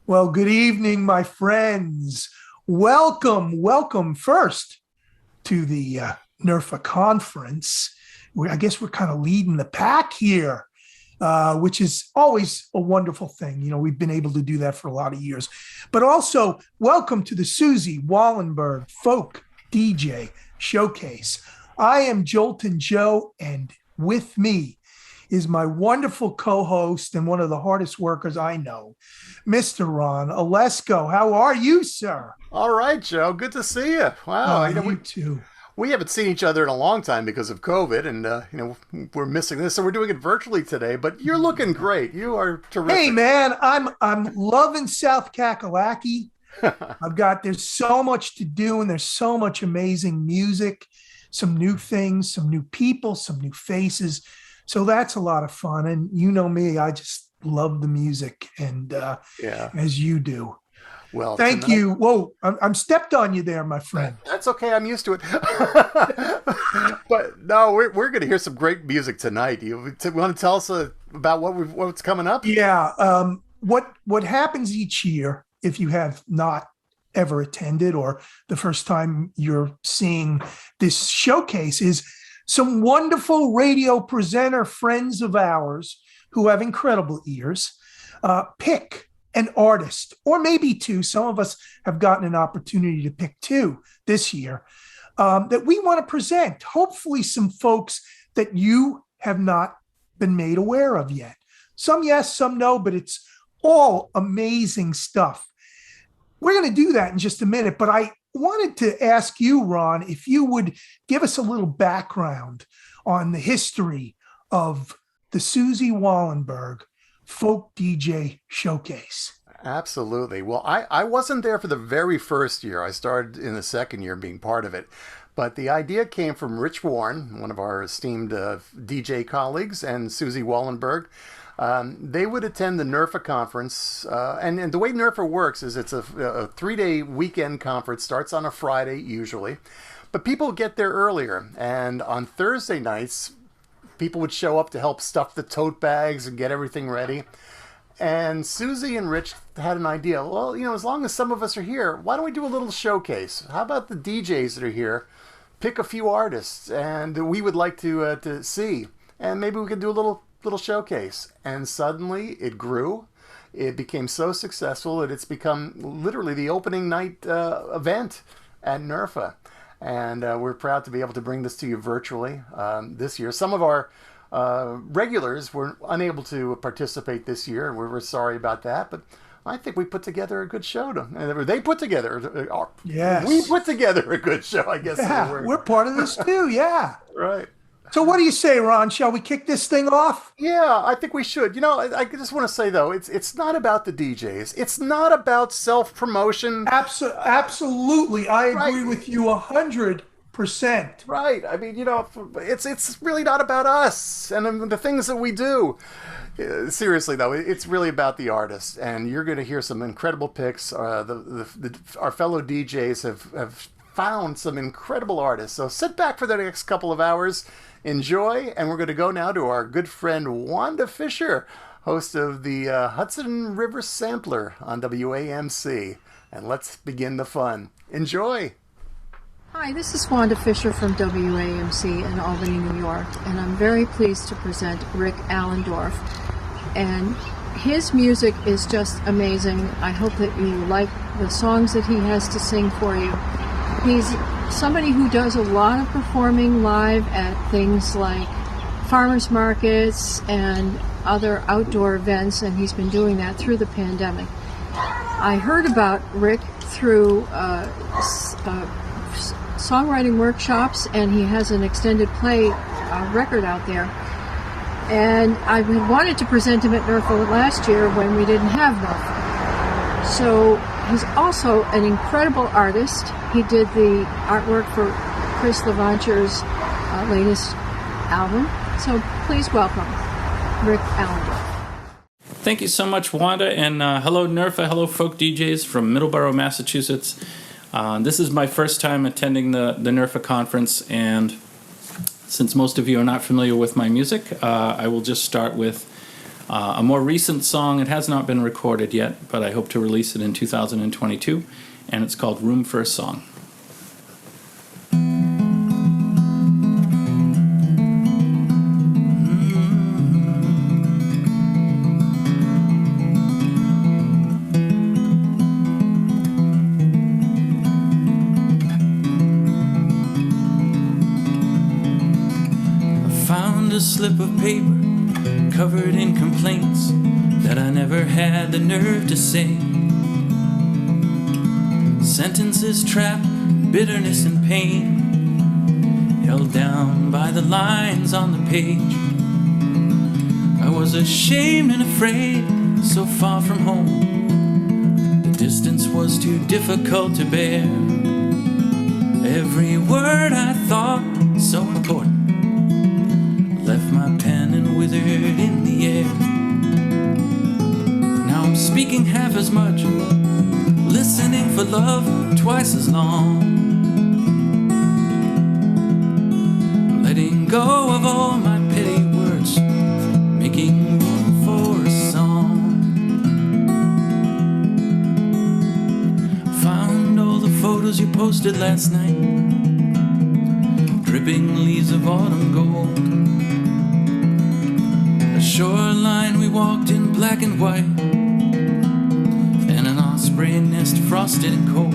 Well, good evening, my friends. Welcome first to the Nerfa conference. I guess we're kind of leading the pack here, which is always a wonderful thing. You know, we've been able to do that for a lot of years. But also, welcome to the Suzi Wollenberg Folk DJ Showcase. I am Joltin Joe, and with me is my wonderful co-host and one of the hardest workers I know, Mr. Ron Olesko. How are you, sir? All right, Joe. Good to see you. Wow. You too. We haven't seen each other in a long time because of COVID, and we're missing this, so we're doing it virtually today. But you're looking great. You are terrific. Hey, man, I'm loving South Kakalaki. There's so much to do, and there's so much amazing music, some new things, some new people, some new faces. So that's a lot of fun. And you know me, I just love the music, and as you do. Well, thank you. Whoa, I'm stepped on you there, my friend. That's okay. I'm used to it. But no, we're going to hear some great music tonight. You want to tell us about what's coming up? Yeah. What happens each year, if you have not ever attended or the first time you're seeing this showcase, is some wonderful radio presenter friends of ours who have incredible ears pick an artist, or maybe two. Some of us have gotten an opportunity to pick two this year that we want to present. Hopefully some folks that you have not been made aware of yet. Some yes, some no, but it's all amazing stuff. We're going to do that in just a minute, but I wanted to ask you, Ron, if you would give us a little background on the history of the Suzi Wollenberg Folk DJ Showcase. Absolutely. Well, I wasn't there for the very first year. I started in the second year being part of it. But the idea came from Rich Warren, one of our esteemed DJ colleagues, and Suzi Wollenberg. They would attend the Nerfa conference, and the way Nerfa works is it's a 3-day weekend conference, starts on a Friday usually, but people get there earlier, and on Thursday nights, people would show up to help stuff the tote bags and get everything ready. And Suzi and Rich had an idea. Well, as long as some of us are here, why don't we do a little showcase? How about the DJs that are here pick a few artists and we would like to see, and maybe we could do a little showcase. And suddenly it grew. It became so successful that it's become literally the opening night event at Nerfa. And we're proud to be able to bring this to you virtually this year. Some of our regulars were unable to participate this year, and we're sorry about that. But I think we put together a good show. They put together. Yes. We put together a good show, I guess. Yeah, we're part of this too, yeah. Right. So what do you say, Ron? Shall we kick this thing off? Yeah, I think we should. I just want to say, though, it's not about the DJs. It's not about self-promotion. Absolutely. I agree with you 100%. Right. I mean, it's really not about us and the things that we do. Seriously, though, it's really about the artists. And you're going to hear some incredible picks. Our fellow DJs have found some incredible artists. So sit back for the next couple of hours. Enjoy, and we're going to go now to our good friend Wanda Fisher, host of the Hudson River Sampler on WAMC. And let's begin the fun. Enjoy. Hi, this is Wanda Fisher from WAMC in Albany, New York, and I'm very pleased to present Rick Allendorf. And his music is just amazing. I hope that you like the songs that he has to sing for you. He's somebody who does a lot of performing live at things like farmers markets and other outdoor events, and he's been doing that through the pandemic. I heard about Rick through songwriting workshops, and he has an extended play record out there. And I wanted to present him at Nerfa last year when we didn't have Nerfa. So he's also an incredible artist. He did the artwork for Chris Levanter's latest album. So please welcome Rick Allendorf. Thank you so much, Wanda, and hello Nerfa, hello Folk DJs from Middleborough, Massachusetts. This is my first time attending the Nerfa conference, and since most of you are not familiar with my music, I will just start with A more recent song, it has not been recorded yet, but I hope to release it in 2022, and it's called Room for a Song. A slip of paper covered in complaints that I never had the nerve to say. Sentences trapped in bitterness and pain, held down by the lines on the page. I was ashamed and afraid, so far from home. The distance was too difficult to bear. Every word I thought so important left my pen and withered in the air. Now I'm speaking half as much, listening for love twice as long. Letting go of all my petty words, making room for a song. Found all the photos you posted last night, dripping leaves of autumn gold. Shoreline we walked in black and white, and an osprey nest frosted and cold.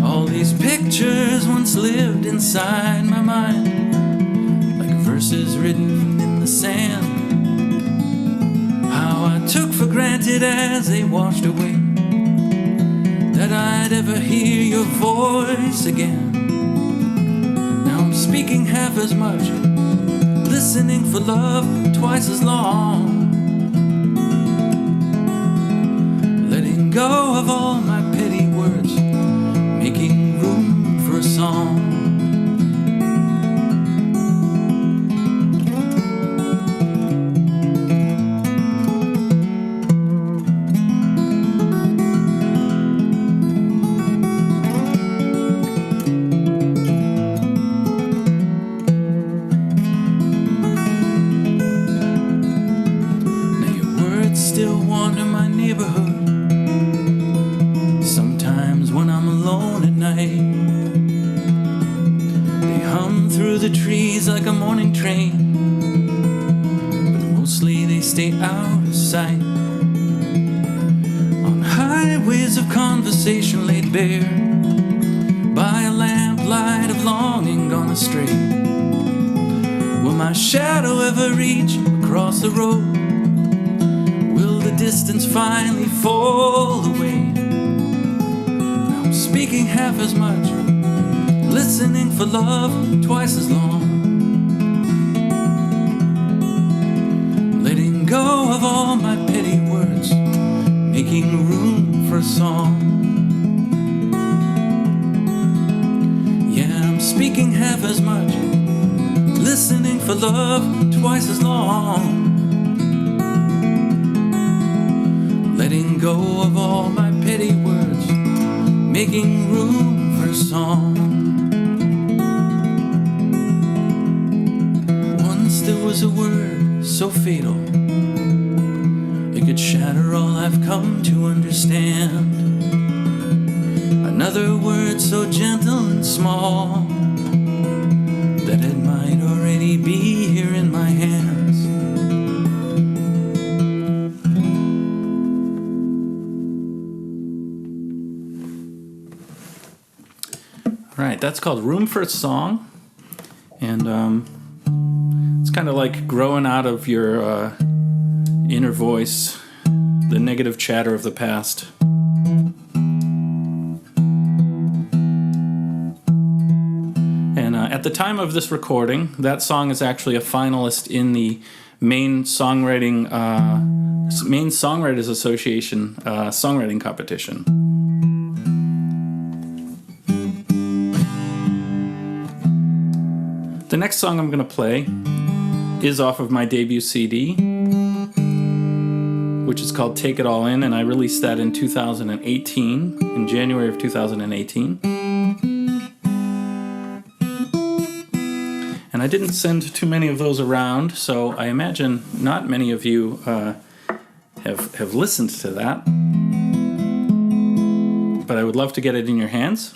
All these pictures once lived inside my mind, like verses written in the sand. How I took for granted as they washed away that I'd ever hear your voice again. Now I'm speaking half as much, listening for love twice as long. Letting go of all my petty words, making room for a song. Like a morning train, but mostly they stay out of sight. On highways of conversation laid bare by a lamplight of longing gone astray. Will my shadow ever reach across the road? Will the distance finally fall away? Now I'm speaking half as much, listening for love twice as long. Go of all my petty words, making room for a song. Yeah, I'm speaking half as much, listening for love twice as long. Letting go of all my petty words, making room for a song. Once there was a word so fatal, it could shatter all I've come to understand. Another word so gentle and small that it might already be here in my hands. All right, that's called Room for a Song. And it's kind of like growing out of your inner voice, the negative chatter of the past. And at the time of this recording, that song is actually a finalist in the Maine Songwriters Association songwriting competition. The next song I'm going to play is off of my debut CD, which is called Take It All In, and I released that in 2018, in January of 2018. And And I didn't send too many of those around, so I imagine not many of you have listened to that. But I would love to get it in your hands,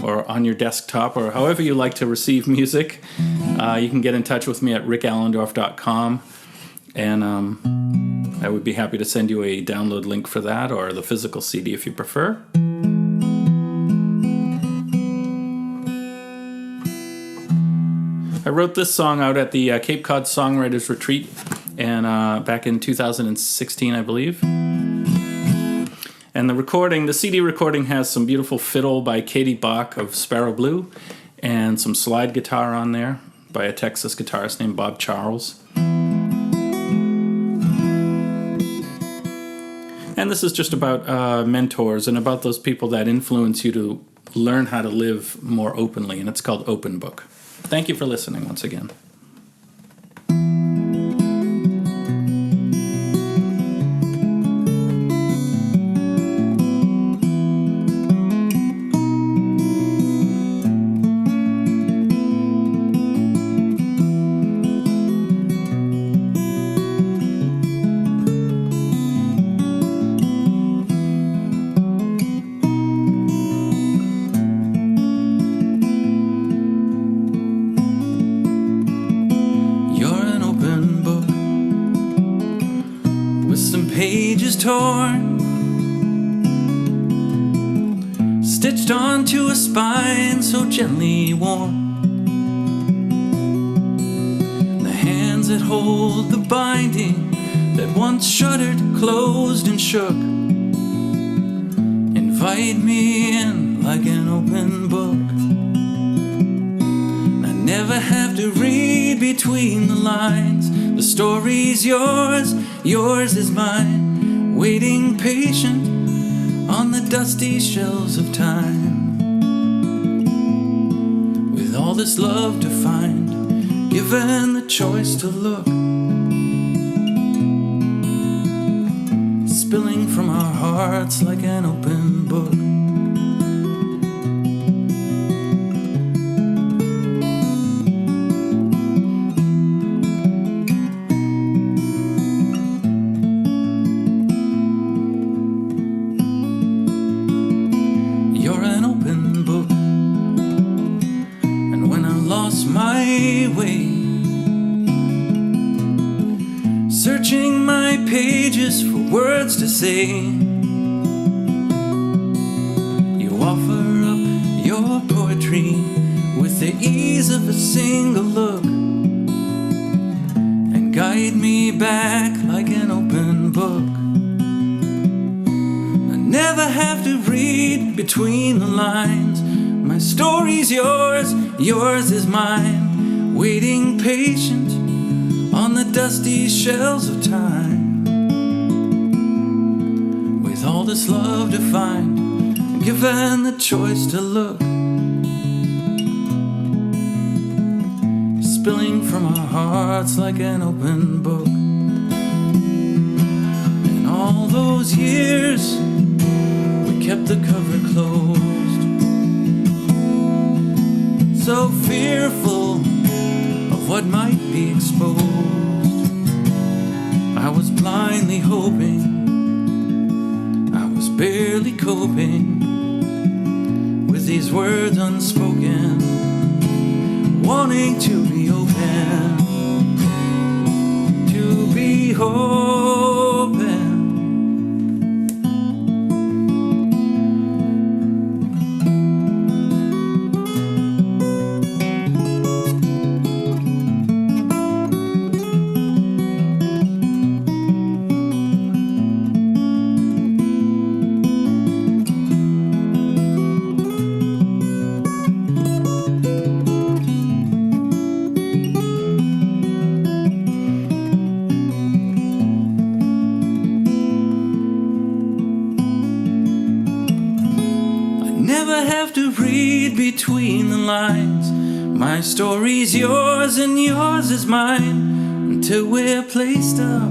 or on your desktop, or however you like to receive music. You can get in touch with me at rickallendorf.com, and I would be happy to send you a download link for that, or the physical CD if you prefer. I wrote this song out at the Cape Cod Songwriters Retreat, and back in 2016, I believe. And the CD recording has some beautiful fiddle by Katie Bach of Sparrow Blue, and some slide guitar on there by a Texas guitarist named Bob Charles. And this is just about mentors and about those people that influence you to learn how to live more openly, and it's called Open Book. Thank you for listening once again. Torn, stitched onto a spine so gently warm. The hands that hold the binding that once shuddered, closed and shook, invite me in like an open book. I never have to read between the lines. The story's yours, yours is mine. Waiting patient on the dusty shelves of time, with all this love to find, given the choice to look, spilling from our hearts like an open book. Searching my pages for words to say, you offer up your poetry with the ease of a single look, and guide me back like an open book. I never have to read between the lines. My story's yours, yours is mine. Waiting patient on the dusty shelves of time, with all this love to find, given the choice to look, spilling from our hearts like an open book. And all those years we kept the cover closed, so fearful of what might be exposed. I was blindly hoping, I was barely coping with these words unspoken, wanting to be open, to be open. Between the lines, my story's yours and yours is mine, until we're placed up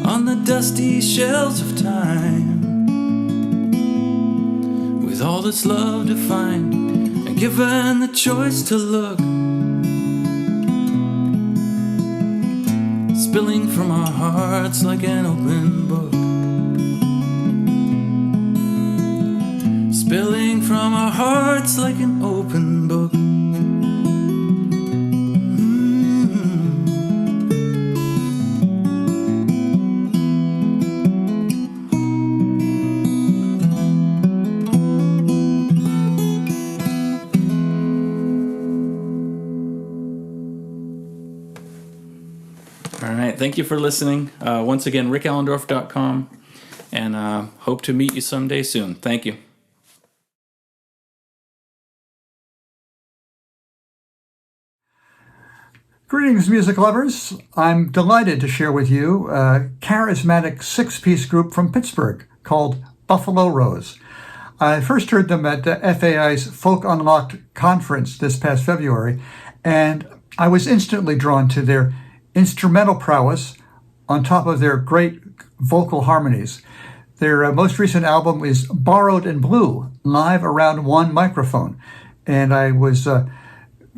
on the dusty shelves of time, with all this love to find, and given the choice to look, spilling from our hearts like an open book. Spilling from our hearts like an open book. All right, thank you for listening. Once again, rickallendorf.com, and hope to meet you someday soon. Thank you. Greetings, music lovers. I'm delighted to share with you a charismatic six-piece group from Pittsburgh called Buffalo Rose. I first heard them at FAI's Folk Unlocked conference this past February, and I was instantly drawn to their instrumental prowess on top of their great vocal harmonies. Their most recent album is Borrowed in Blue, live around one microphone. And I was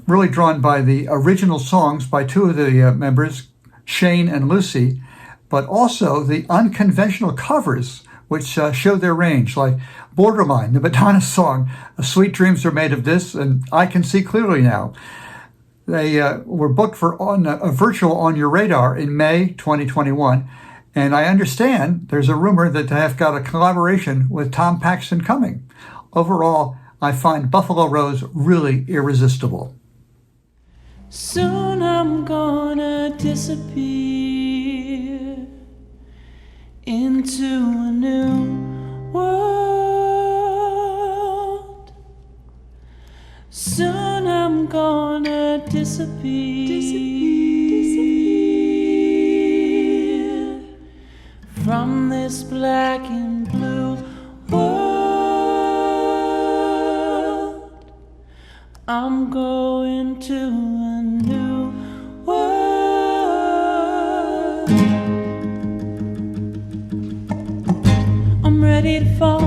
really drawn by the original songs by two of the members, Shane and Lucy, but also the unconventional covers, which show their range, like Borderline, the Madonna song, Sweet Dreams Are Made of This, and I Can See Clearly Now. They were booked for a virtual On Your Radar in May 2021, and I understand there's a rumor that they have got a collaboration with Tom Paxton coming. Overall, I find Buffalo Rose really irresistible. Soon I'm gonna disappear into a new world. Soon I'm gonna disappear from this black and blue world. I'm going to a new world. I'm ready to fall,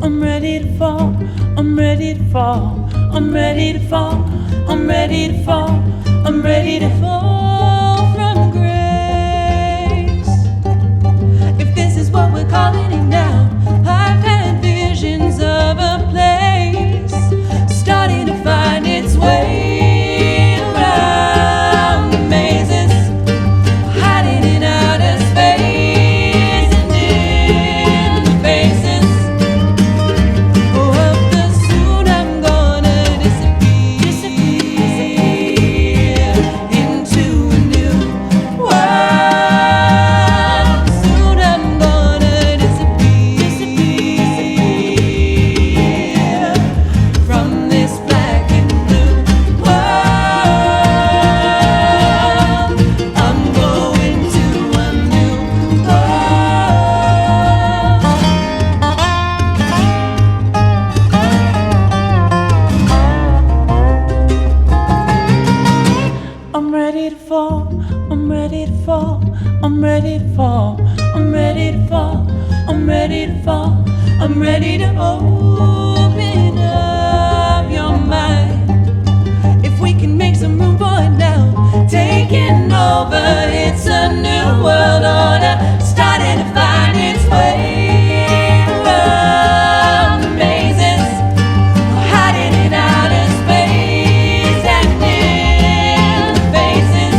I'm ready to fall, I'm ready to fall, I'm ready to fall, I'm ready to fall, I'm ready to fall from grace. If this is what we're calling it now, I've had visions of a place starting to find its way around the mazes, hiding in outer space and in the faces of the soon I'm gonna disappear into a new world. Soon I'm gonna disappear from this black and blue world. I'm going to a new world. I'm ready to fall, I'm ready to fall, I'm ready to fall, I'm ready to fall, I'm ready to fall, I'm ready to open up your mind. If we can make some room for it now, taking over, it's a new world order, starting to find its way around the mazes, hiding in outer space and in the faces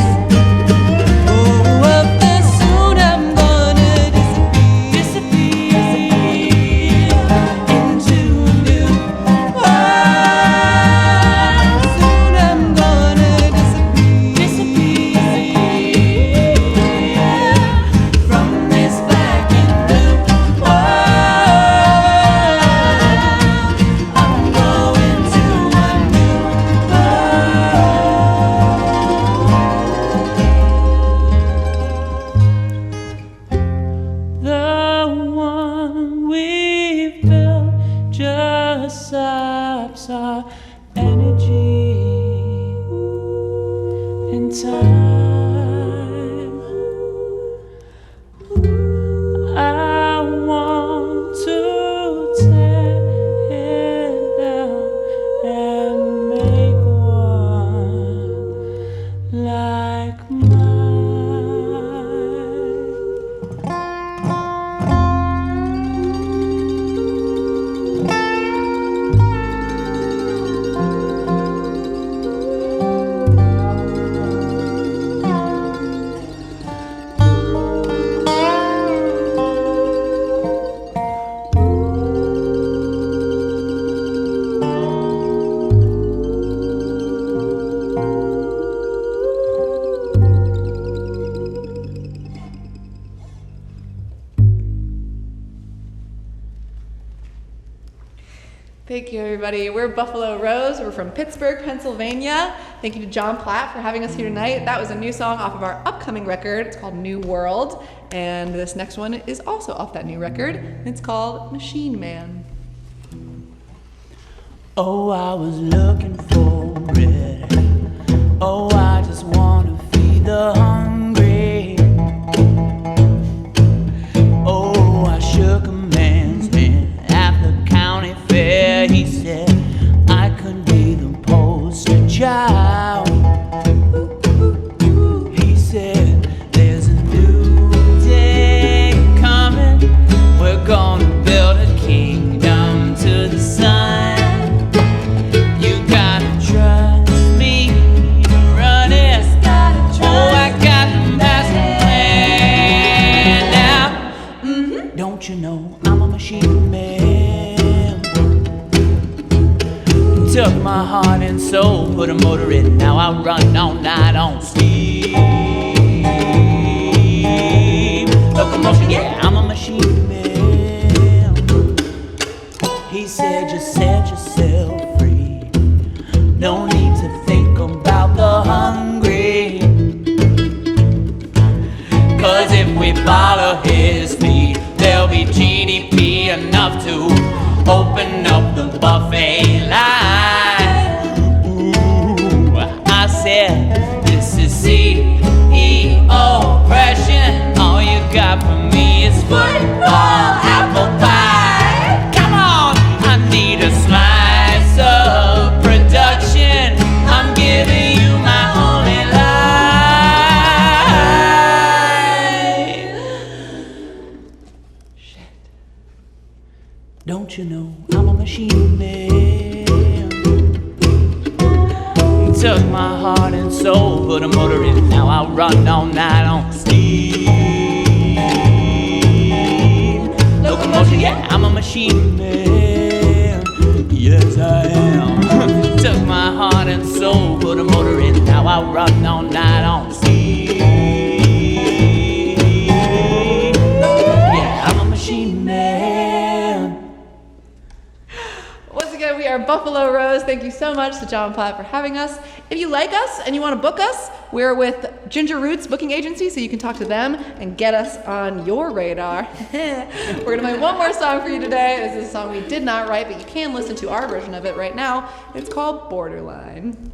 of the soon I'm gonna disappear into a new world. Soon I'm gonna disappear from this black and blue world. I'm going to a new world. The one we've built just saps our energy and time. I want to tear it down and make one like mine. Thank you, everybody. We're Buffalo Rose. We're from Pittsburgh, Pennsylvania. Thank you to John Platt for having us here tonight. That was a new song off of our upcoming record. It's called New World. And this next one is also off that new record. It's called Machine Man. Oh, I was looking for it. Oh, I just want to feed the hungry. Oh, I shook a man's hand at the county fair. He said I could be the poster child. He said there's a new day coming. We're gonna build a kingdom to the sun. You gotta trust me to run it. Oh, I got the master plan now. Don't you know I'm a machine man? Took my heart and soul, put a motor in. Now I run all night on steam. Locomotion, yeah, I'm a machine man. He said, just set yourself free. No need to think about the hungry. Cause if we follow his lead, there'll be GDP enough to open up the buffet line. Ooh, I said, this is CEO oppression. All you got from me is football, apple pie. Come on, I need a slice of production. I'm giving you my only life. Shit. Don't you know I'm a machine man? He took my heart and soul, put a motor in. Now I run all night on steam. Locomotion, yeah, I'm a machine man. Yes, I am. Took my heart and soul, put a motor in. Now I run all night on steam. Yeah, I'm a machine man. Once again, we are Buffalo Rose. Thank you so much to John Platt for having us. If you like us and you want to book us, we're with Ginger Roots Booking Agency, so you can talk to them and get us on your radar. We're going to play one more song for you today. This is a song we did not write, but you can listen to our version of it right now. It's called Borderline.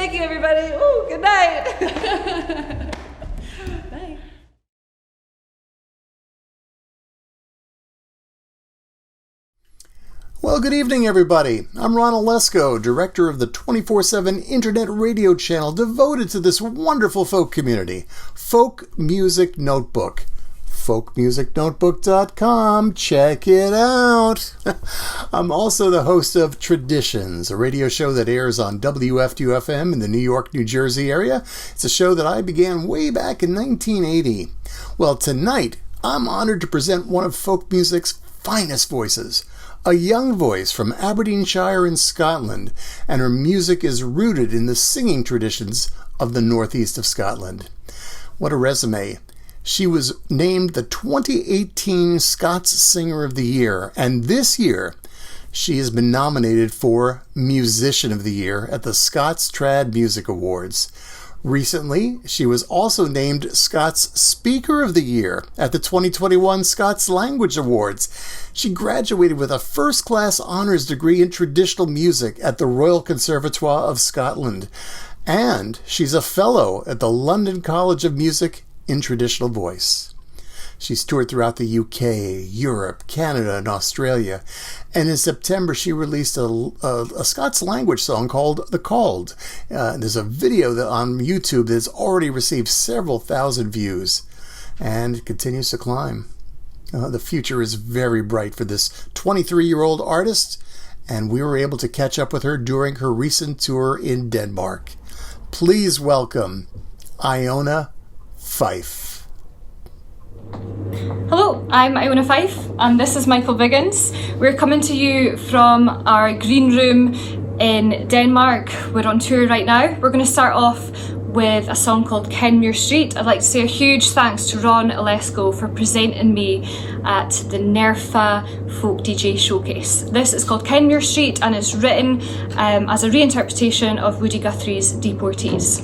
Thank you, everybody. Ooh, good night. Bye. Well, good evening, everybody. I'm Ron Olesko, director of the 24/7 internet radio channel devoted to this wonderful folk community, Folk Music Notebook. folkmusicnotebook.com. Check it out. I'm also the host of Traditions, a radio show that airs on WFDU FM in the New York, New Jersey area. It's a show that I began way back in 1980. Well, tonight, I'm honored to present one of folk music's finest voices, a young voice from Aberdeenshire in Scotland, and her music is rooted in the singing traditions of the northeast of Scotland. What a resume. She was named the 2018 Scots Singer of the Year, and this year she has been nominated for Musician of the Year at the Scots Trad Music Awards. Recently, she was also named Scots Speaker of the Year at the 2021 Scots Language Awards. She graduated with a first-class honors degree in traditional music at the Royal Conservatoire of Scotland, and she's a fellow at the London College of Music in Traditional Voice. She's toured throughout the UK, Europe, Canada, and Australia. And in September, she released a Scots language song called The Called. There's a video on YouTube that's already received several thousand views and continues to climb. The future is very bright for this 23-year-old artist, and we were able to catch up with her during her recent tour in Denmark. Please welcome Iona Fyfe. Hello, I'm Iona Fyfe and this is Michael Biggins. We're coming to you from our green room in Denmark. We're on tour right now. We're going to start off with a song called Kenmure Street. I'd like to say a huge thanks to Ron Olesko for presenting me at the Nerfa Folk DJ Showcase. This is called Kenmure Street and it's written as a reinterpretation of Woody Guthrie's Deportees.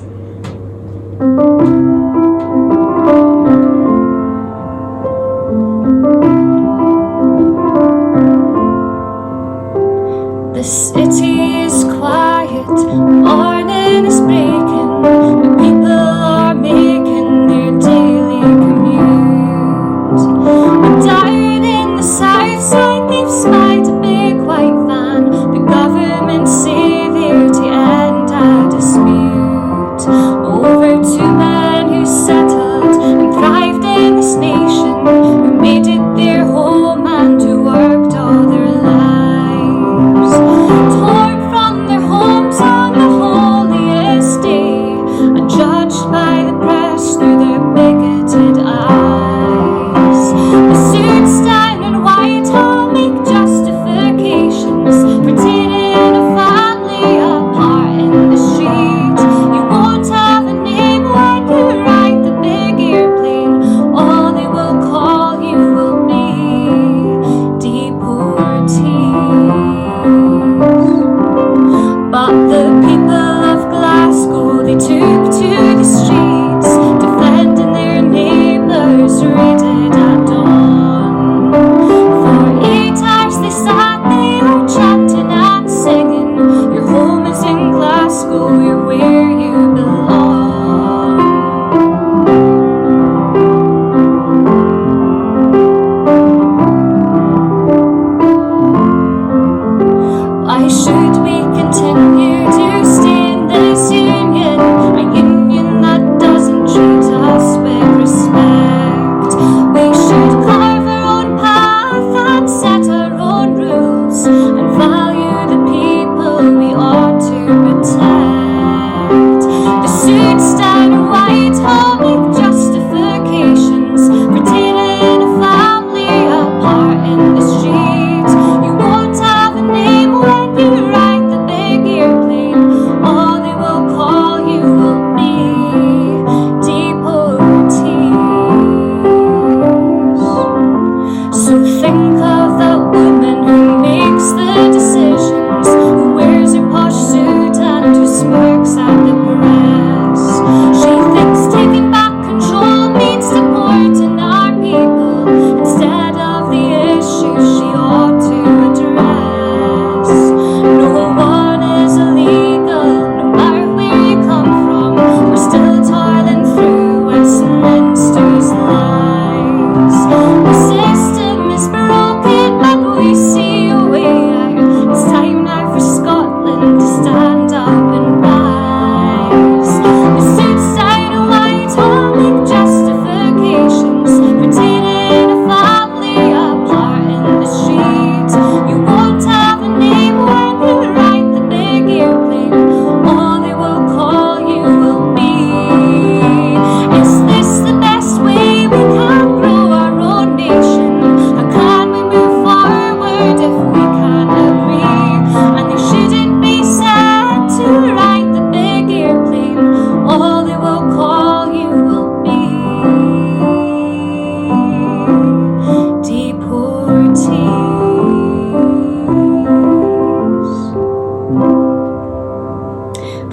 The city is quiet, morning is breaking, the people are making their daily commute. I'm tired in the south side, they've spied a big white van, the government say they're to end a dispute over too many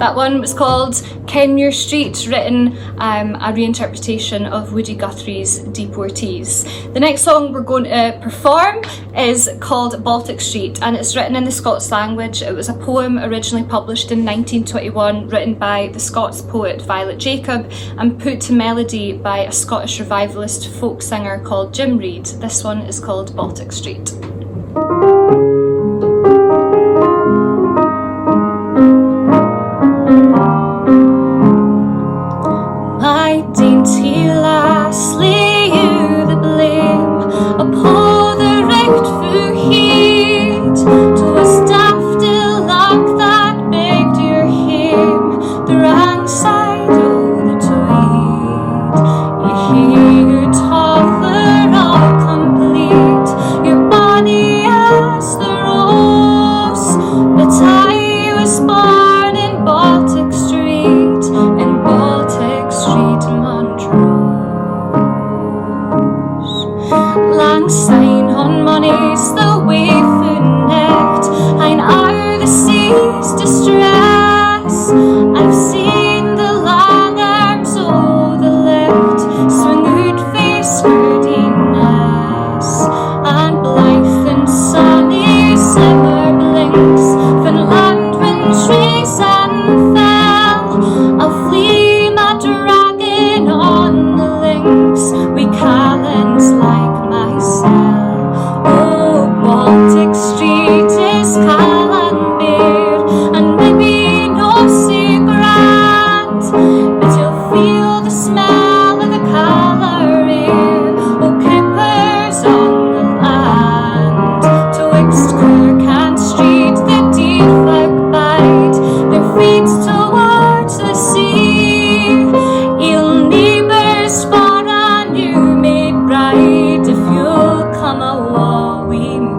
That one was called Kenmure Street, written a reinterpretation of Woody Guthrie's Deportees. The next song we're going to perform is called Baltic Street, and it's written in the Scots language. It was a poem originally published in 1921, written by the Scots poet Violet Jacob and put to melody by a Scottish revivalist folk singer called Jim Reid. This one is called Baltic Street. My dainty lass, lay you the blame upon the wrecked fu heat. 'Twas daft luck that begged your hame the wrong side o' the Tweed. You hear your toddler all complete, your body as the rose. But I was born in Baltic Street, in Baltic Street, Montrose. Lang sign on money's the way fu necht, ein are the sea's distress. I've seen the long arms o' the left swing out face skirtiness, and blithe and sunny summer blinks Finland when trees and fell. I'll flee my dragon on the links, we callants like myself. Oh, Baltic Street is Callan Beard, and maybe no sea grand, but you'll feel the smell of the colour air. Oh, kippers on the land, twixt Kirk and Street, the deed folk bide their feet towards the sea. You'll neighbours for a new made bride, if you'll come awa wi me.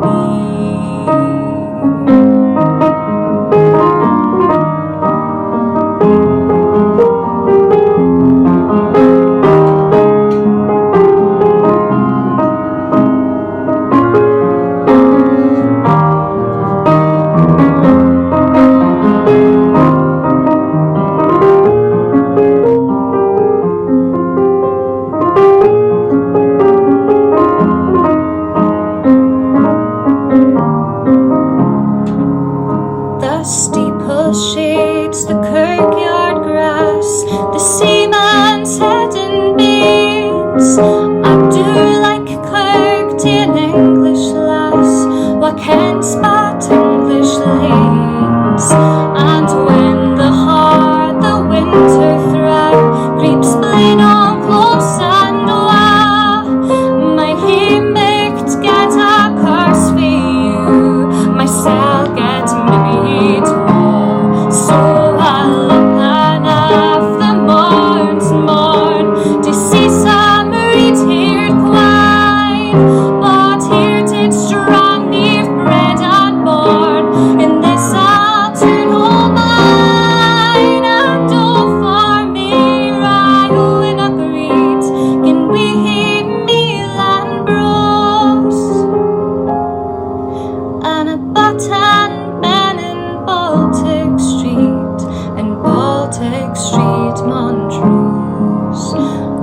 The steeple shades, the kirkyard grass, the seaman's head and beans. I do like Kirk to an English lass, what can spot English lanes. And when the heart, the winter thrive, creeps plain on close and wa, my haymaked get a curse for you, myself get made war. So I'll look and have the morn's morn to see some red-haired quine, but here did strong leave bread and born. In this I'll turn home mine, and oh for me, Ryle in a great, can we hear meal and bros, and a button man in Baltic Street, in Baltic Street, Montrose.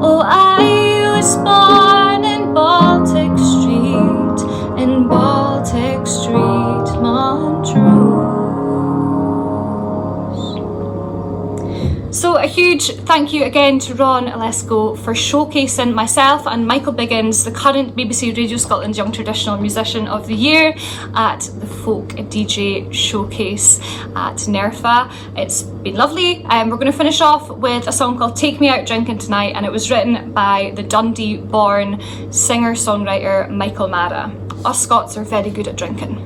Oh, I was born in Baltic Street, in Baltic Street, Montrose. So a huge thank you again to Ron Olesko for showcasing myself and Michael Biggins, the current BBC Radio Scotland Young Traditional Musician of the Year, at the Folk DJ Showcase at Nerfa. It's been lovely. We're going to finish off with a song called Take Me Out Drinking Tonight, and it was written by the Dundee-born singer-songwriter Michael Mara. Us Scots are very good at drinking.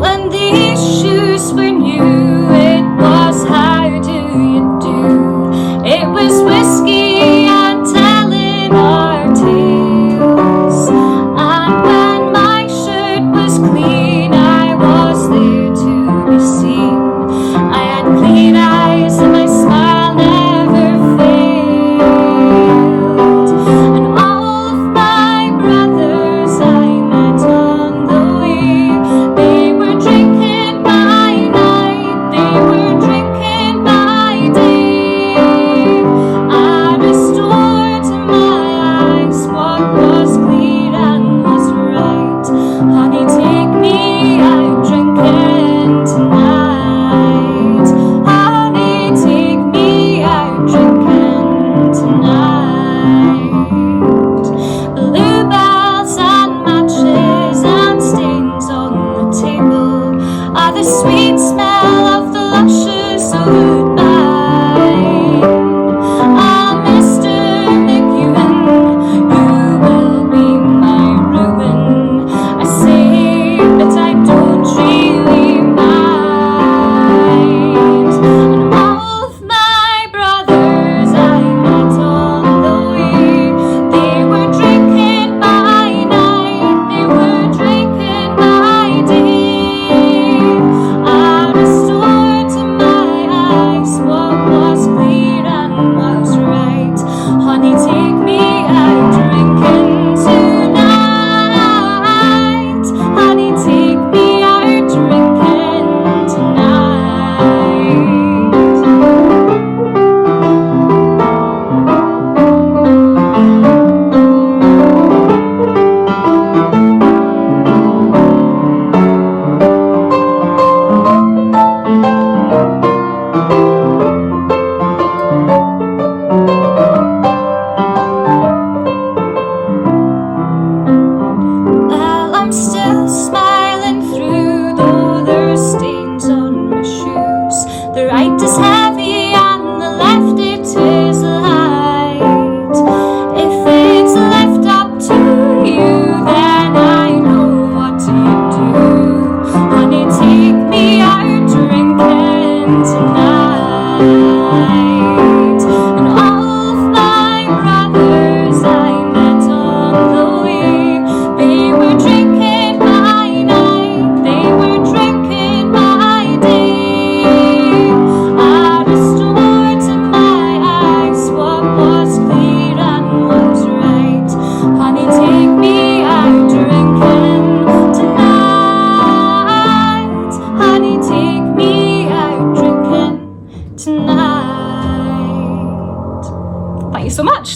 When these shoes were new, it was how do you do? It was whiskey and telling our tales. And when my shirt was clean, I was there to be seen. I had clean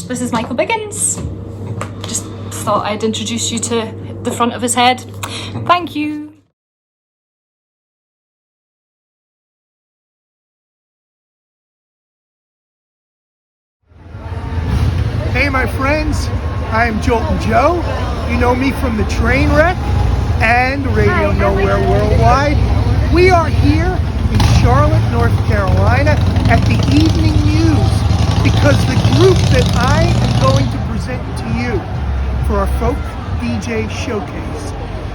This is Michael Biggins. Just thought I'd introduce you to the front of his head. Thank you. Hey, my friends, I am Joltin Joe. You know me from the train wreck and Radio Nowhere Worldwide. We are here in Charlotte, North Carolina at the Evening News because the group that I am going to present to you for our Folk DJ Showcase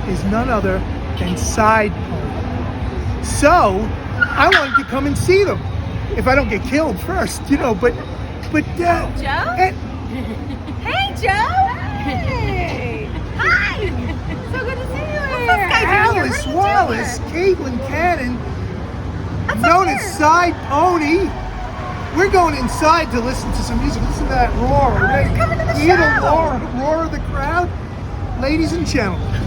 is none other than Side Pony. So, I wanted to come and see them. If I don't get killed first, you know, but Joe? Hey, Joe! Hey! Hi! So good to see you here. Alice Wallace, Caitlin Cannon, known as Side Pony. We're going inside to listen to some music. Listen to that roar. You're coming to the You hear the show. roar of the crowd? Ladies and gentlemen,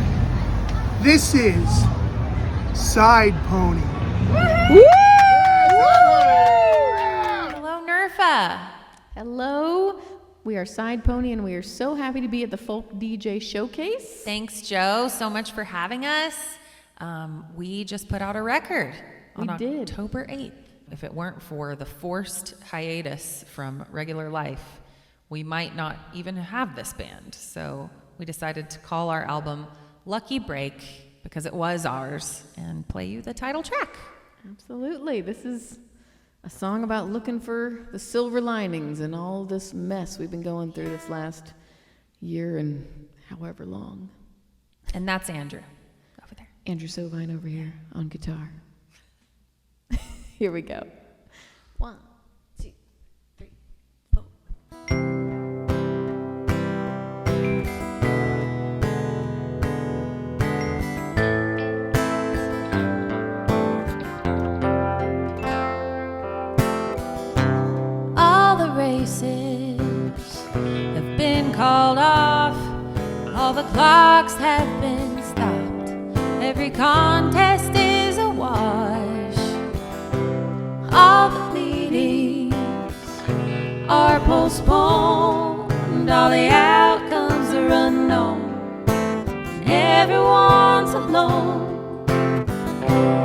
this is Side Pony. Hello, Nerfa. Hello. We are Side Pony, and we are so happy to be at the Folk DJ Showcase. Thanks, Joe, so much for having us. We just put out a record on October 8th. If it weren't for the forced hiatus from regular life, we might not even have this band. So we decided to call our album Lucky Break because it was ours and play you the title track. Absolutely. This is a song about looking for the silver linings in all this mess we've been going through this last year and however long. And that's Andrew over there. Andrew Sovine over here on guitar. Here we go. 1, 2, 3, 4. All the races have been called off. All the clocks have been stopped. Every contest is a wash. All the meetings are postponed. All the outcomes are unknown. And everyone's alone.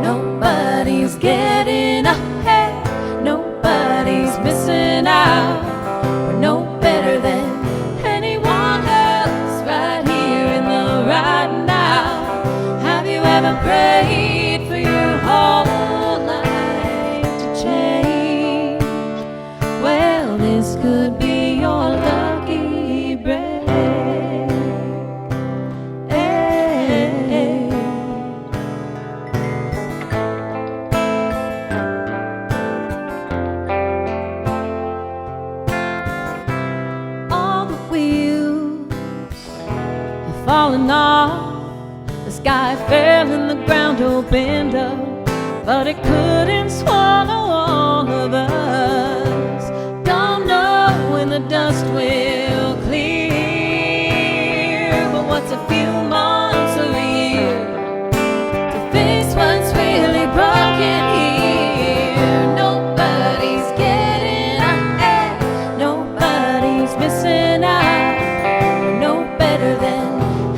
Nobody's getting ahead. Nobody's missing out. We're no better than anyone else right here in the right now. Have you ever prayed for your whole life to change? Well, this could be your lucky break. All the wheels have fallen off. The sky fell and the ground opened up, but it couldn't swallow all of us. Don't know when the dust will clear, but what's a few months or a year to face what's really broken here? Nobody's getting ahead. Nobody's missing out. We're no better than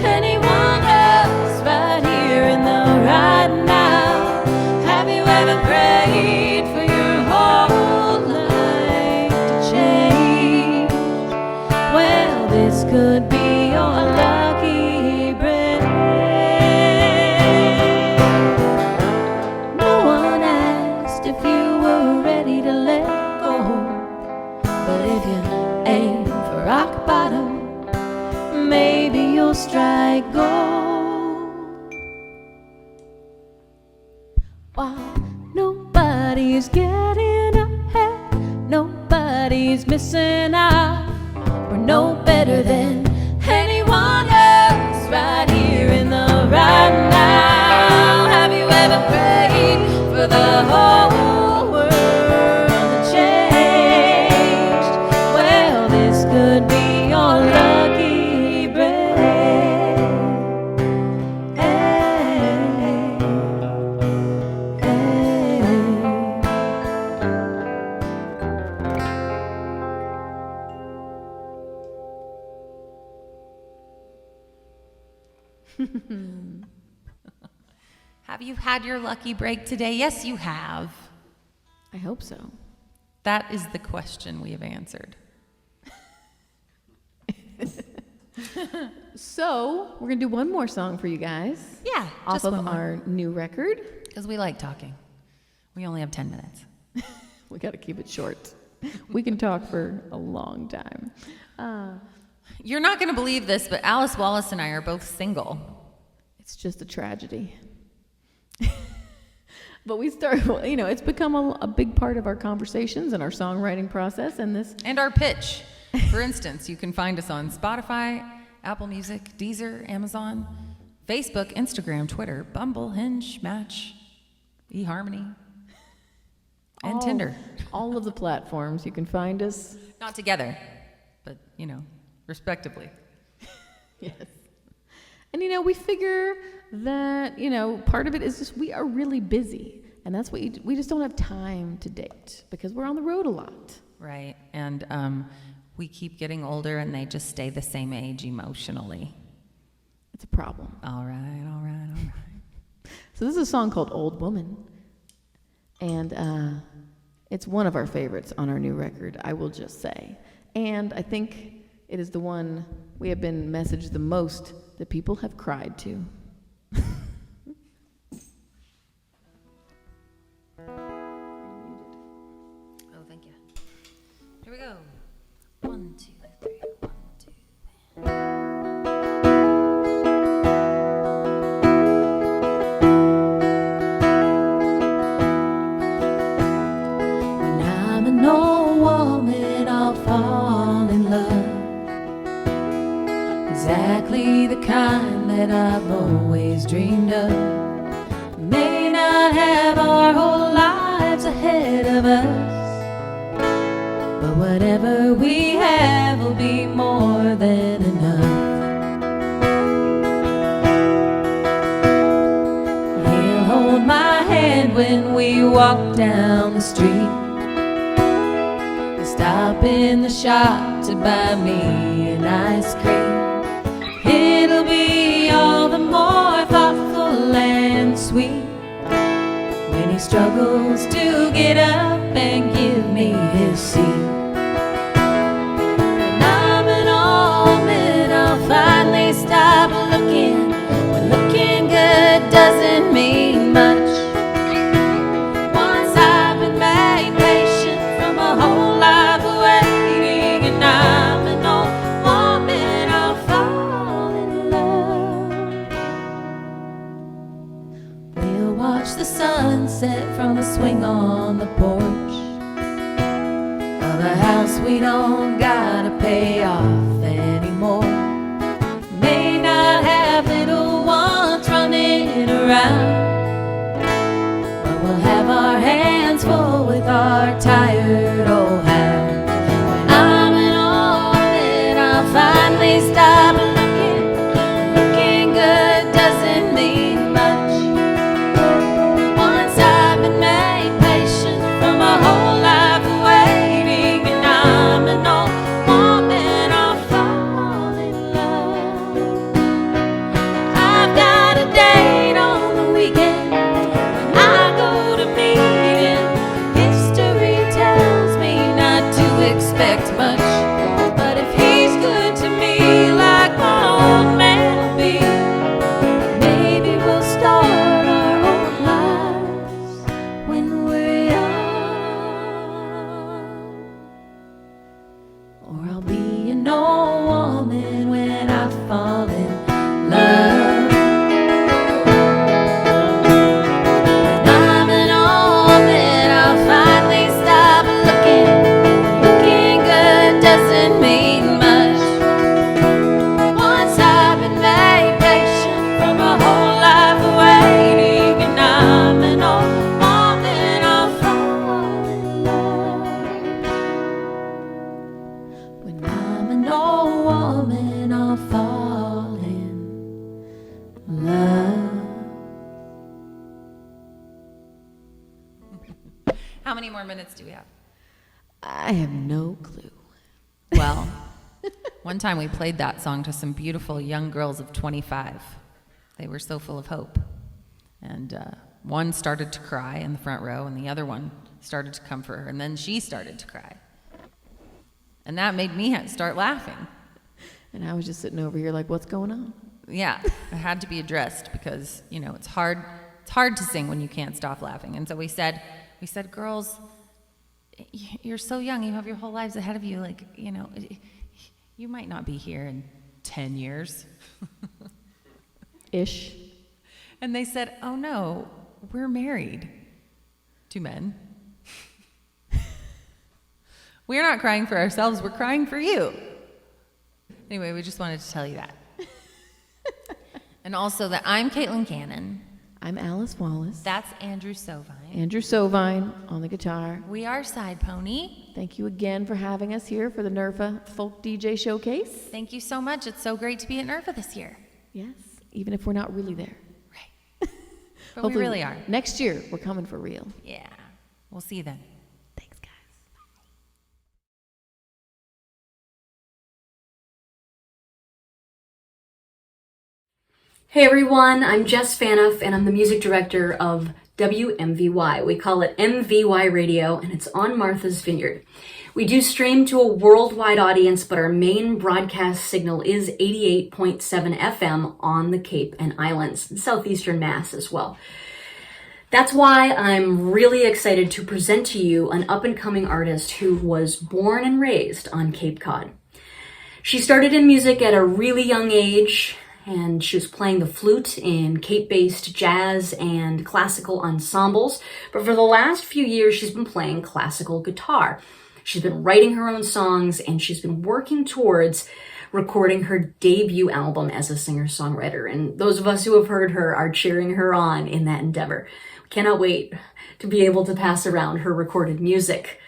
anyone else right here in the right now. Have you ever prayed for your whole life to change? Well, this could be your lucky break. No one asked if you were ready to let go, but if you aim for rock bottom, maybe you'll strike gold. While nobody's getting ahead, nobody's missing out. We're no better than anyone else right here in the right now. Have you ever prayed for the whole world to change? Well, this could be your lucky break. Have you had your lucky break today? Yes, you have. I hope so. That is the question we have answered. So, we're going to do one more song for you guys. Yeah, Off just of one more. our new record. Because we like talking. We only have 10 minutes. We got to keep it short. We can talk for a long time. You're not going to believe this, but Alice Wallace and I are both single. It's just a tragedy. But we start, you know, it's become a big part of our conversations and our songwriting process and this. And our pitch. For instance, you can find us on Spotify, Apple Music, Deezer, Amazon, Facebook, Instagram, Twitter, Bumble, Hinge, Match, eHarmony, and Tinder. All of the platforms you can find us. Not together, but, you know, respectively. Yes. And, you know, we figure that, you know, part of it is just we are really busy. And that's what we just don't have time to date because we're on the road a lot. Right. And we keep getting older and they just stay the same age emotionally. It's a problem. All right. So this is a song called Old Woman. And it's one of our favorites on our new record, I will just say. And I think it is the one we have been messaged the most that people have cried to. Oh, thank you. Here we go. 1, 2, 3, 1, 2. When I'm an old woman, I'll fall in love. Exactly the kind that I've always dreamed of. May not have our whole lives ahead of us, but whatever we have will be more than enough. He'll hold my hand when we walk down the street. He'll stop in the shop to buy me an ice cream. It'll be all the more thoughtful and sweet when he struggles to get up and give me his seat. When I'm an old woman, I'll finally stop looking when looking good doesn't mean much. Once I've been made patient from a whole life of waiting, and I'm an old woman, I'll fall in love. We'll watch the sunset from a swing on the porch of a house we don't gotta pay off anymore. May not have little ones running around, but we'll have our hands full with our tired old hound. When I'm an old woman, I'll finally stop looking. Looking good doesn't mean much. Once I've been made patient from a whole life of waiting, and I'm an old woman, I'll fall in love. I've got a date on the weekend when I go to meeting. History tells me not to expect much, but if he's good to me like my old man will be, maybe we'll start our own lives when we're young. Or I'll be an old woman when I fall in love. When I'm an old woman, I'll finally stop looking. Looking good doesn't mean much. Once I've been made patient from a whole life of waiting, and I'm an old woman, I'll fall in love. When I'm an old woman, I'll fall in love. How many more minutes do we have? I have no clue. Well, one time we played that song to some beautiful young girls of 25. They were so full of hope. And one started to cry in the front row, and the other one started to comfort her, and then she started to cry. And that made me start laughing. And I was just sitting over here like, what's going on? Yeah, it had to be addressed because, it's hard to sing when you can't stop laughing. And so we said, girls, you're so young, you have your whole lives ahead of you, you might not be here in 10 years. Ish. And they said, oh no, we're married. 2 men. We're not crying for ourselves, we're crying for you. Anyway, we just wanted to tell you that. And also that I'm Caitlin Cannon. I'm Alice Wallace. That's Andrew Sovine. Andrew Sovine on the guitar. We are Side Pony. Thank you again for having us here for the Nerfa Folk DJ Showcase. Thank you so much. It's so great to be at Nerfa this year. Yes, even if we're not really there. Right. But we Hopefully really are. Next year, we're coming for real. Yeah. We'll see you then. Thanks, guys. Hey everyone, I'm Jess Phaneuf, and I'm the music director of WMVY. We call it MVY Radio, and it's on Martha's Vineyard. We do stream to a worldwide audience, but our main broadcast signal is 88.7 FM on the Cape and Islands, and southeastern Mass as well. That's why I'm really excited to present to you an up-and-coming artist who was born and raised on Cape Cod. She started in music at a really young age, and she was playing the flute in Cape-based jazz and classical ensembles. But for the last few years, she's been playing classical guitar. She's been writing her own songs, and she's been working towards recording her debut album as a singer-songwriter. And those of us who have heard her are cheering her on in that endeavor. We cannot wait to be able to pass around her recorded music.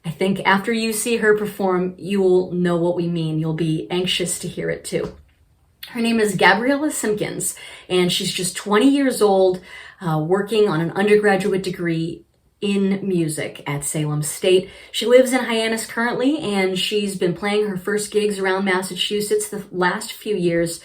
I think after you see her perform, you will know what we mean. You'll be anxious to hear it too. Her name is Gabriella Simpkins, and she's just 20 years old, working on an undergraduate degree in music at Salem State. She lives in Hyannis currently, and she's been playing her first gigs around Massachusetts the last few years,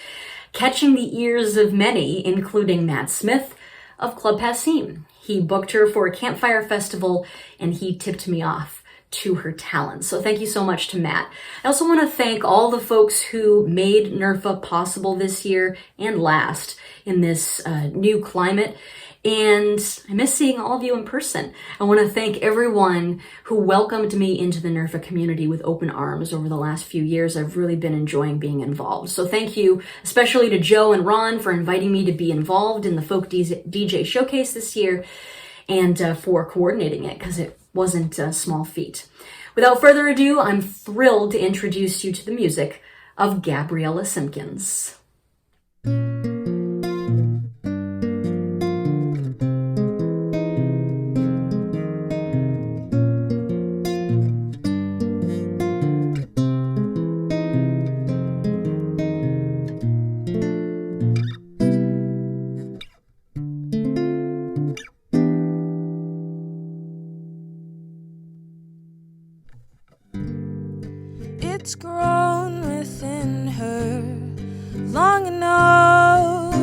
catching the ears of many, including Matt Smith of Club Passim. He booked her for a campfire festival, and he tipped me off to her talent. So thank you so much to Matt. I also want to thank all the folks who made Nerfa possible this year and last in this new climate. And I miss seeing all of you in person. I want to thank everyone who welcomed me into the Nerfa community with open arms over the last few years. I've really been enjoying being involved. So thank you especially to Joe and Ron for inviting me to be involved in the Folk DJ Showcase this year, and for coordinating it, because it wasn't a small feat. Without further ado, I'm thrilled to introduce you to the music of Gabriella Simpkins. It's grown within her long enough.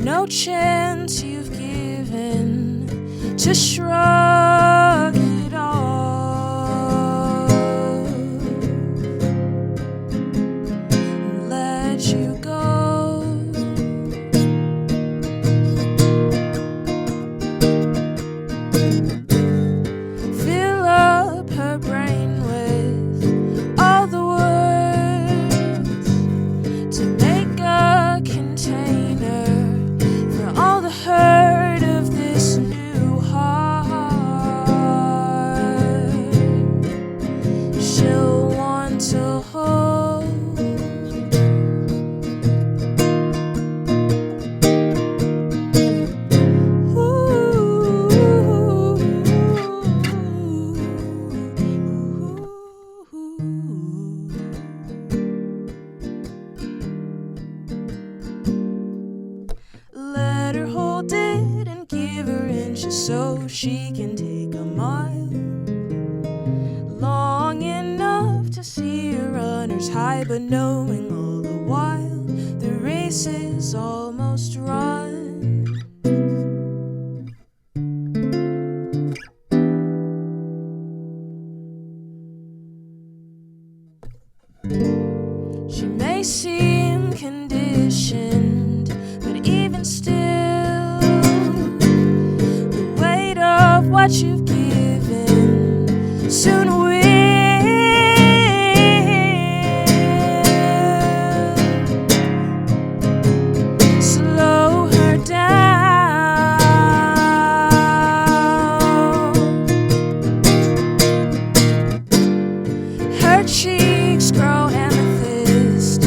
No chance you've given to shrug it off and let you go. Fill up her brain with all the words to make a container for all the hurt of this new heart. She'll want to hold. Let her hold it and give her inches so she can take a mile. Long enough to see her runners high, but knowing all the while the race is almost run. She may seem conditioned, but even still, the weight of what you've given soon will slow her down. Her cheeks grow amethyst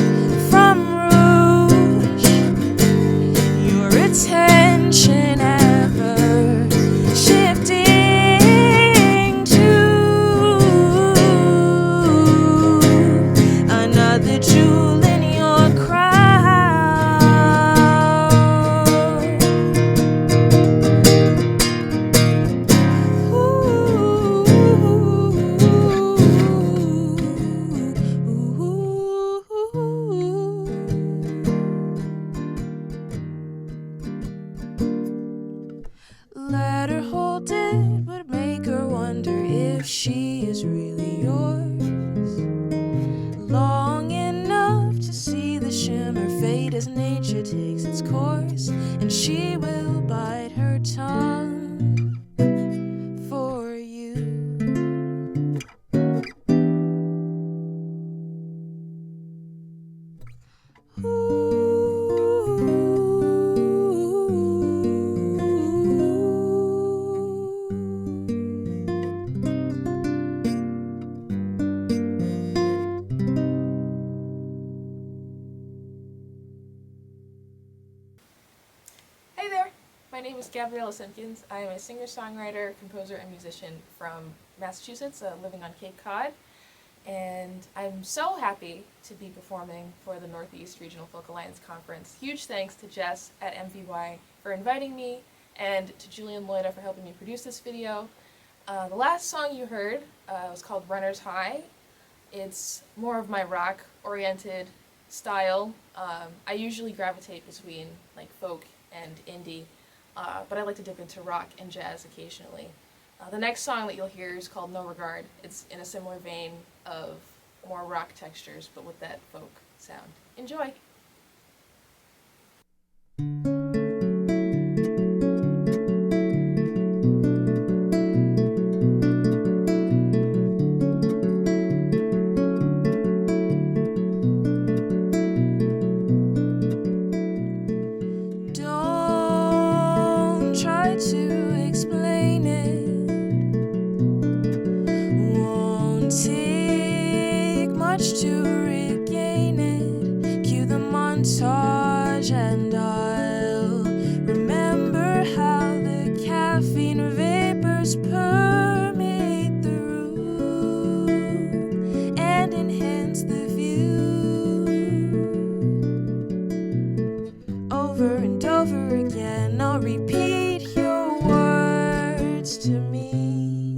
from rouge, your attention ever shifting to another jewel in your crown. Let her hold it, but make her wonder if she is really yours. Long enough to see the shimmer fade as nature takes its course, and she will bite her tongue for you. Hey there, my name is Gabriella Simpkins. I am a singer-songwriter, composer, and musician from Massachusetts, living on Cape Cod. And I'm so happy to be performing for the Northeast Regional Folk Alliance Conference. Huge thanks to Jess at MVY for inviting me, and to Julian Loida for helping me produce this video. The last song you heard was called Runner's High. It's more of my rock-oriented style. I usually gravitate between like folk and indie, but I like to dip into rock and jazz occasionally. The next song that you'll hear is called No Regard. It's in a similar vein of more rock textures, but with that folk sound. Enjoy! Don't try to explain it. Won't take much to regain it. Cue the montage and I'll remember how the caffeine vapors permeate the room and enhance the view. Over and over again, I'll repeat your words to me,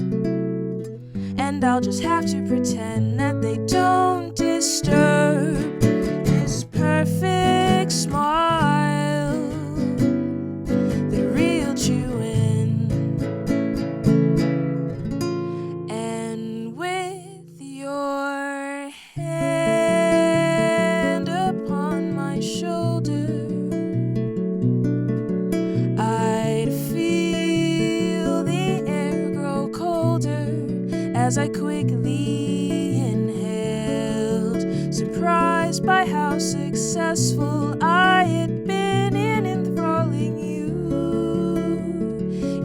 and I'll just have to pretend that they don't disturb this perfect smile that reeled you in. And with your hand upon my shoulder, I'd feel the air grow colder as I quickly inhaled, surprised by how successful I had been in enthralling you.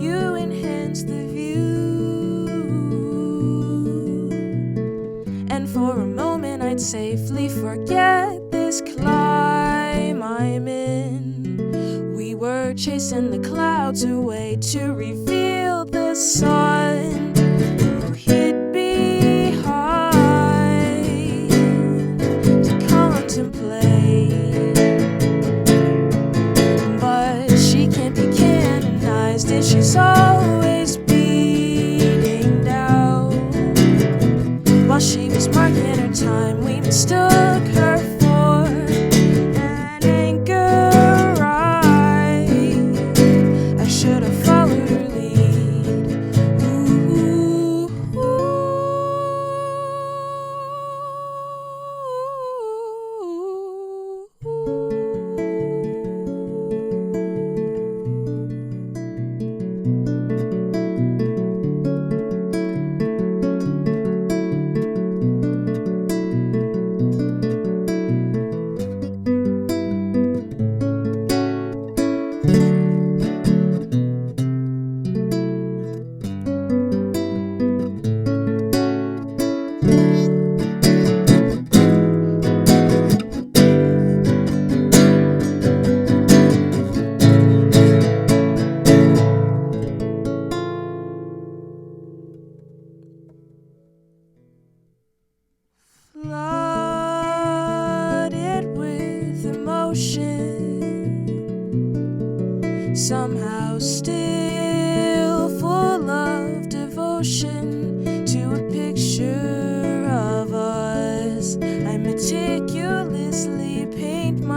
You enhanced the view, and for a moment I'd safely forget this climb I'm in. We were chasing the clouds away to reveal the sun who hid behind to contemplate. But she can't be canonized, and she's always beating down. While she was marking her time, we mistook her for an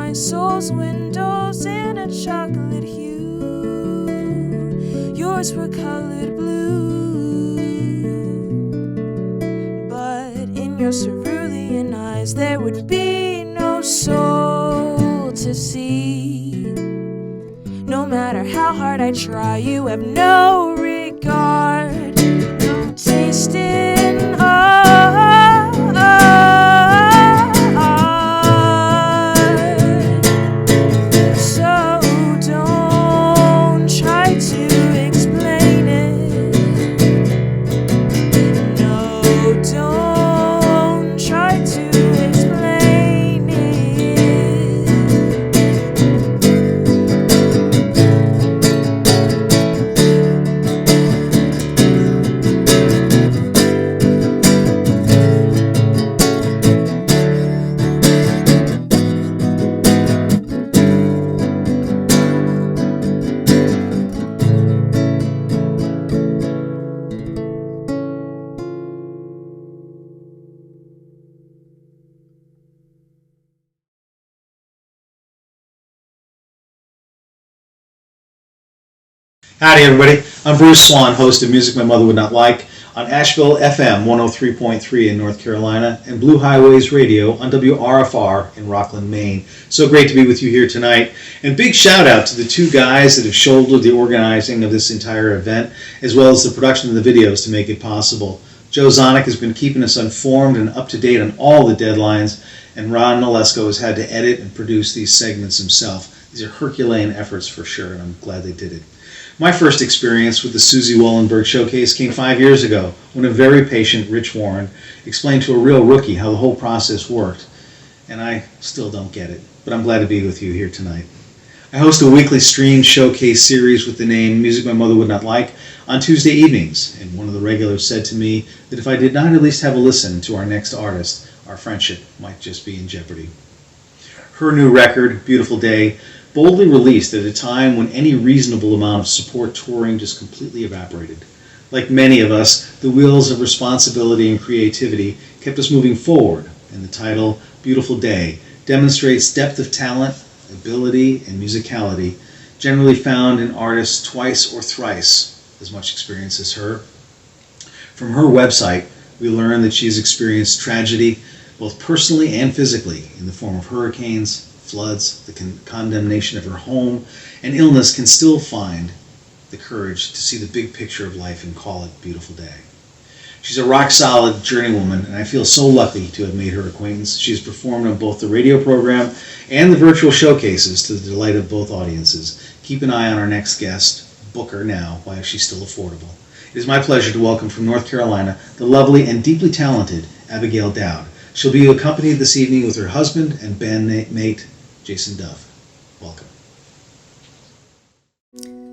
my soul's windows in a chocolate hue. Yours were colored blue, but in your cerulean eyes there would be no soul to see. No matter how hard I try, you have no regard, no taste in art. So don't try to explain it. No, don't try to explain it. Howdy everybody, I'm Bruce Swan, host of Music My Mother Would Not Like on Asheville FM 103.3 in North Carolina and Blue Highways Radio on WRFR in Rockland, Maine. So great to be with you here tonight. And big shout out to the two guys that have shouldered the organizing of this entire event as well as the production of the videos to make it possible. Joe Pszonek has been keeping us informed and up to date on all the deadlines, and Ron Olesko has had to edit and produce these segments himself. These are Herculean efforts for sure, and I'm glad they did it. My first experience with the Suzi Wollenberg showcase came 5 years ago when a very patient Rich Warren explained to a real rookie how the whole process worked. And I still don't get it, but I'm glad to be with you here tonight. I host a weekly streamed showcase series with the name Music My Mother Would Not Like on Tuesday evenings, and one of the regulars said to me that if I did not at least have a listen to our next artist, our friendship might just be in jeopardy. Her new record, Beautiful Day, boldly released at a time when any reasonable amount of support touring just completely evaporated. Like many of us, the wheels of responsibility and creativity kept us moving forward, and the title, Beautiful Day, demonstrates depth of talent, ability, and musicality, generally found in artists twice or thrice as much experience as her. From her website, we learn that she's experienced tragedy, both personally and physically, in the form of hurricanes, floods, the condemnation of her home, and illness, can still find the courage to see the big picture of life and call it Beautiful Day. She's a rock-solid journeywoman, and I feel so lucky to have made her acquaintance. She has performed on both the radio program and the virtual showcases to the delight of both audiences. Keep an eye on our next guest. Book her now while she's still affordable. It is my pleasure to welcome from North Carolina the lovely and deeply talented Abigail Dowd. She'll be accompanied this evening with her husband and bandmate, Jason Duff. Welcome.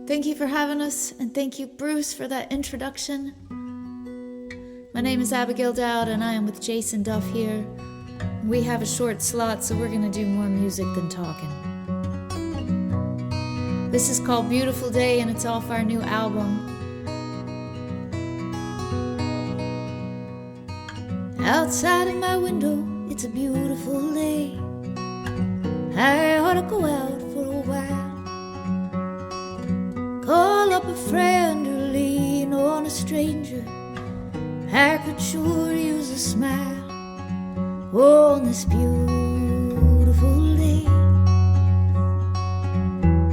Thank you for having us, and thank you, Bruce, for that introduction. My name is Abigail Dowd, and I am with Jason Duff here. We have a short slot, so we're going to do more music than talking. This is called Beautiful Day, and it's off our new album. Outside of my window, it's a beautiful day. I ought to go out for a while, call up a friend or lean on a stranger. I could sure use a smile on this beautiful day.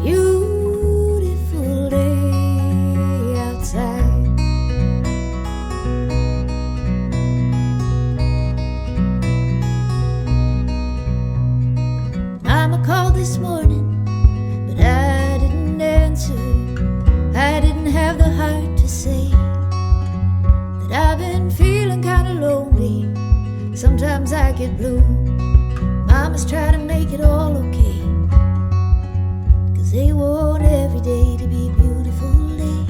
Beautiful day outside. Mama called this morning, but I didn't answer. I didn't have the heart to say that I've been feeling kinda lonely. Sometimes I get blue. Mama's trying to make it all okay, 'cause they want every day to be a beautiful day.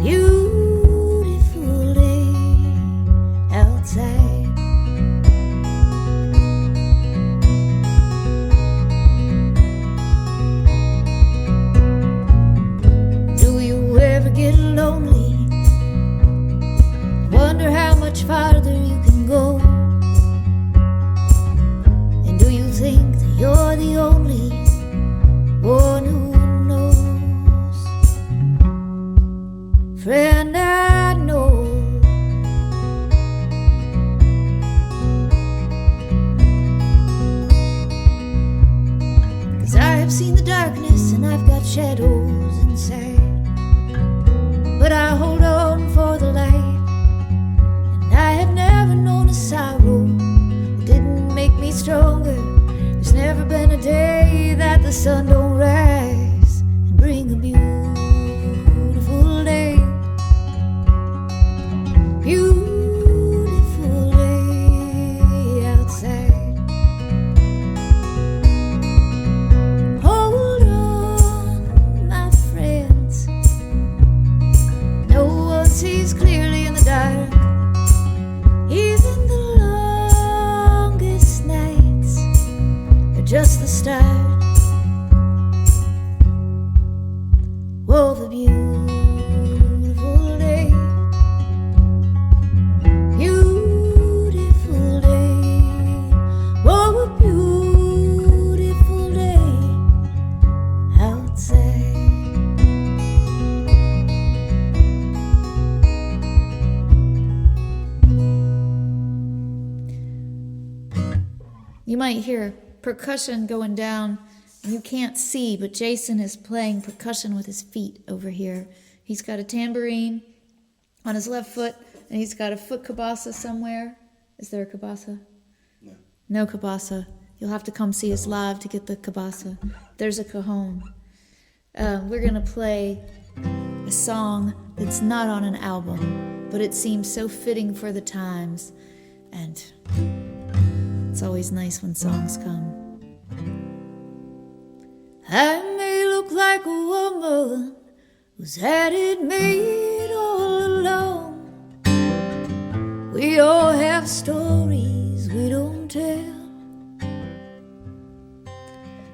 Beautiful day outside. Get lonely, wonder how much farther you can go, and do sun don't rise and bring a beautiful day. Beautiful day outside. Hold on, my friends. No one sees clearly in the dark. Even the longest nights are just the start. Whoa, the beautiful day. Beautiful day. Whoa, a beautiful day outside. You might hear percussion going down. You can't see, but Jason is playing percussion with his feet over here. He's got a tambourine on his left foot, and he's got a foot cabasa somewhere. Is there a cabasa? No. No cabasa. You'll have to come see us live to get the cabasa. There's a cajon. We're going to play a song that's not on an album, but it seems so fitting for the times, and it's always nice when songs come. I may look like a woman who's had it made all alone. We all have stories we don't tell.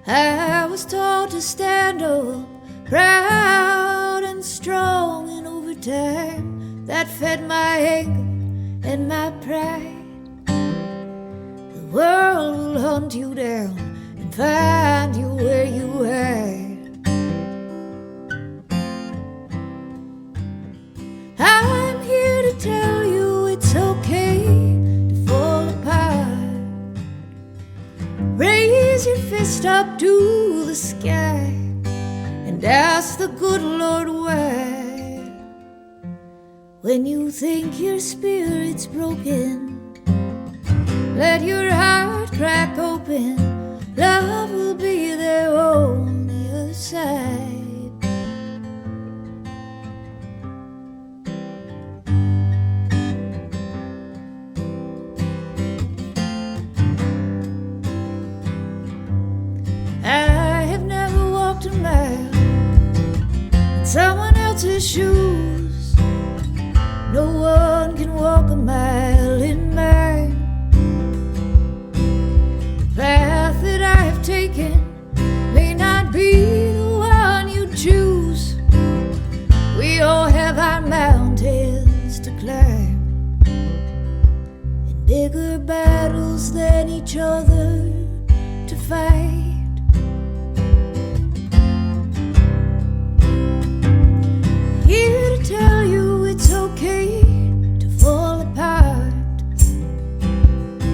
I was taught to stand up, proud and strong, and over time that fed my anger and my pride. The world will hunt you down and find you where you hide. I'm here to tell you it's okay to fall apart. Raise your fist up to the sky and ask the good Lord why. When you think your spirit's broken, let your heart crack open. Love will be there on the other side. I have never walked a mile in someone else's shoes. No one can walk a mile in mine. The path that I have taken may not be the one you choose. We all have our mountains to climb, and bigger battles than each other to fight. Here to tell you it's okay to fall apart.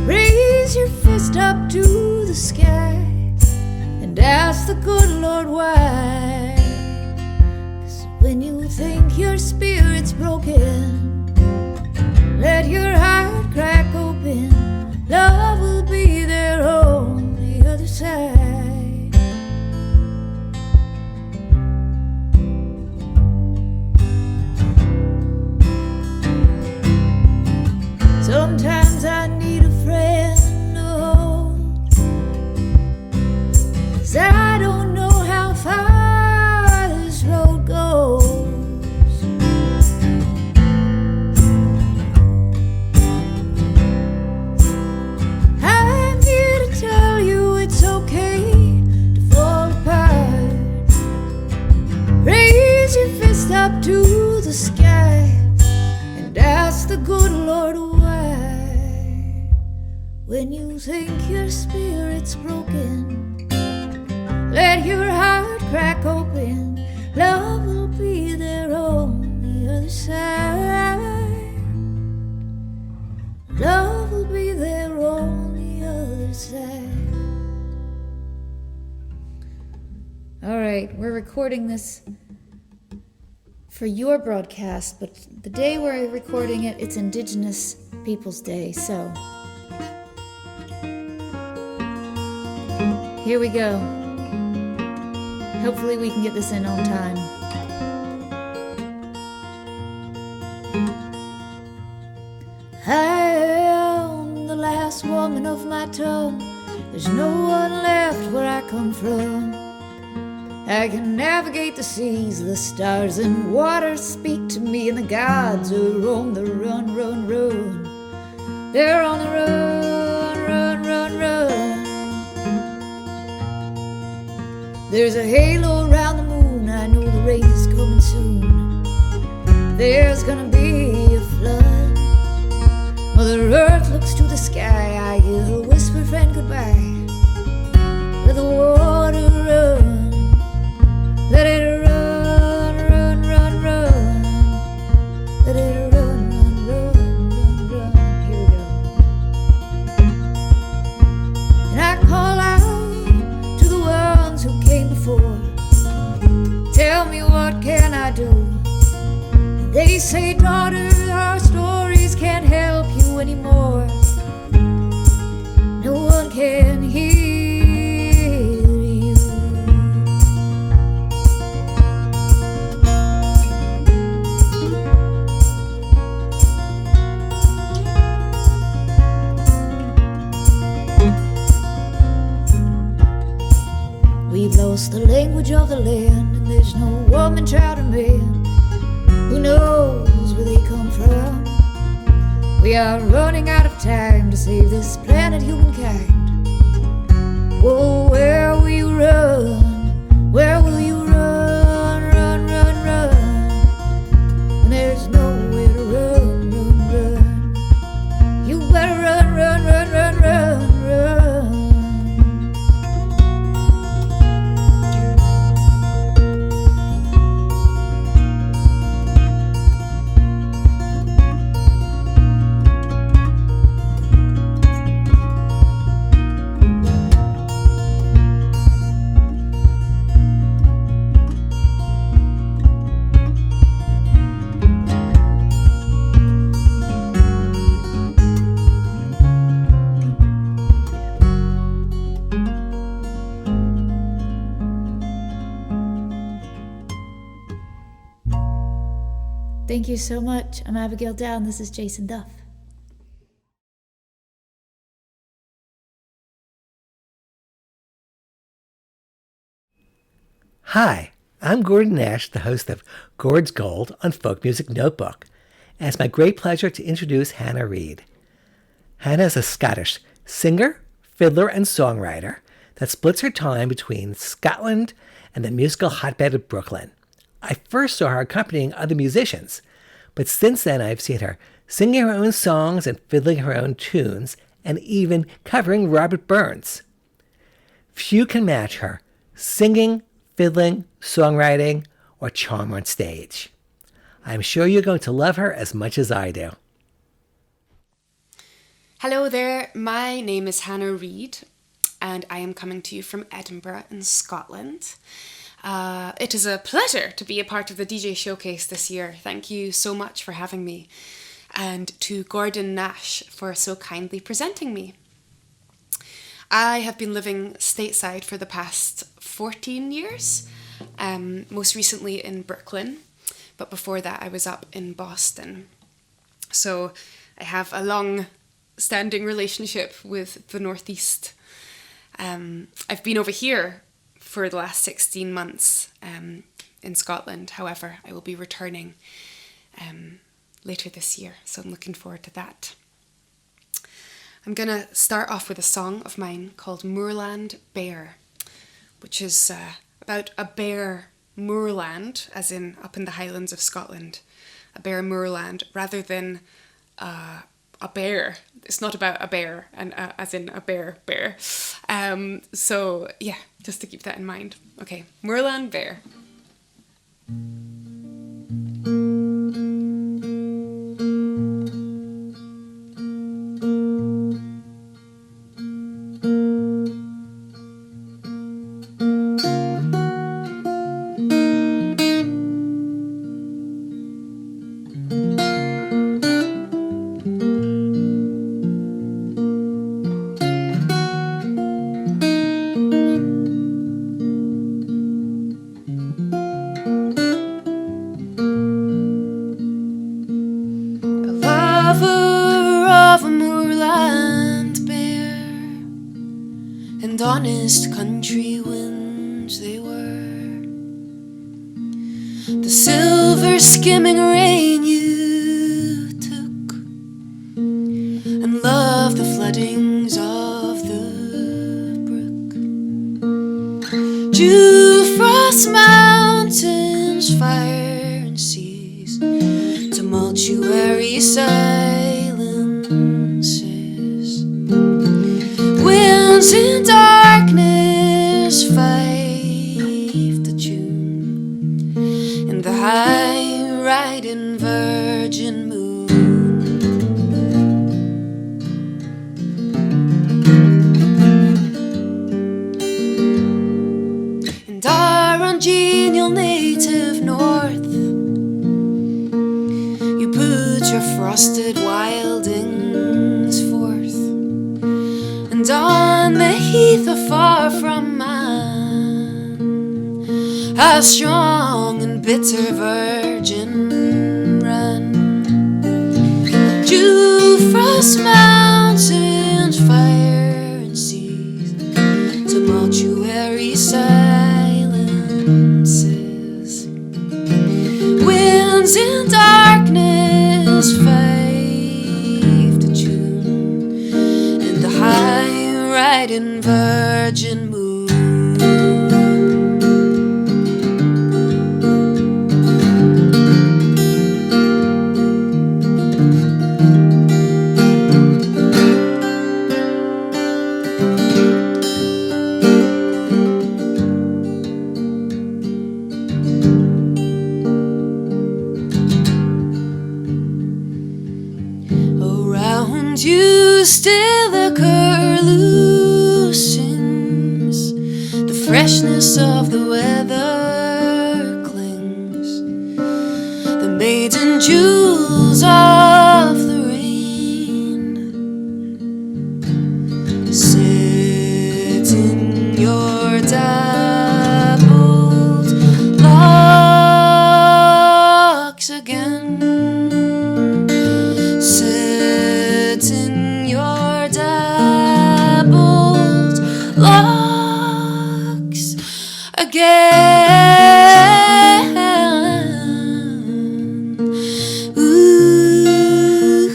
Raise your fist up to the sky and ask the good Lord why. 'Cause when you think your spirit's broken, let your heart crack open. Love will be there on the other side. Sometimes I need a friend to hold, 'cause I don't know how far this road goes. I'm here to tell you it's okay to fall apart. Raise your fist up to the sky and ask the good Lord why. When you think your spirit's broken, let your heart crack open. Love will be there on the other side. Love will be there on the other side. All right, we're recording this for your broadcast, but the day we're recording it, it's Indigenous Peoples Day, so here we go. Hopefully we can get this in on time. I am the last woman of my tongue. There's no one left where I come from. I can navigate the seas, the stars and waters speak to me, and the gods are on the run, run, run. They're on the run, run, run, run. There's a halo around the moon, I know the rain is coming soon. There's gonna be a flood. Mother Earth looks to the sky, I give a whisper friend goodbye. Let the water run. Let it run, run, run, run. Let it run, run, run, run, run. Here we go. And I call out to the ones who came before. Tell me, what can I do? And they say, daughter, our stories can't help you anymore. No one can hear you. We've lost the language of the land, and there's no woman, child, or man who knows where they come from. We are running out of time to save this planet, humankind. Oh, where will you run? Where will you run, run, run, run? And there's nowhere to run, run, run. You better run, run, run, run, run, run. Thank you so much. I'm Abigail Down. This is Jason Duff. Hi, I'm Gordon Nash, the host of Gord's Gold on Folk Music Notebook, and it's my great pleasure to introduce Hannah Reid. Hannah is a Scottish singer, fiddler, and songwriter that splits her time between Scotland and the musical hotbed of Brooklyn. I first saw her accompanying other musicians, but since then I've seen her singing her own songs and fiddling her own tunes, and even covering Robert Burns. Few can match her singing, fiddling, songwriting, or charm on stage. I'm sure you're going to love her as much as I do. Hello there, my name is Hannah Reid, and I am coming to you from Edinburgh in Scotland. It is a pleasure to be a part of the DJ Showcase this year. Thank you so much for having me, and to Gordon Nash for so kindly presenting me. I have been living stateside for the past 14 years, most recently in Brooklyn, but before that I was up in Boston. So I have a long-standing relationship with the Northeast. I've been over here for the last 16 months in Scotland. However, I will be returning later this year, so I'm looking forward to that. I'm going to start off with a song of mine called Moorland Bear, which is about a bare moorland, as in up in the Highlands of Scotland, a bare moorland, rather than a bear. It's not about a bear, and as in a bear. So yeah, just to keep that in mind. Okay, Moorland Bear. and honest country winds they were. The silver skimming rain you took, and loved the floodings of the brook. Dew, frost, mountains, fire and seas, tumultuary silences, winds in darkness fife the tune, and the high riding virgin moon. And our ungenial native north, you put your frosted wildings forth, and on the heath afar from man, a strong and bitter virgin ran. Dew, frost, mountains, fire and seas, tumultuary silences, winds in darkness fife the tune, and the high riding virgin moon. Around you still the curlew sings, the freshness of the weather clings, the maiden jewels of the rain. Sit in your dappled locks again. Sit in your dappled locks again. Ooh.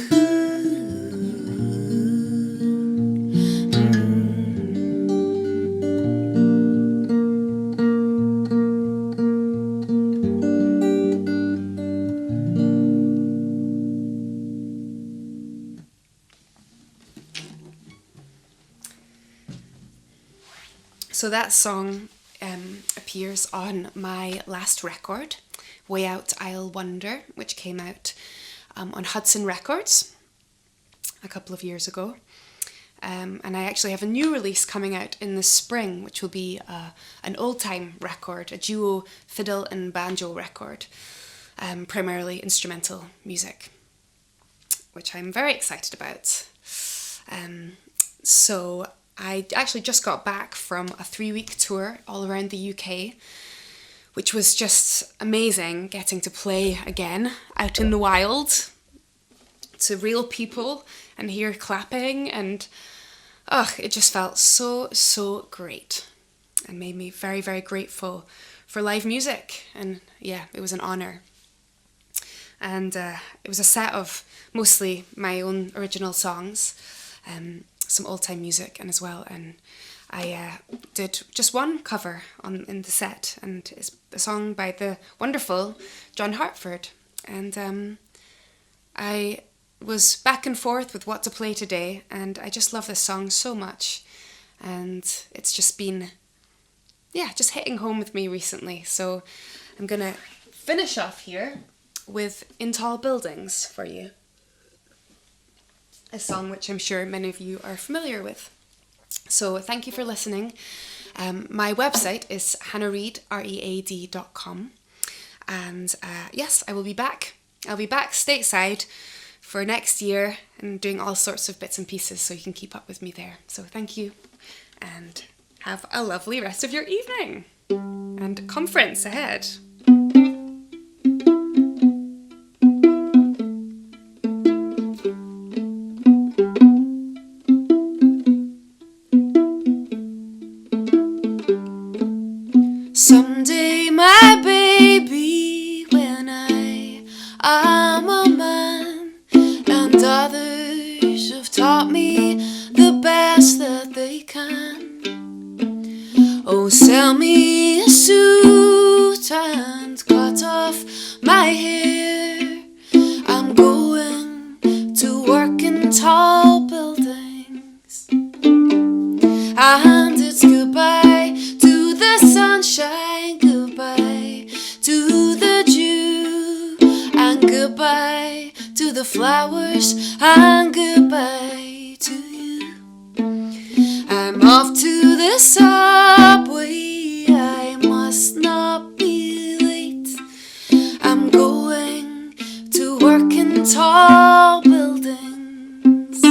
So that song appears on my last record, Way Out I'll Wonder, which came out on Hudson Records a couple of years ago. And I actually have a new release coming out in the spring, which will be an old-time record, a duo fiddle and banjo record, primarily instrumental music, which I'm very excited about. So I actually just got back from a 3-week tour all around the UK, which was just amazing, getting to play again out in the wild to real people and hear clapping, and it just felt so great and made me very, very grateful for live music. And yeah, it was an honour. And it was a set of mostly my own original songs, some old-time music and as well, and I did just one cover in the set, and it's a song by the wonderful John Hartford, and I was back and forth with what to play today, and I just love this song so much, and it's just been just hitting home with me recently. So I'm gonna finish off here with In Tall Buildings for you, a song which I'm sure many of you are familiar with. So thank you for listening. My website is hannahreed.com, and yes, I will be back. I'll be back stateside for next year and doing all sorts of bits and pieces, so you can keep up with me there. So thank you, and have a lovely rest of your evening and conference ahead. Sell me a suit and cut off my hair. I'm going to work in tall buildings, and it's goodbye to the sunshine, goodbye to the dew, and goodbye to the flowers, and goodbye to you. I'm off to the subway, I must not be late. I'm going to work in tall buildings.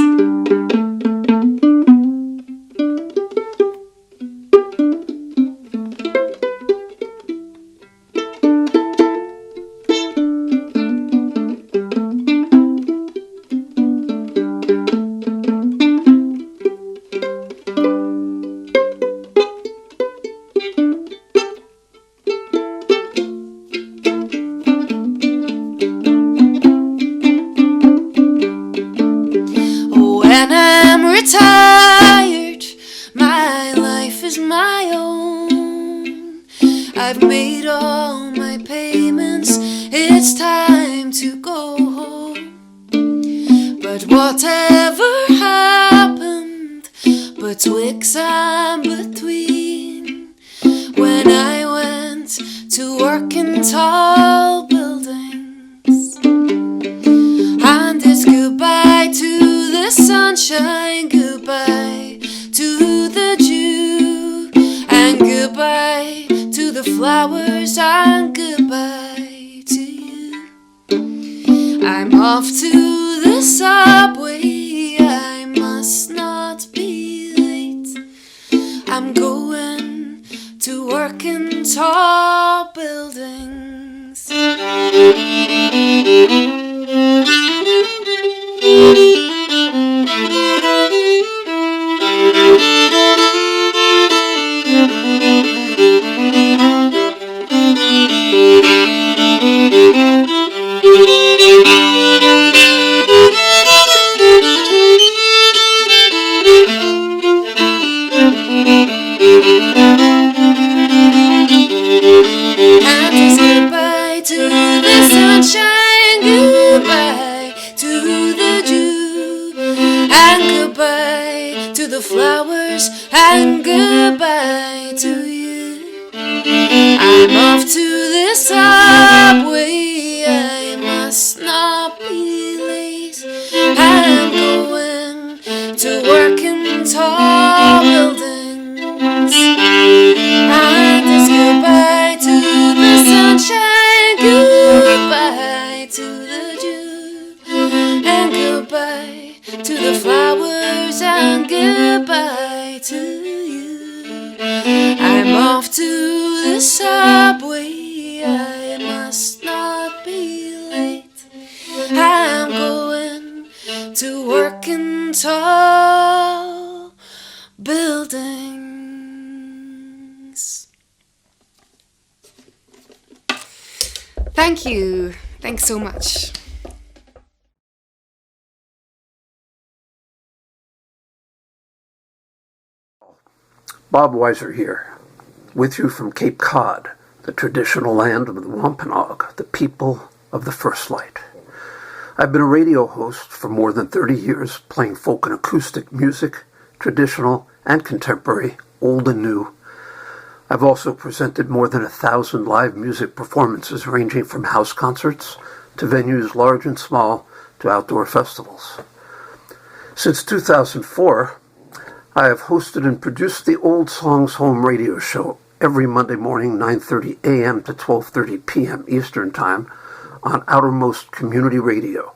When I'm retired, my life is my own. I've made all my payments, it's time to go home. But whatever happened betwixt and between, when I went to work in tall buildings, and it's goodbye to the sunshine, goodbye to the dew, and goodbye to the flowers, and goodbye to you. I'm off to the subway, I must not be late. I'm going to work in tall buildings. And it's goodbye to the sunshine, goodbye to the dew, and goodbye to the flowers, and goodbye to you. I'm off to the subway, I must not be late. I'm going to work in tall buildings, and it's goodbye to the sunshine, goodbye to the dew, and goodbye to the flowers, and goodbye to you. I'm off to the subway, I must not be late. I'm going to work in tall buildings. Thank you. Thanks so much. Bob Weiser here, with you from Cape Cod, the traditional land of the Wampanoag, the people of the first light. I've been a radio host for more than 30 years, playing folk and acoustic music, traditional and contemporary, old and new. I've also presented more than 1,000 live music performances ranging from house concerts to venues large and small to outdoor festivals. Since 2004, I have hosted and produced the Old Songs Home radio show every Monday morning, 9:30 a.m. to 12:30 p.m. Eastern Time on Outermost Community Radio,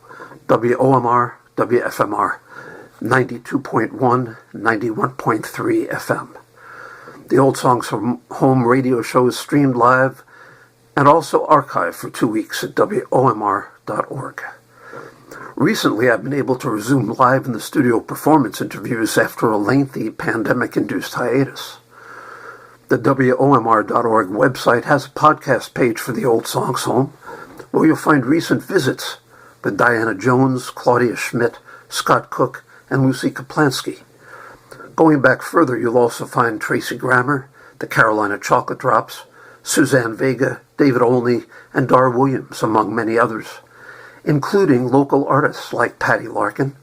WOMR, WFMR, 92.1, 91.3 FM. The Old Songs Home radio show is streamed live and also archived for 2 weeks at WOMR.org. Recently, I've been able to resume live in the studio performance interviews after a lengthy pandemic-induced hiatus. The WOMR.org website has a podcast page for the Old Songs Home, where you'll find recent visits with Diana Jones, Claudia Schmidt, Scott Cook, and Lucy Kaplansky. Going back further, you'll also find Tracy Grammer, the Carolina Chocolate Drops, Suzanne Vega, David Olney, and Dar Williams, among many others, including local artists like Patty Larkin,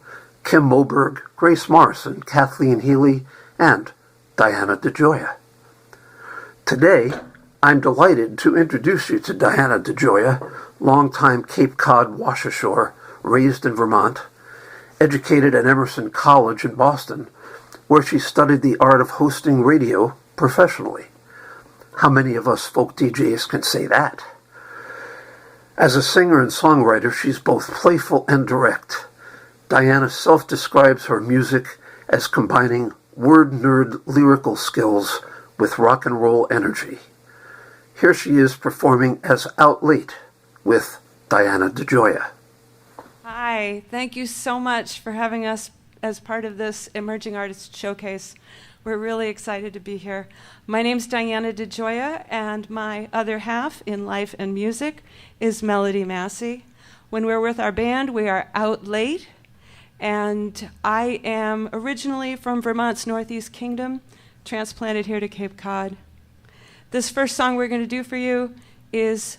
Kim Moberg, Grace Morrison, Kathleen Healy, and Diana DeGioia. Today, I'm delighted to introduce you to Diana DeGioia, longtime Cape Cod washashore, raised in Vermont, educated at Emerson College in Boston, where she studied the art of hosting radio professionally. How many of us folk DJs can say that? As a singer and songwriter, she's both playful and direct. Diana self-describes her music as combining word nerd lyrical skills with rock and roll energy. Here she is performing as Out Late with Diana DeGioia. Hi, thank you so much for having us as part of this Emerging Artists Showcase. We're really excited to be here. My name's Diana DeGioia, and my other half in life and music is Melody Massey. When we're with our band, we are Out Late, and I am originally from Vermont's Northeast Kingdom, transplanted here to Cape Cod. This first song we're going to do for you is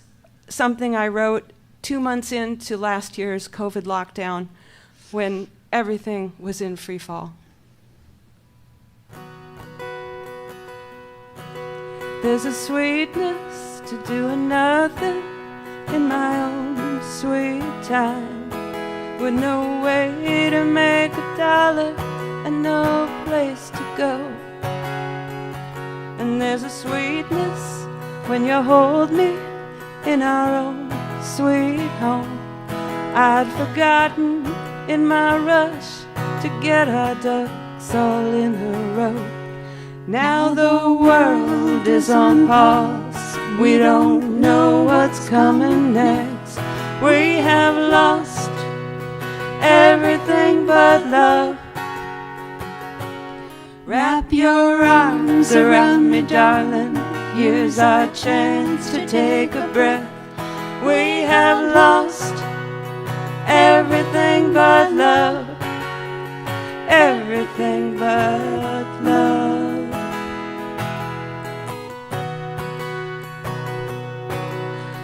something I wrote 2 months into last year's COVID lockdown when everything was in free fall. There's a sweetness to doing nothing in my own sweet time, with no way to make $1 and no place to go. And there's a sweetness when you hold me in our own sweet home. I'd forgotten in my rush to get our ducks all in a row. Now the world is on pause, we don't know what's coming next. We have lost everything but love. Wrap your arms around me, darling, here's our chance to take a breath. We have lost everything but love, everything but love.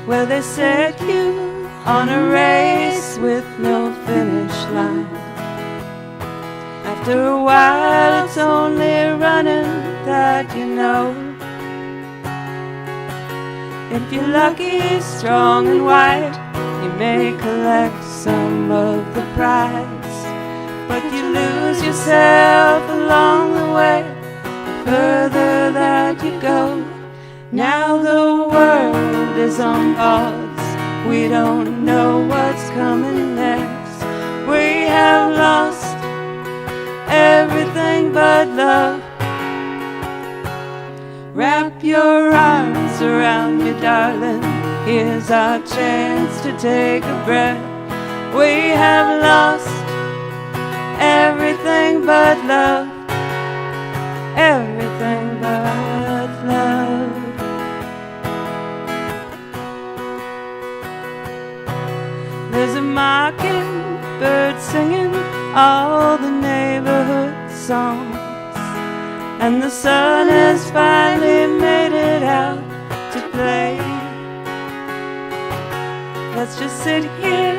Well, they set you on a race with no finish line. After a while, it's only running that you know. If you're lucky, strong and white, you may collect some of the prize, but you lose yourself along the way, the further that you go. Now the world is on pause, we don't know what's coming next. We have lost everything but love. Wrap your arms around me, darling, here's our chance to take a breath. We have lost everything but love, everything but love. There's a mockingbird singing all the neighborhood songs, and the sun has finally made it out to play. Let's just sit here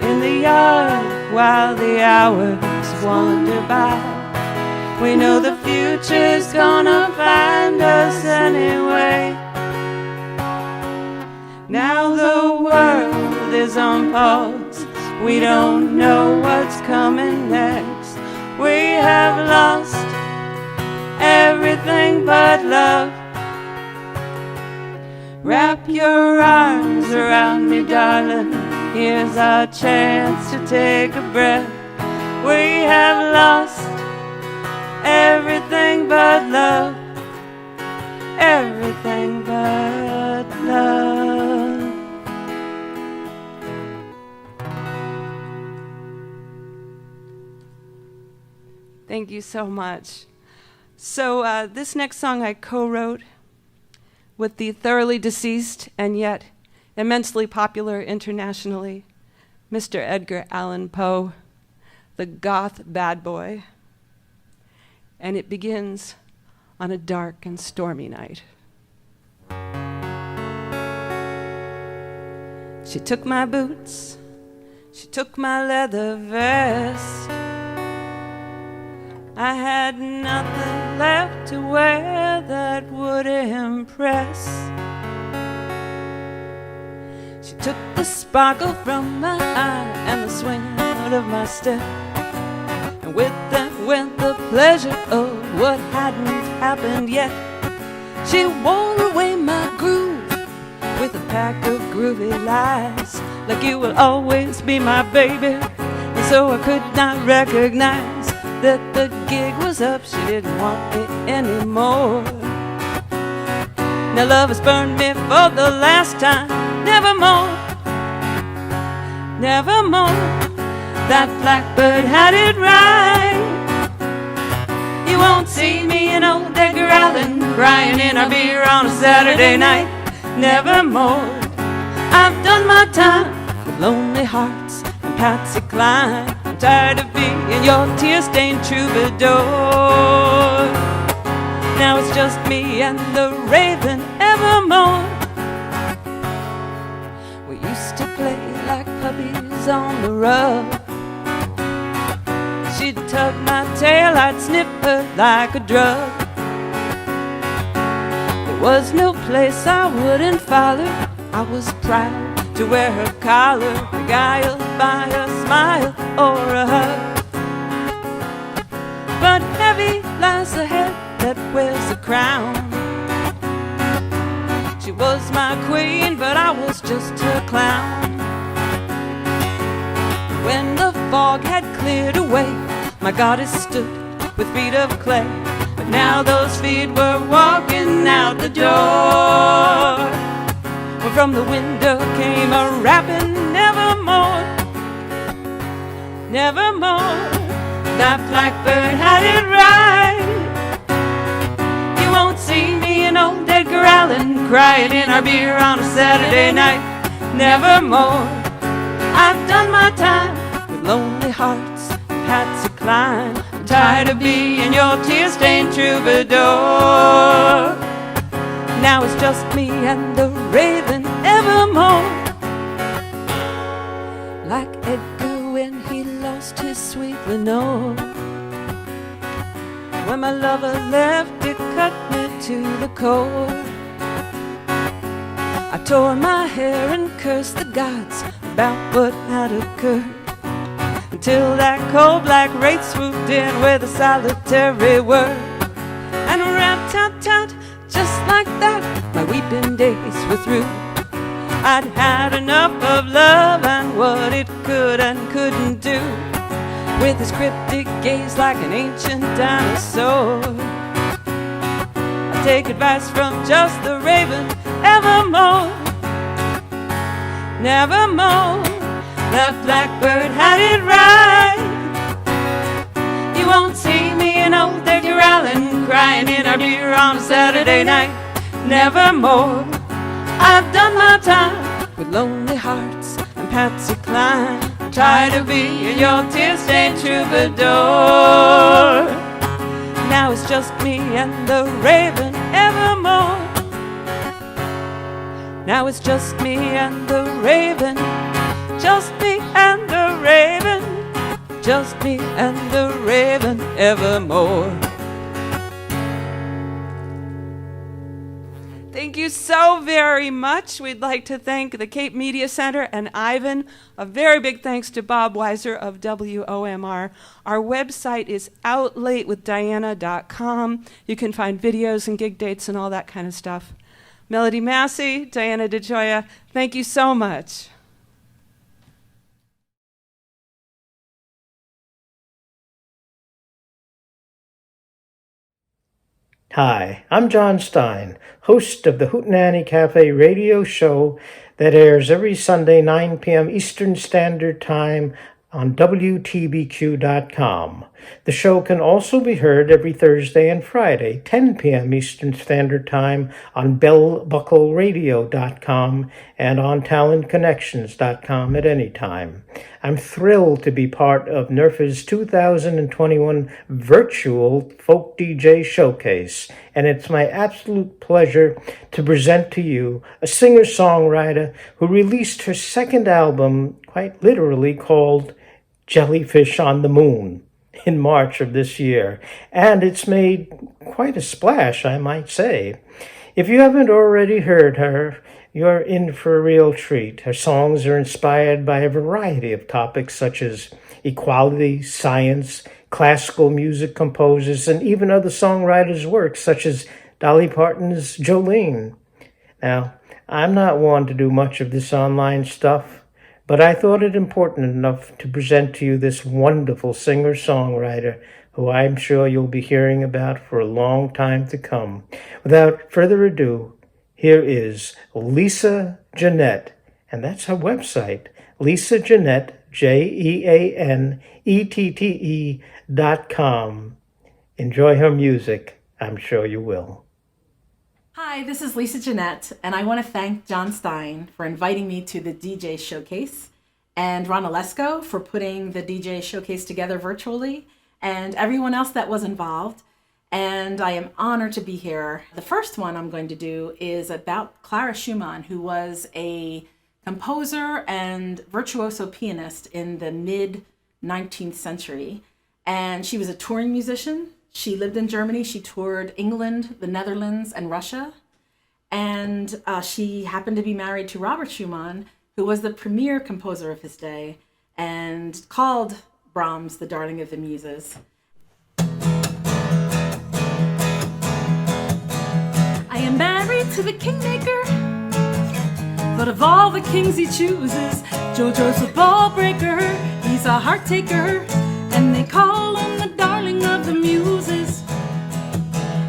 in the yard while the hours wander by. We know the future's gonna find us anyway. Now the world is on pause, we don't know what's coming next. We have lost everything but love. Wrap your arms around me, darling, here's our chance to take a breath. We have lost everything but love, everything but love. Thank you so much. So this next song I co-wrote with the thoroughly deceased and yet immensely popular internationally, Mr. Edgar Allan Poe, the goth bad boy. And it begins on a dark and stormy night. She took my boots, she took my leather vest. I had nothing left to wear that would impress. She took the sparkle from my eye and the swing out of my step, and with that went the pleasure of what hadn't happened yet. She wore away my groove with a pack of groovy lies, like you will always be my baby. And so I could not recognize that the gig was up, she didn't want me anymore. Now love has burned me for the last time, nevermore, nevermore. That blackbird had it right. You won't see me in Old Edgar Allan crying in our beer on a Saturday night, nevermore. I've done my time with Lonely Hearts and Patsy Cline. I'm tired of being your tear-stained troubadour. Now it's just me and the raven evermore. We used to play like puppies on the rug. She'd tug my tail, I'd snip her like a drug. There was no place I wouldn't follow. I was proud to wear her collar, beguiled by a smile or a hug. But heavy lies the head that wears the crown. She was my queen, but I was just her clown. When the fog had cleared away, my goddess stood with feet of clay. But now those feet were walking out the door. When from the window came a rapping, nevermore, nevermore. That blackbird had it right. You won't see me in Old Edgar Allan crying in our beer on a Saturday night, nevermore. I've done my time with Lonely Hearts and Patsy Cline. I'm tired of being your tear-stained troubadour. Now it's just me and the raven evermore. Like Edgar when he lost his sweet Lenore. When my lover left, it cut me to the core. I tore my hair and cursed the gods about what had occurred, until that cold black wraith swooped in with a solitary word. And rat-tat-tat, just like that, my weeping days were through. I'd had enough of love and what it could and couldn't do, with his cryptic gaze like an ancient dinosaur. I take advice from just the raven evermore, nevermore. That blackbird had it right. You won't see me in Old Edgar Allan crying in our beer on a Saturday night, nevermore. I've done my time with Lonely Hearts and Patsy Cline. I'm tired of being your tear-stained troubadour. Now it's just me and the raven evermore. Now it's just me and the raven, just me and the raven, just me and the raven evermore. Thank you so very much. We'd like to thank the Cape Media Center and Ivan. A very big thanks to Bob Weiser of WOMR. Our website is outlatewithdiana.com. You can find videos and gig dates and all that kind of stuff. Melody Massey, Diana DeGioia, thank you so much. Hi, I'm John Stein, host of the Hootenanny Cafe radio show that airs every Sunday 9 p.m. Eastern Standard Time on WTBQ.com. The show can also be heard every Thursday and Friday, 10 p.m. Eastern Standard Time on BellBuckleRadio.com and on TalentConnections.com at any time. I'm thrilled to be part of Nerfa's 2021 virtual Folk DJ Showcase, and it's my absolute pleasure to present to you a singer-songwriter who released her second album, quite literally called Jellyfish on the Moon, in March of this year, and it's made quite a splash, I might say. If you haven't already heard her, you're in for a real treat. Her songs are inspired by a variety of topics such as equality, science, classical music composers, and even other songwriters' works such as Dolly Parton's Jolene. Now, I'm not one to do much of this online stuff, but I thought it important enough to present to you this wonderful singer-songwriter who I'm sure you'll be hearing about for a long time to come. Without further ado, here is Lisa Jeanette, and that's her website, Lisa Jeanette, JeanEtte.com. Enjoy her music. I'm sure you will. Hi, this is Lisa Jeanette, and I want to thank John Stein for inviting me to the DJ Showcase, and Ron Olesko for putting the DJ Showcase together virtually, and everyone else that was involved. And I am honored to be here. The first one I'm going to do is about Clara Schumann, who was a composer and virtuoso pianist in the mid-19th century. And she was a touring musician. She lived in Germany. She toured England, the Netherlands, and Russia. And she happened to be married to Robert Schumann, who was the premier composer of his day and called Brahms the darling of the muses. I am married to the kingmaker, but of all the kings he chooses, Jojo's a ball breaker, he's a heart taker, and they call him the darling of the muses.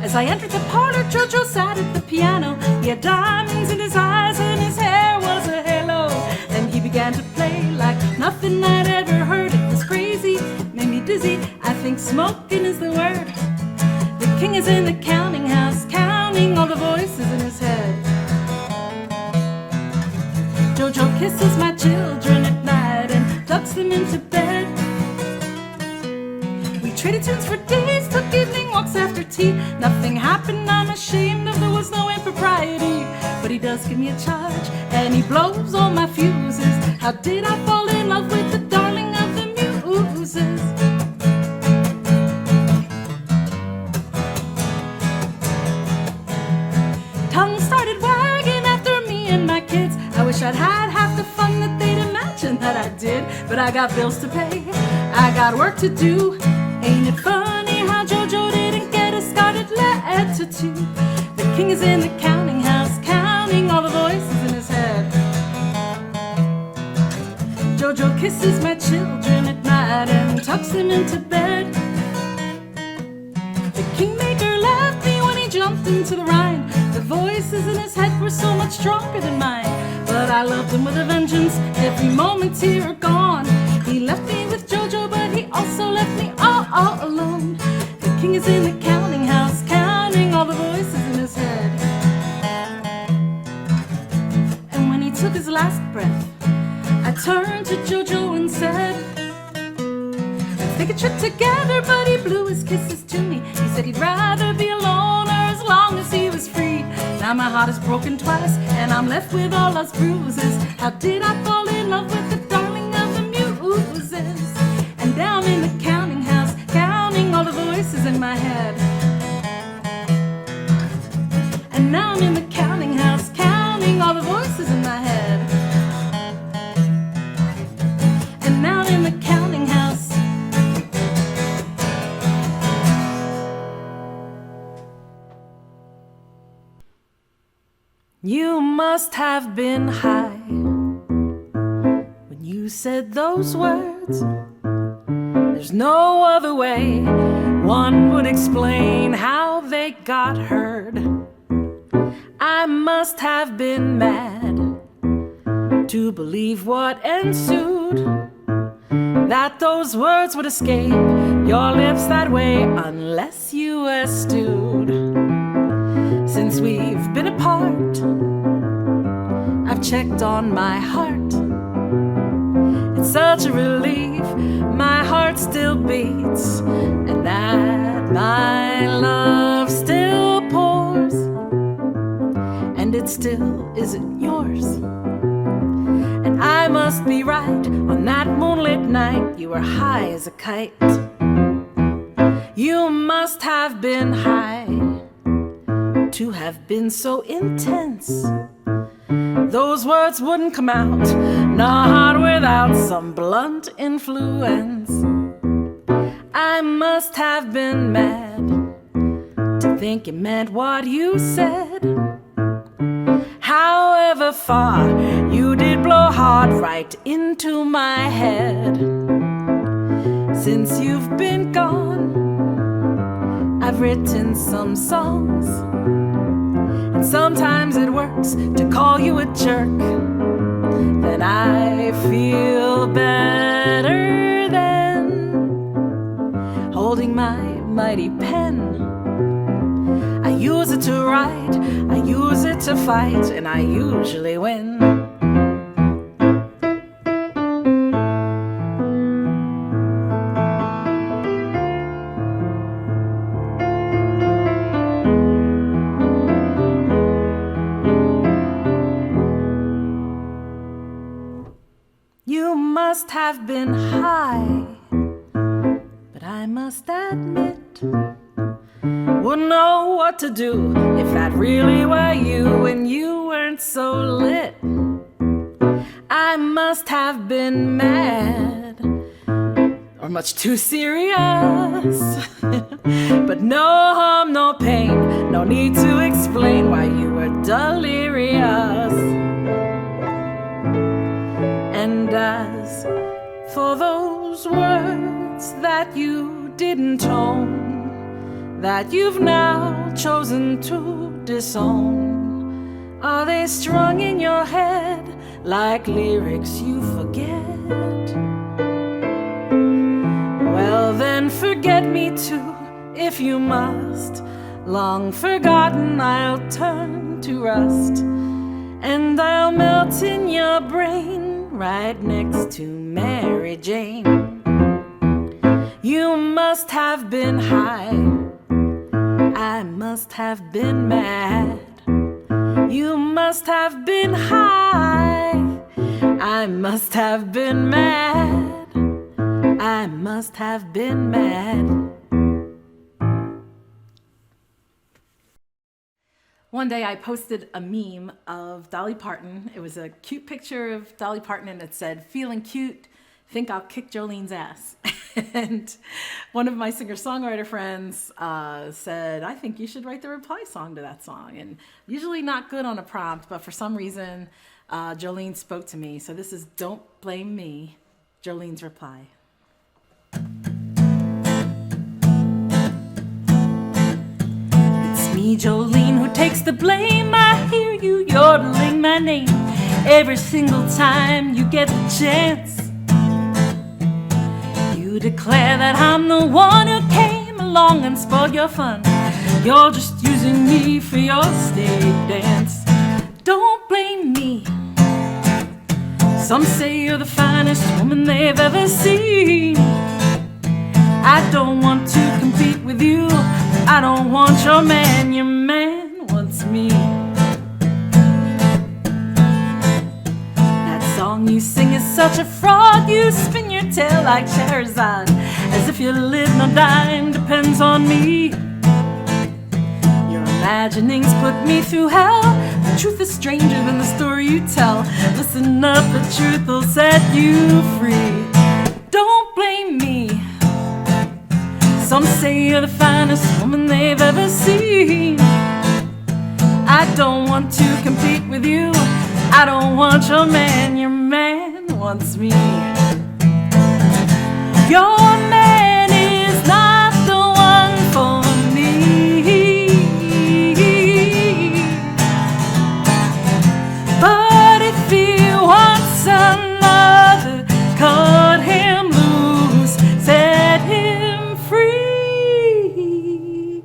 As I entered the parlor, Jojo sat at the piano. He had diamonds in his eyes and his hair was a halo, and he began to play like nothing I'd ever heard. It was crazy, made me dizzy, I think smoking is the word. The king is in the counting house, counting all the voices in his head. Jojo kisses my children at night and tucks them into bed. We traded tunes for days, took evening walks after tea. Nothing happened, I'm ashamed of, there was no impropriety. But he does give me a charge, and he blows all my fuses. How did I fall in love with the darling of the muses? Tongue started wagging after me and my kids. I wish I'd had half the fun that they'd imagined that I did. But I got bills to pay, I got work to do. Ain't it funny how Jojo didn't get a scarlet letter too? The king is in the counting house, counting all the voices in his head. Jojo kisses my children at night and tucks them into bed. The kingmaker left me when he jumped into the Rhine. The voices in his head were so much stronger than mine, but I loved him with a vengeance. Every moment's here or gone. He left me with Jojo, but he also left me all alone. The king is in the counting house, counting all the voices in his head. And when he took his last breath, I turned to Jojo and said, let's take a trip together, but he blew his kisses to me. He said he'd rather be alone or as long as he was free. Now my heart is broken twice, and I'm left with all those bruises. How did I fall in love with the darling of the muses? And down in the counting house, counting all the voices in my head. And now I'm in the counting house, counting all the voices in my head. And now I'm in the counting house. You must have been high when you said those words. There's no other way one would explain how they got heard. I must have been mad to believe what ensued, that those words would escape your lips that way unless you were stewed. Since we've been apart, I've checked on my heart, It's such a relief, my heart still beats, and that my love still pours, and it still isn't yours. And I must be right, on that moonlit night you were high as a kite. You must have been high to have been so intense. Those words wouldn't come out, not without some blunt influence. I must have been mad to think you meant what you said. However far, you did blow hard right into my head. Since you've been gone, I've written some songs, and sometimes it works to call you a jerk. Then I feel better than holding my mighty pen. I use it to write, I use it to fight, and I usually win. You must have been high, but I must admit, wouldn't know what to do if that really were you and you weren't so lit. I must have been mad or much too serious. But no harm, no pain, no need to explain why you were delirious. And as for those words that you didn't own, that you've now chosen to disown, are they strung in your head like lyrics you forget? Well then forget me too, if you must. Long forgotten I'll turn to rust, and I'll melt in your brain right next to Mary Jane. You must have been high, I must have been mad. You must have been high, I must have been mad. I must have been mad. One day I posted a meme of Dolly Parton. It was a cute picture of Dolly Parton and it said, "Feeling cute, think I'll kick Jolene's ass." And one of my singer-songwriter friends said, "I think you should write the reply song to that song." And usually not good on a prompt, but for some reason, Jolene spoke to me. So this is Don't Blame Me, Jolene's reply. It's me, Jolene, who takes the blame. I hear you yodeling my name every single time you get the chance. You declare that I'm the one who came along and spoiled your fun. You're just using me for your stage dance. Don't blame me. Some say you're the finest woman they've ever seen. I don't want to compete with you. I don't want your man. Your man wants me. That song you sing is such a fraud. You spin your tail like Scheherazade, as if your live nor dime depends on me. Your imaginings put me through hell. The truth is stranger than the story you tell. Listen up, the truth will set you free. Don't blame me. Some say you're the finest woman they've ever seen. I don't want to compete with you. I don't want your man. Your man wants me. Your man is not the one for me. But if he wants another, cut him loose, set him free.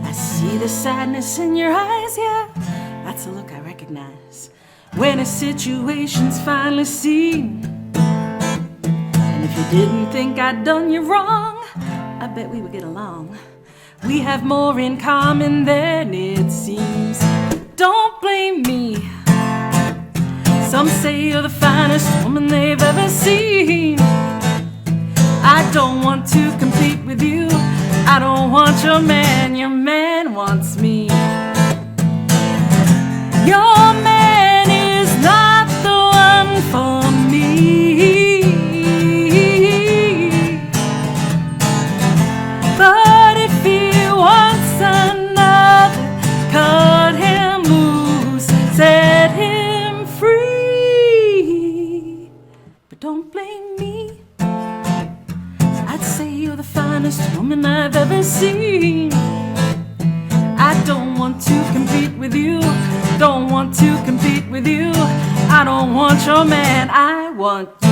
I see the sadness in your eyes, yeah. That's a look I recognize when a situation's finally seen. And if you didn't think I'd done you wrong, I bet we would get along. We have more in common than it seems. Don't blame me. Some say you're the finest woman they've ever seen. I don't want to compete with you. I don't want your man wants me. Your man is not the one for me. But if he wants another, cut him loose, set him free. But don't blame me. I'd say you're the finest woman I've ever seen. I don't want to compete with you. Don't want to compete with you. I don't want your man, I want you.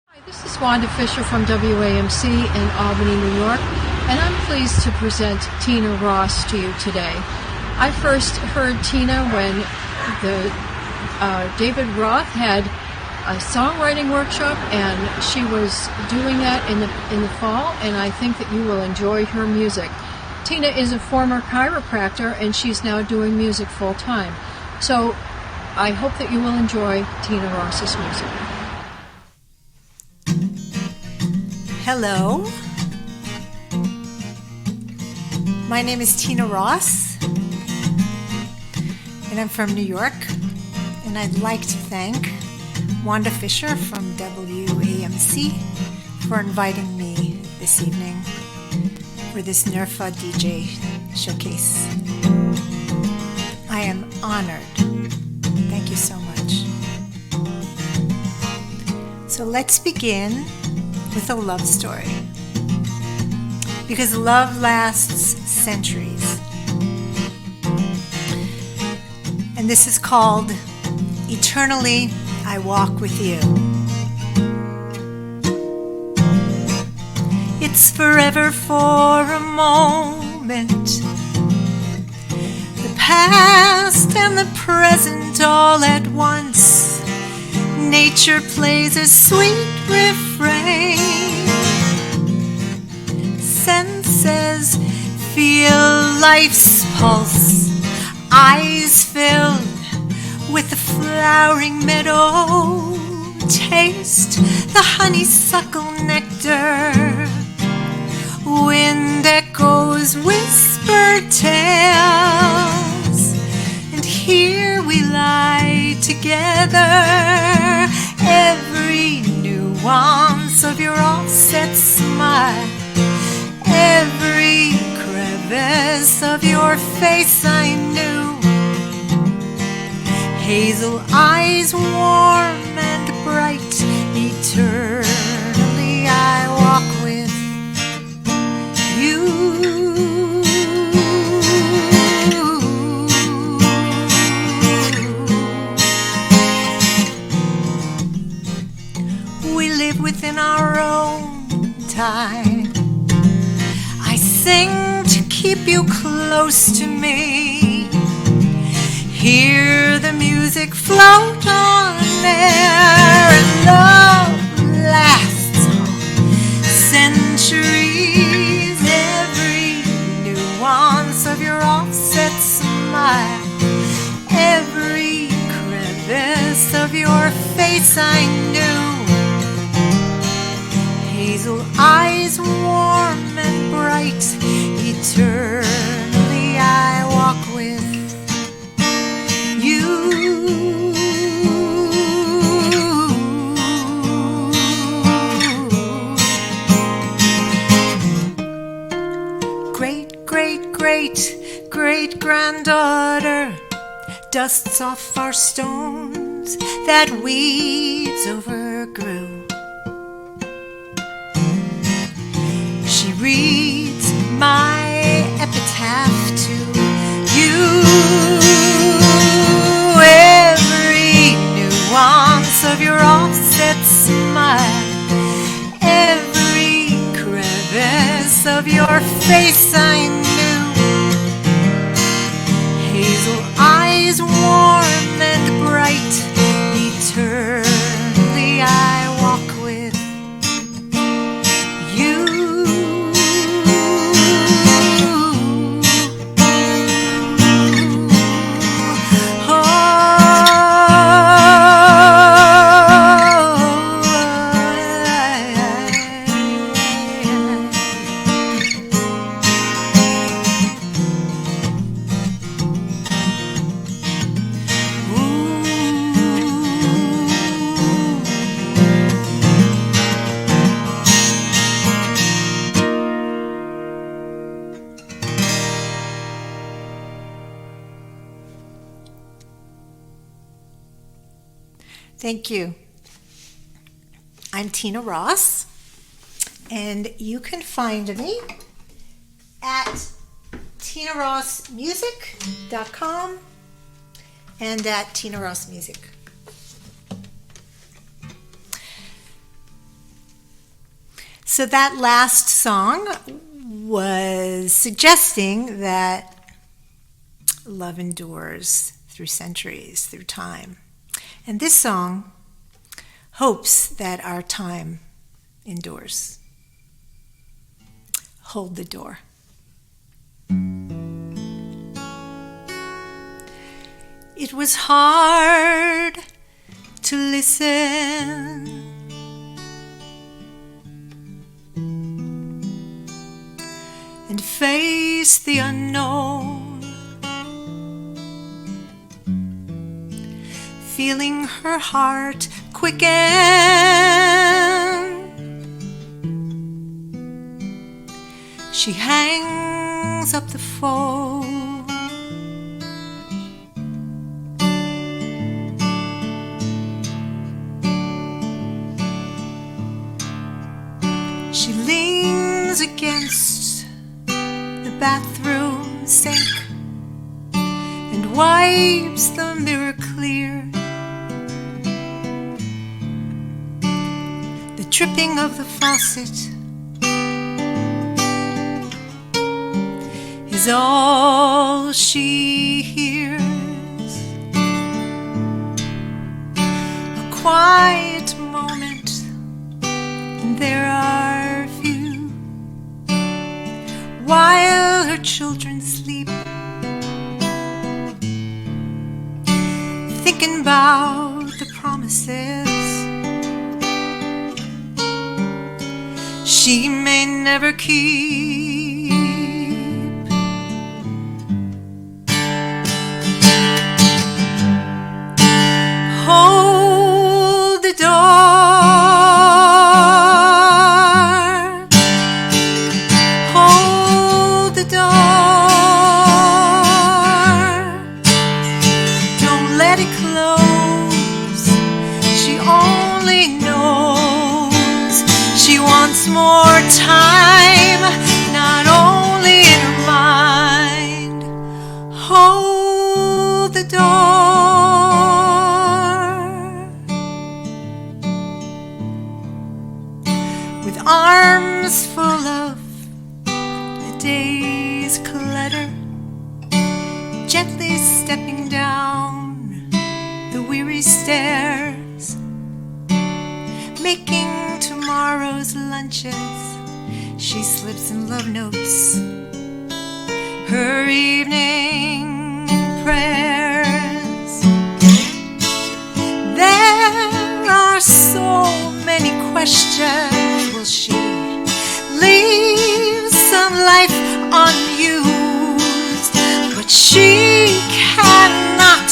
Hi, this is Wanda Fisher from WAMC in Albany, New York, and I'm pleased to present Tina Ross to you today. I first heard Tina when the David Roth had a songwriting workshop, and she was doing that in the fall, and I think that you will enjoy her music. Tina is a former chiropractor, and she's now doing music full time. So I hope that you will enjoy Tina Ross's music. Hello. My name is Tina Ross, and I'm from New York, and I'd like to thank Wanda Fisher from WAMC for inviting me this evening for this Nerfa DJ showcase. I am honored. Thank you so much. So let's begin with a love story, because love lasts centuries. And this is called Eternally I Walk With You. It's forever for a moment, the past and the present all at once. Nature plays a sweet refrain. Senses feel life's pulse. Eyes filled with the flowering meadow. Taste the honeysuckle nectar. Wind echoes whisper tales. And here we lie together. Every nuance of your offset smile, every crevice of your face I knew. Hazel eyes warm and bright, eternally I walk with you. We live within our own time. I sing to keep you close to me. Hear the music float on air, and love lasts centuries. Every nuance of your offset smile, every crevice of your face I knew. Hazel eyes warm and bright, eternally I walk with you. Great, great, great, great granddaughter dusts off our stones that weeds overgrew. She reads my epitaph to you. Every nuance of your offset smile, every face I knew, hazel eyes warm and bright, eternally I walk with you. Thank you. I'm Tina Ross, and you can find me at tinarossmusic.com and at Tina Ross Music. So that last song was suggesting that love endures through centuries, through time. And this song hopes that our time endures. Hold the door. It was hard to listen, and face the unknown, feeling her heart quicken. She hangs up the phone, she leans against the bathroom sink and wipes the mirror clear. The dripping of the faucet is all she hears. A quiet moment, and there are few, while her children sleep, thinking about the promises she may never keep. Hold the door, hold the door, don't let it close. She only knows she wants more time, not only in her mind. Hold the door. With arms full of the day's clutter, gently stepping down the weary stairs, making tomorrow's lunches, she slips in love notes her evening prayers. There are so many questions. Will she leave some life unused? But she cannot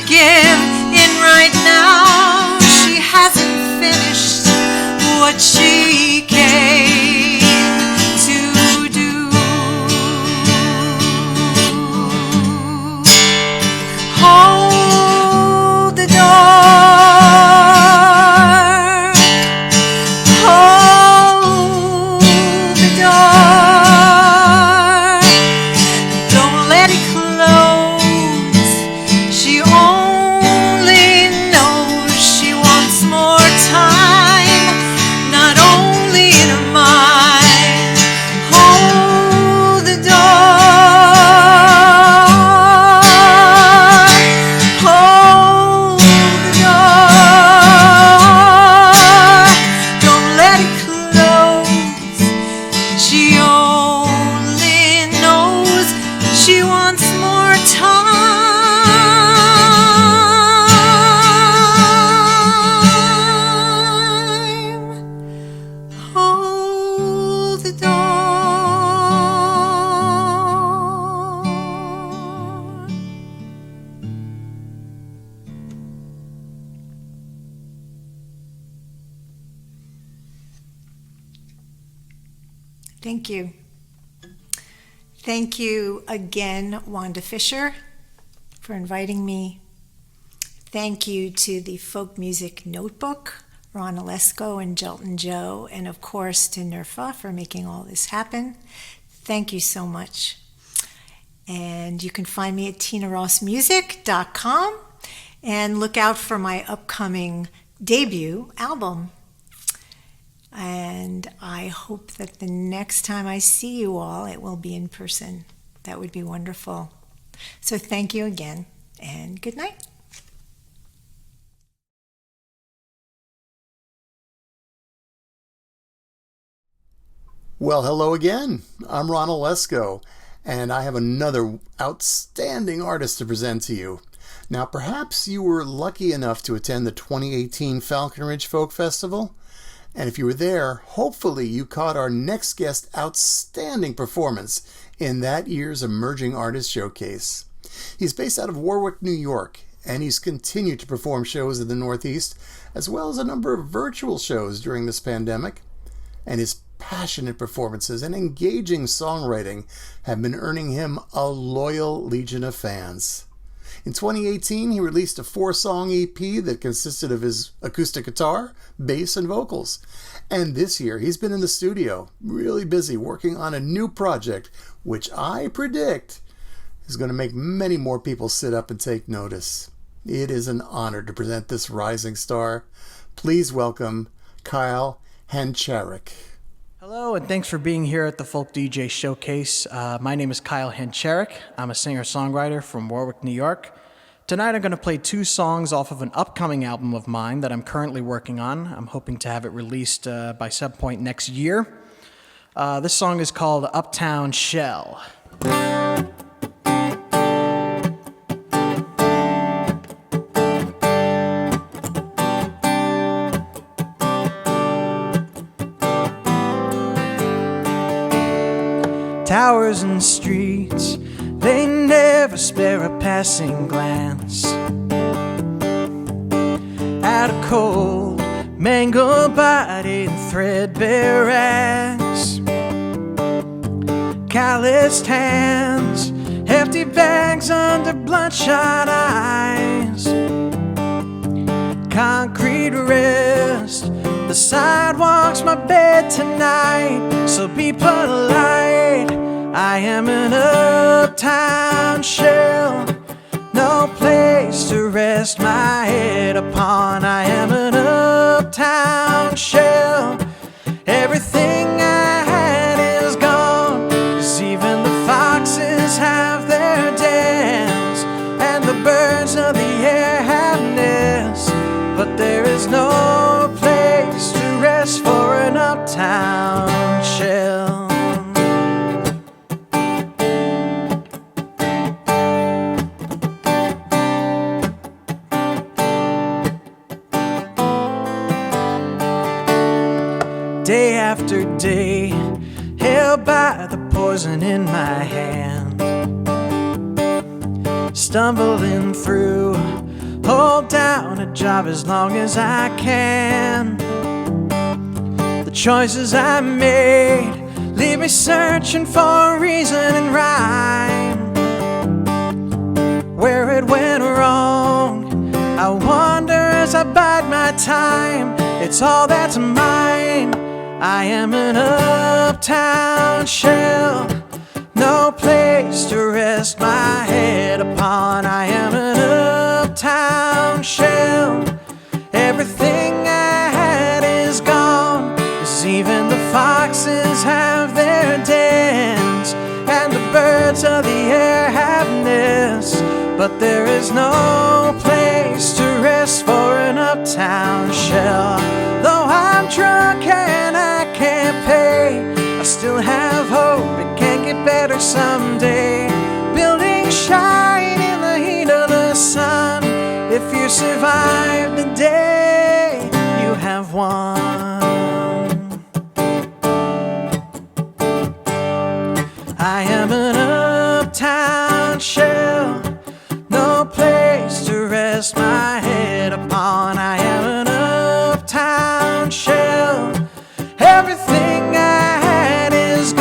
give in right now. She hasn't finished what she came to do. Hold the door, hold the door, don't let it close. Thank you. Thank you again, Wanda Fisher, for inviting me. Thank you to the Folk Music Notebook, Ron Olesko and Joltin Joe, and of course to Nerfa for making all this happen. Thank you so much. And you can find me at tinarossmusic.com and look out for my upcoming debut album. And I hope that the next time I see you all, it will be in person. That would be wonderful. So thank you again, and good night. Well, hello again. I'm Ron Olesko, and I have another outstanding artist to present to you. Now, perhaps you were lucky enough to attend the 2018 Falcon Ridge Folk Festival. And if you were there, hopefully you caught our next guest's outstanding performance in that year's Emerging Artist Showcase. He's based out of Warwick, New York, and he's continued to perform shows in the Northeast, as well as a number of virtual shows during this pandemic. And his passionate performances and engaging songwriting have been earning him a loyal legion of fans. In 2018, he released a 4-song EP that consisted of his acoustic guitar, bass, and vocals. And this year, he's been in the studio, really busy working on a new project, which I predict is going to make many more people sit up and take notice. It is an honor to present this rising star. Please welcome Kyle Hencharik. Hello, and thanks for being here at the Folk DJ Showcase. My name is Kyle Hencharik. I'm a singer-songwriter from Warwick, New York. Tonight I'm going to play 2 songs off of an upcoming album of mine that I'm currently working on. I'm hoping to have it released by some point next year. This song is called Uptown Shell. Towers and streets, they never spare a passing glance at a cold, mangled body in threadbare rags, calloused hands, hefty bags under bloodshot eyes, concrete rest, the sidewalk's my bed tonight, so be polite. I am an uptown shell, no place to rest my head upon. I am an uptown shell, everything I had is gone, 'cause even the foxes have their dens, and the birds of the air have nests, but there is no place to rest for an uptown shell. Day after day, held by the poison in my hand, stumbling through, hold down a job as long as I can. The choices I made leave me searching for reason and rhyme. Where it went wrong, I wonder as I bide my time. It's all that's mine. I am an uptown shell, no place to rest my head upon. I am an uptown shell, everything I had is gone, 'cause even the foxes have their dens, and the birds of the air have nests, but there is no place to rest for an uptown shell. Though I'm drunk and I can't pay, I still have hope it can get better someday. Buildings shine in the heat of the sun. If you survive the day, you have won. I am an uptown shell, no place to rest my head upon. I am an uptown shell, everything I had is gone.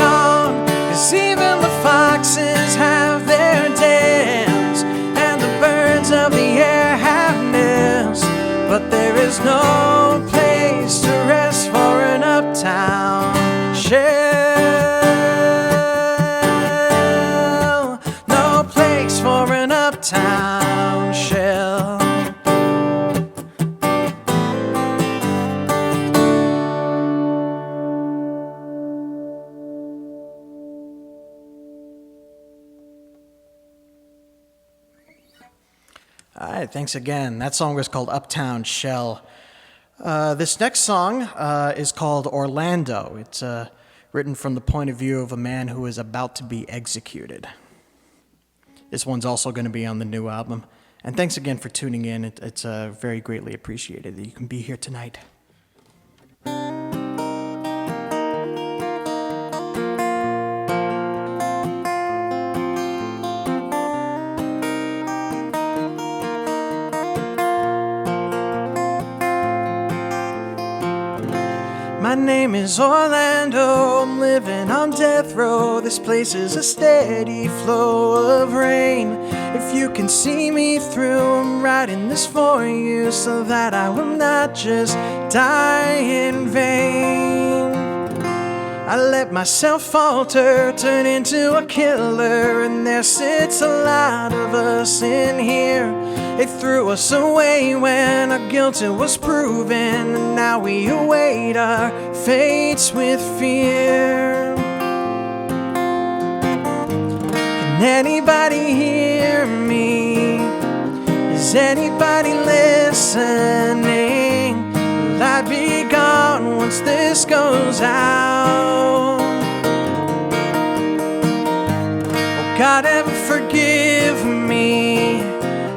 but there is no place to rest for an uptown shell. No place for an uptown shell. All right, thanks again. That song was called Uptown Shell. This next song is called Orlando. It's written from the point of view of a man who is about to be executed. This one's also going to be on the new album. And thanks again for tuning in. It's very greatly appreciated that you can be here tonight. My name is Orlando, I'm living on death row. This place is a steady flow of rain. If you can see me through, I'm writing this for you so that I will not just die in vain. I let myself falter, turn into a killer, and there sits a lot of us in here. They threw us away when our guilt was proven, and now we await our fates with fear. Can anybody hear me? Is anybody listening? Will I be gone once this goes out? Oh, God, ever forgive me?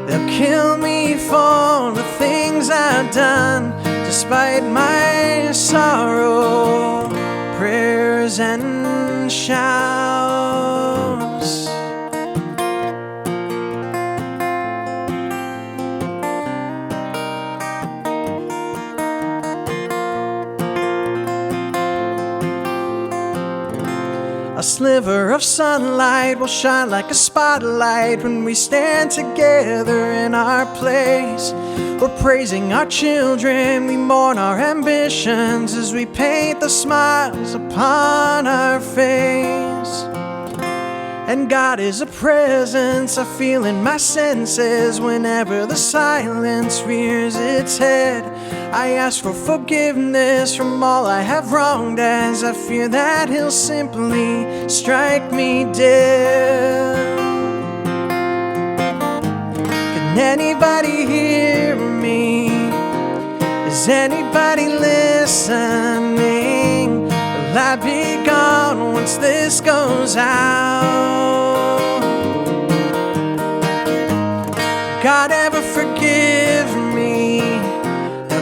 They'll kill me for the things I've done, despite my sorrow, prayers and shouts. A sliver of sunlight will shine like a spotlight when we stand together in our place. We're praising our children, we mourn our ambitions as we paint the smiles upon our face. And God is a presence I feel in my senses whenever the silence rears its head. I ask for forgiveness from all I have wronged, as I fear that He'll simply strike me dead. Can anybody hear me? Is anybody listening? Will I be gone once this goes out? God, ever forgive me?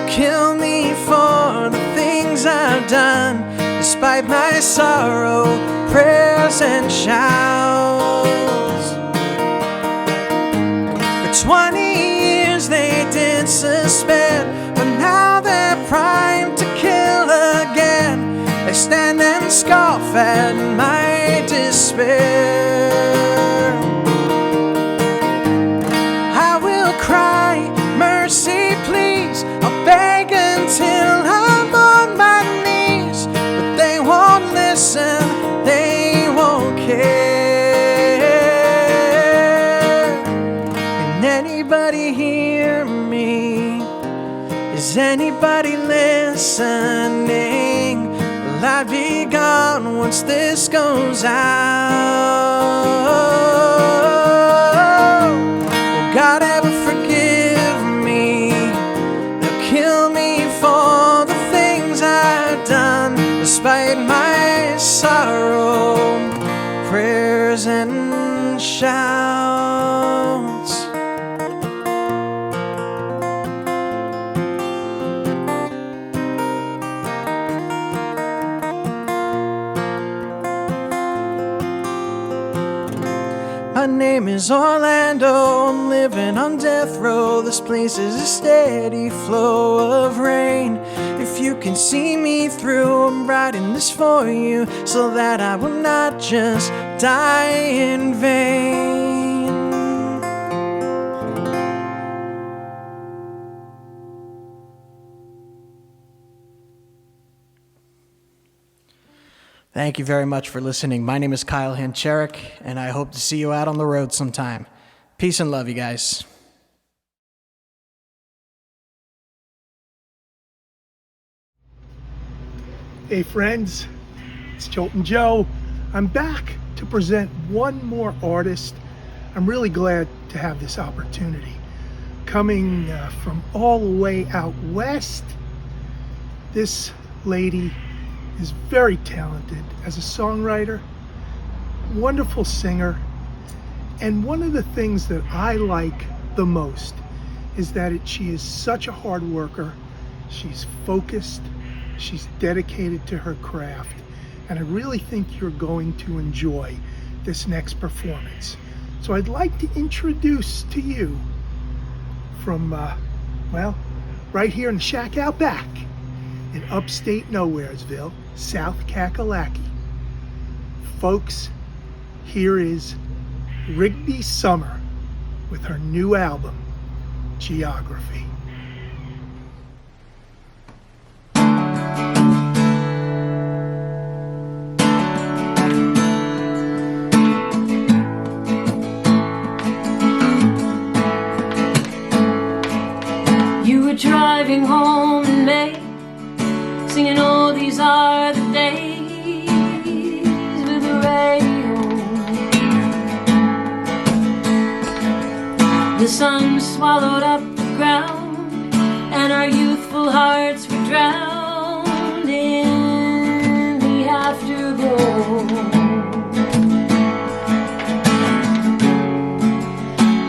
Kill me for the things I've done, despite my sorrow, prayers and shouts. For 20 years they did suspend, but now they're primed to kill again. They stand and scoff at my despair. I will cry, mercy please, I'll beg until I'm on my knees, but they won't listen, they won't care. Can anybody hear me? Is anybody listening? Will I be gone once this goes out? Will God ever forgive me? They'll kill me for the things I've done, despite my sorrow, prayers and shouts. My name is Orlando, I'm living on death row. This place is a steady flow of rain. If you can see me through, I'm writing this for you so that I will not just die in vain. Thank you very much for listening. My name is Kyle Hancherek, and I hope to see you out on the road sometime. Peace and love, you guys. Hey friends, it's Joltin Joe. I'm back to present one more artist. I'm really glad to have this opportunity. Coming from all the way out west, this lady is very talented as a songwriter, wonderful singer, and one of the things that I like the most is that she is such a hard worker. She's focused, she's dedicated to her craft, and I really think you're going to enjoy this next performance. So I'd like to introduce to you from, right here in the shack out back in upstate Nowheresville, South Kakalaki. Folks, here is Rigby Summer with her new album, Geography. You were driving home in May, singing "Oh, these are the days" with the radio. The sun swallowed up the ground, and our youthful hearts were drowned in the afterglow.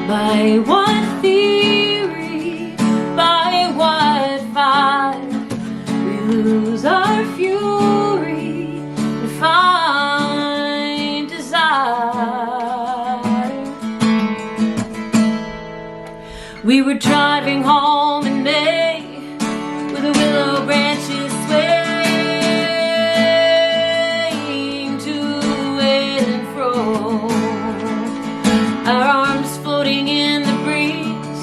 By what theory, by what fire, we lose our fury and find desire. We were driving home in May with the willow branches swaying to and fro, our arms floating in the breeze,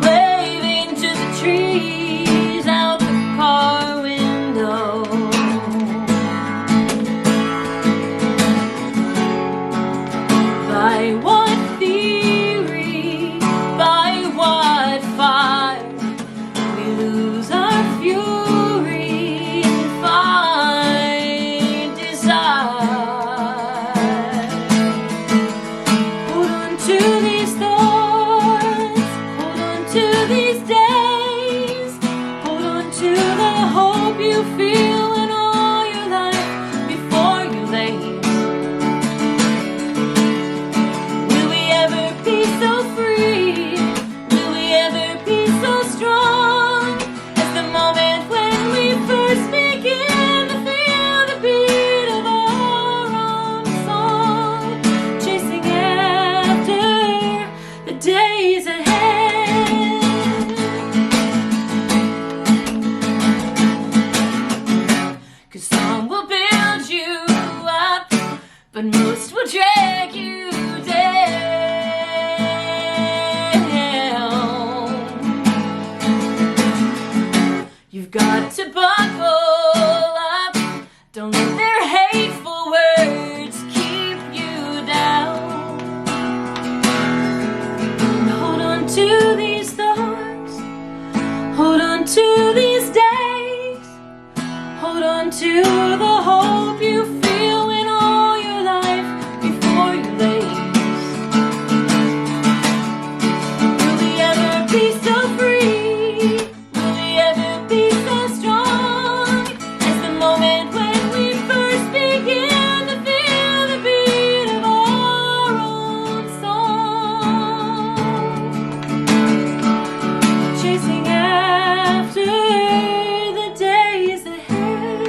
waving to the trees out the car window. By what theory, by what fire, we lose our fury and find desire. Hold on to these thoughts, hold on to these days, hold on to the hope you feel in all your life before you leave. Will we ever be so free? Will we ever be so strong as the moment when we first begin to feel the beat of our own song, chasing after the days ahead? 'Cause some will build you up, but most will drag you down. You've got to buckle up. Don't let their hateful words keep you down. And hold on to these thoughts, hold on to these days, hold on to the hope you feel in all your life before you leave. Will we ever be so free? Will we ever be so strong as the moment when we first begin to feel the beat of our own song, chasing after the days ahead?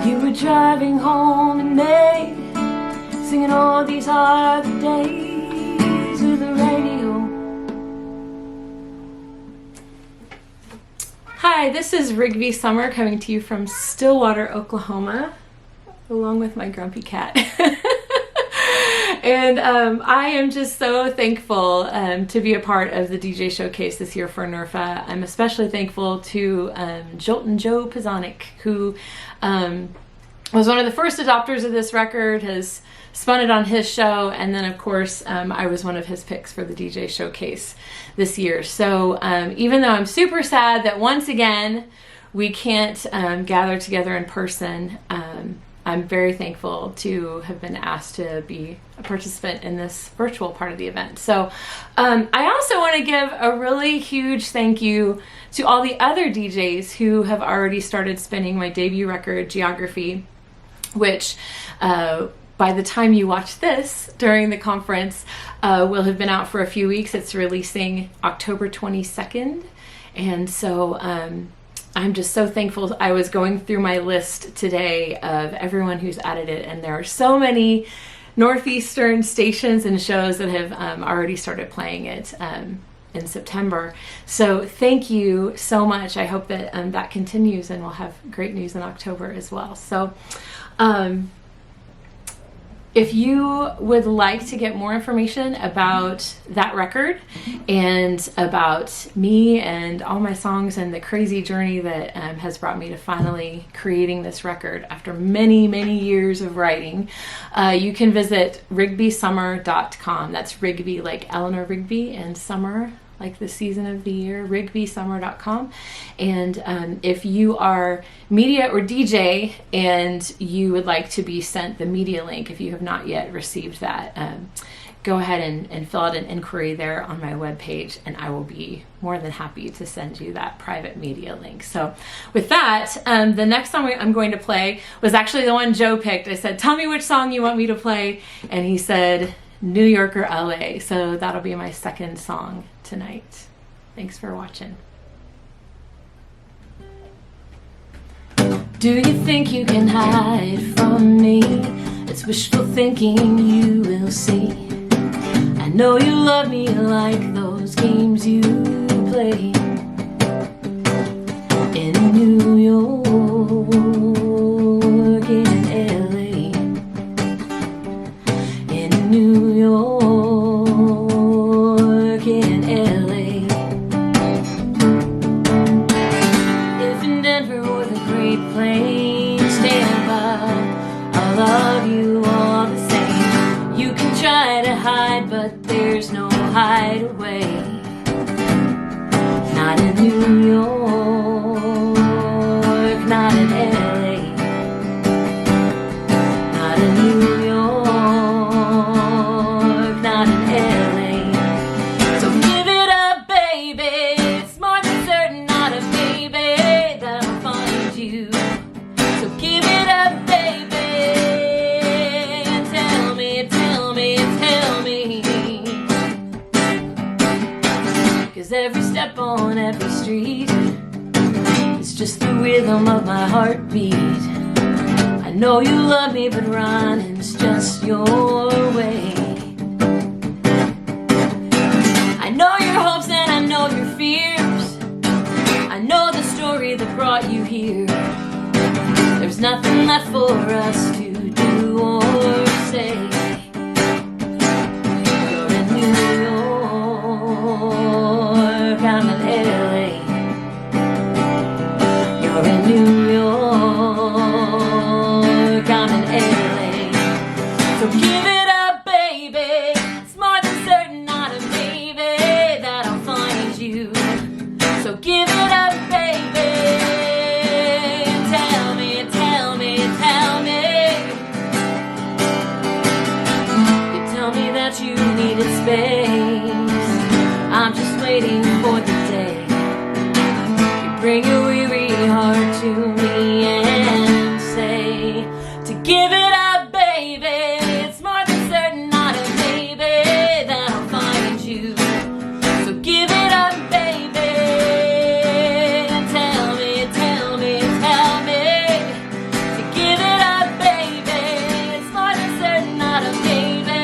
You were driving home in May, singing "all these are the days" with the radio. Hi, this is Rigby Summer coming to you from Stillwater, Oklahoma, along with my grumpy cat. And I am just so thankful to be a part of the DJ Showcase this year for Nerfa. I'm especially thankful to Joltin Joe Pszonek, who was one of the first adopters of this record, has spun it on his show, and then of course I was one of his picks for the DJ Showcase this year. So even though I'm super sad that once again we can't gather together in person, I'm very thankful to have been asked to be a participant in this virtual part of the event. So I also want to give a really huge thank you to all the other DJs who have already started spinning my debut record, Geography, which by the time you watch this during the conference will have been out for a few weeks. It's releasing October 22nd. And so I'm just so thankful. I was going through my list today of everyone who's added it, and there are so many Northeastern stations and shows that have already started playing it in September. So thank you so much. I hope that that continues, and we'll have great news in October as well. So if you would like to get more information about that record and about me and all my songs and the crazy journey that has brought me to finally creating this record after many, many years of writing, you can visit rigbysummer.com. That's Rigby like Eleanor Rigby, and summer like the season of the year, rigbysummer.com. And if you are media or DJ and you would like to be sent the media link, if you have not yet received that, go ahead and fill out an inquiry there on my webpage, and I will be more than happy to send you that private media link. So with that, the next song I'm going to play was actually the one Joe picked. I said, tell me which song you want me to play, and he said New York or LA. So that'll be my second song tonight. Thanks for watching. Do you think you can hide from me? It's wishful thinking, you will see. I know you love me like those games you play in New York and LA. In New York and LA. If in Denver or the Great Plains, stand by, I'll love you all the same. You can try to hide, but there's no hideaway. Not in New York, not in LA. Not in New York, not in LA. So give it up, baby. It's more than certain, not a baby, that I'll find you. So give it up, baby. Tell me, tell me, tell me. 'Cause every step on every street is just the rhythm of my heartbeat. I know you love me, but running's just your way. I know your hopes and I know your fears. I know the story that brought you here. There's nothing left for us to do or say. You're in New York, I'm in LA. You're in New York, I'm in LA. So give it up, baby. It's more than certain, not a maybe, that I'll find you. So give it up, baby. Tell me, tell me, tell me. You tell me that you needed space. I'm just waiting for the day you bring your weary heart to me and say to give it up, baby. It's more than certain, not a maybe, that I'll find you. So give it up, baby. Tell me, tell me, tell me. To give it up, baby. It's more than certain, not a maybe,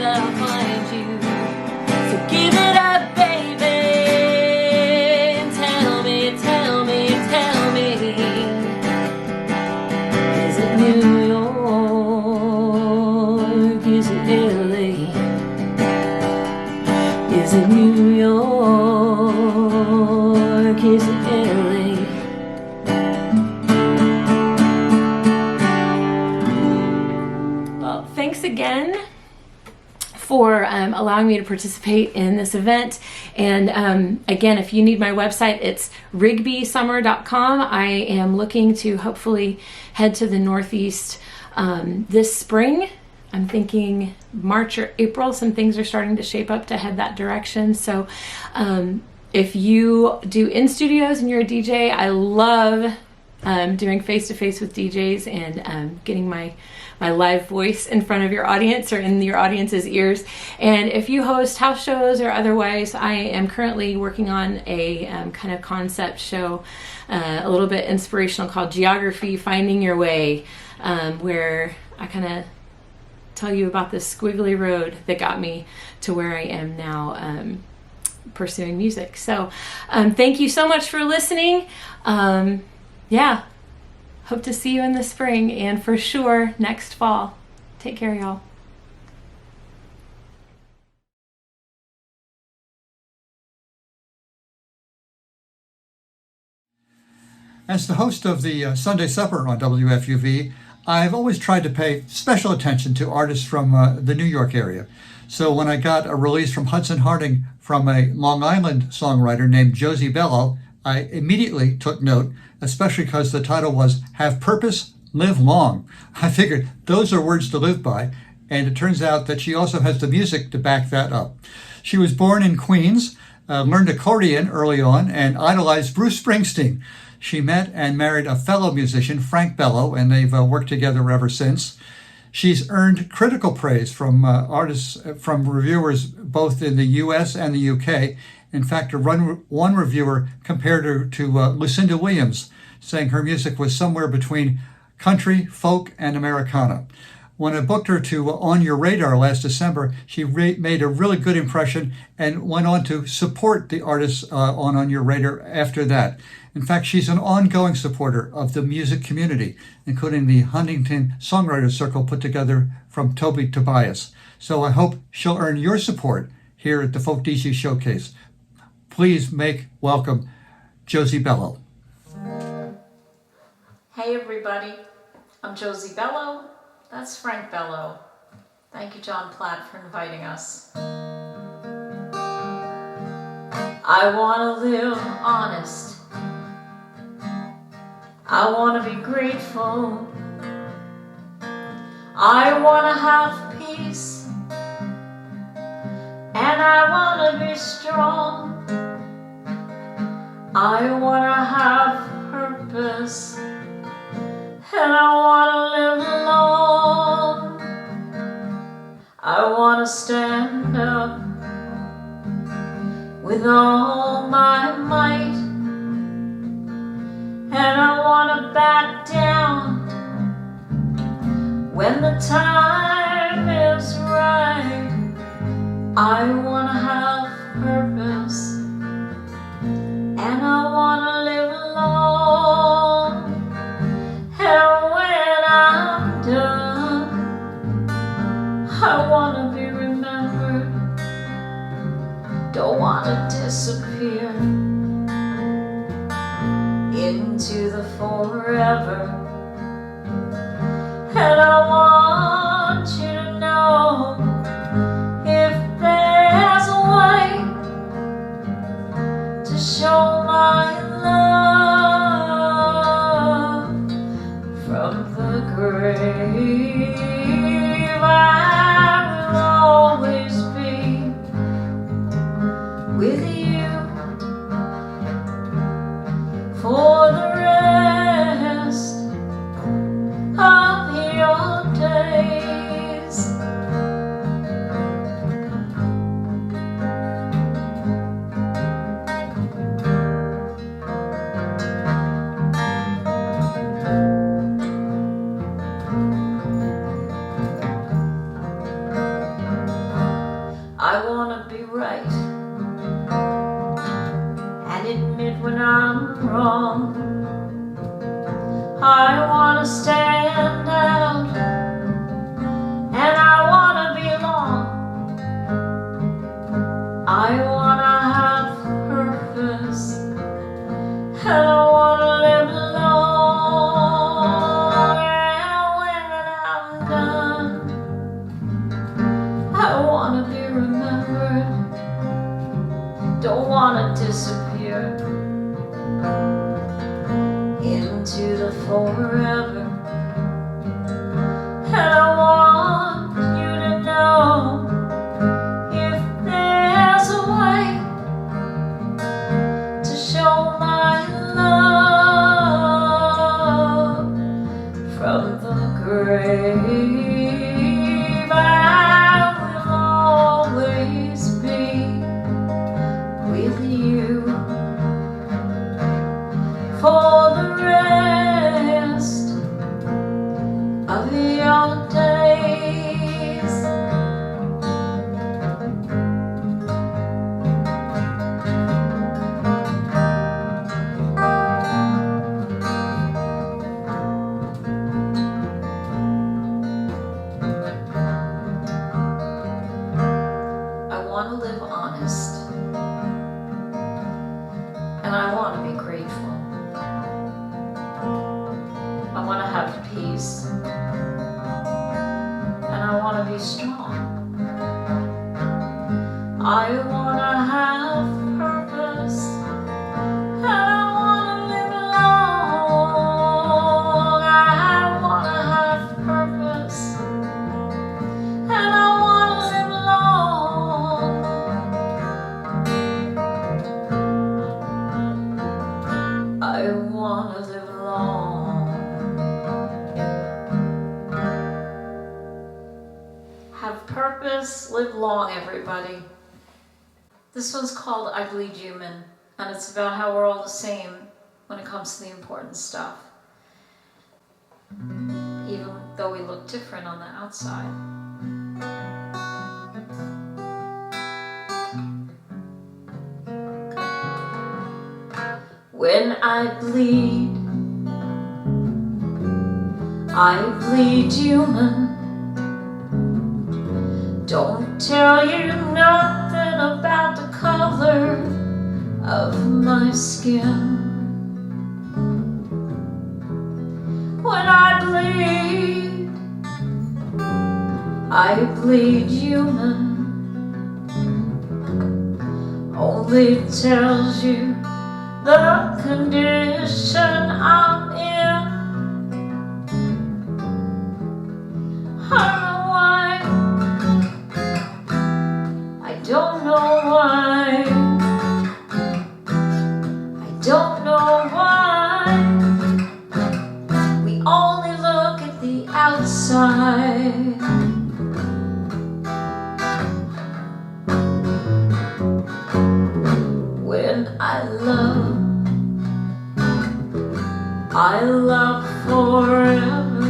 that I'll find you. So give it up, baby. Tell me, tell me, tell me. Is it New York? Is it LA? Well, thanks again for allowing me to participate in this event. And again, if you need my website, it's rigbysummer.com. I am looking to hopefully head to the Northeast this spring. I'm thinking March or April. Some things are starting to shape up to head that direction. So if you do in studios and you're a DJ, I love doing face-to-face with DJs and getting my live voice in front of your audience or in your audience's ears. And if you host house shows or otherwise, I am currently working on a kind of concept show, a little bit inspirational, called Geography, Finding Your Way, where I kind of tell you about this squiggly road that got me to where I am now pursuing music. So thank you so much for listening. Yeah. Hope to see you in the spring and for sure next fall. Take care, y'all. As the host of the Sunday Supper on WFUV, I've always tried to pay special attention to artists from the New York area. So when I got a release from Hudson Harding from a Long Island songwriter named Josie Bello, I immediately took note, especially because the title was Have Purpose, Live Long. I figured those are words to live by, and it turns out that she also has the music to back that up. She was born in Queens, learned accordion early on, and idolized Bruce Springsteen. She met and married a fellow musician, Frank Bello, and they've worked together ever since. She's earned critical praise from artists, from reviewers both in the US and the UK. In fact, one reviewer compared her to Lucinda Williams, saying her music was somewhere between country, folk, and Americana. When I booked her to On Your Radar last December, she made a really good impression and went on to support the artists on Your Radar after that. In fact, she's an ongoing supporter of the music community, including the Huntington Songwriters Circle put together from Toby Tobias. So I hope she'll earn your support here at the Folk DJ Showcase. Please make welcome Josie Bello. Hey everybody, I'm Josie Bello. That's Frank Bello. Thank you, John Platt, for inviting us. I want to live honest. I want to be grateful. I want to have peace. And I want to be strong. I want to have purpose. And I want to live long. I want to stand up with all my might. And I want to back down when the time is right. I want to have purpose. And I want to live long. And when I'm done, I want to be remembered. Don't want to disappear into the forever. And I want you to know, if there's a way to show my love from the grave, I will always be with you for the rest of your days. I want to be right and admit when I'm wrong. I want to stand out and I want to belong. I want to have purpose and I want to live long. And when I'm done, don't want to disappear into the forever. And I want you to know, if there's a way to show my love from the grave, I will always be with you for the rest of your days. I want to live honest, and I want to be grateful. I want to have peace, and I want to be strong. I want to have purpose, and I want to live long. I want to have purpose, and I want to live long. I want to live long. Have purpose, live long, everybody. This one's called I Bleed Human, and it's about how we're all the same when it comes to the important stuff, even though we look different on the outside. When I bleed human. Don't tell you nothing about the color of my skin. When I bleed human. Only tells you the condition I'm in. I don't know why. I don't know why. We only look at the outside. When I love forever.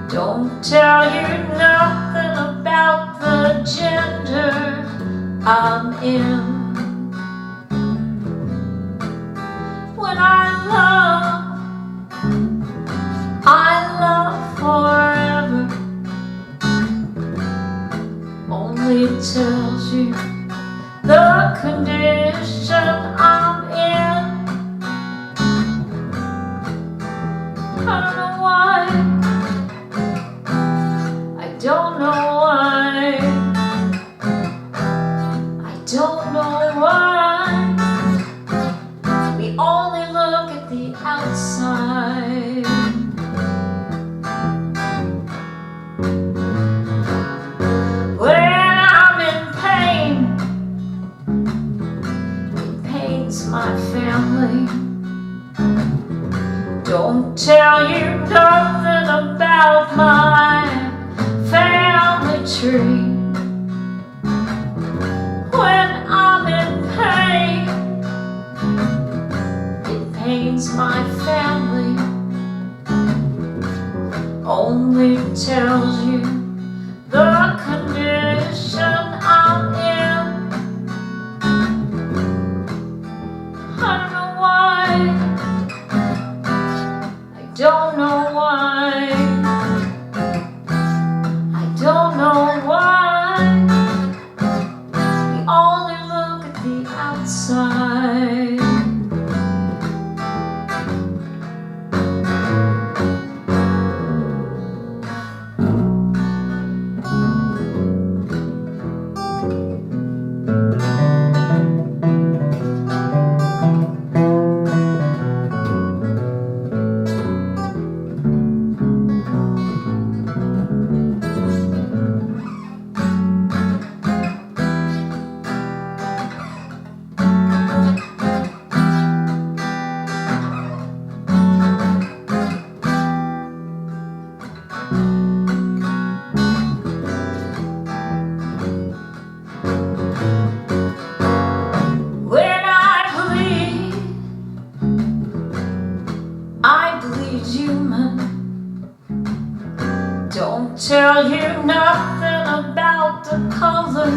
Don't tell you nothing about the gender I'm in. When I love forever. Only tells you the condition I'm in. I don't know why. I don't know why. I don't know why. We only look at the outside. When I'm in pain, it pains my family. Don't tell you nothing about my family. tell you nothing about the color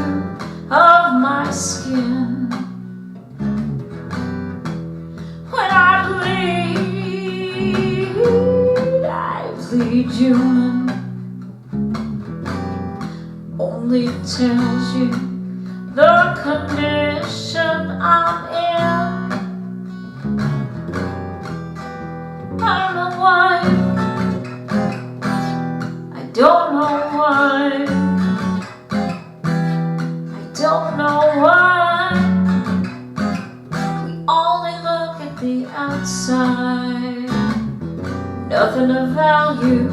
of my skin. When I bleed human. Only tells you the condition I'm in. I'm a wife, I don't know why. I don't know why. We only look at the outside, nothing of value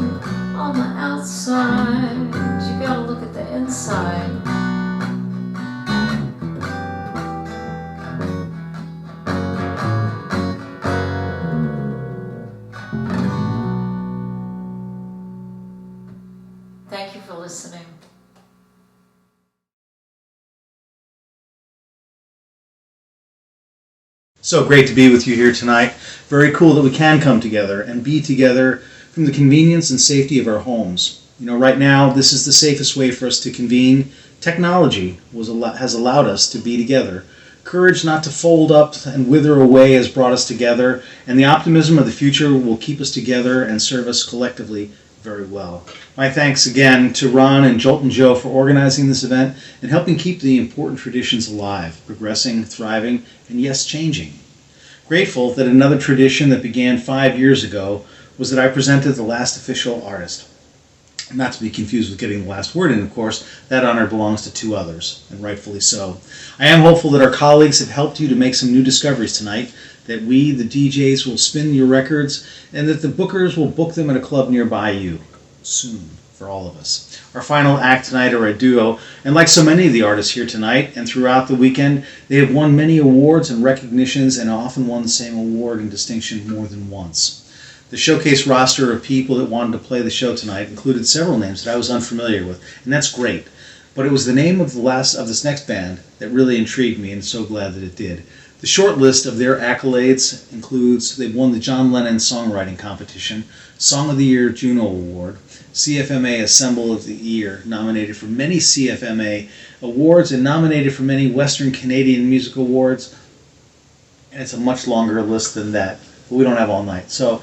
on the outside. You gotta look at the inside. Thank you for listening. So great to be with you here tonight. Very cool that we can come together and be together from the convenience and safety of our homes. You know, right now, this is the safest way for us to convene. Technology has allowed us to be together. Courage not to fold up and wither away has brought us together, and the optimism of the future will keep us together and serve us collectively very well. My thanks again to Ron and Joltin Joe for organizing this event and helping keep the important traditions alive, progressing, thriving, and yes, changing. Grateful that another tradition that began 5 years ago was that I presented the last official artist. Not to be confused with getting the last word in, of course. That honor belongs to two others, and rightfully so. I am hopeful that our colleagues have helped you to make some new discoveries tonight, that we, the DJs, will spin your records, and that the bookers will book them at a club nearby you. Soon, for all of us. Our final act tonight are a duo, and like so many of the artists here tonight and throughout the weekend, they have won many awards and recognitions and often won the same award and distinction more than once. The showcase roster of people that wanted to play the show tonight included several names that I was unfamiliar with, and that's great. But it was the name of this next band that really intrigued me, and so glad that it did. The short list of their accolades includes they won the John Lennon Songwriting Competition, Song of the Year Juno Award, CFMA Assemble of the Year, nominated for many CFMA awards and nominated for many Western Canadian Music Awards. And it's a much longer list than that, but we don't have all night. So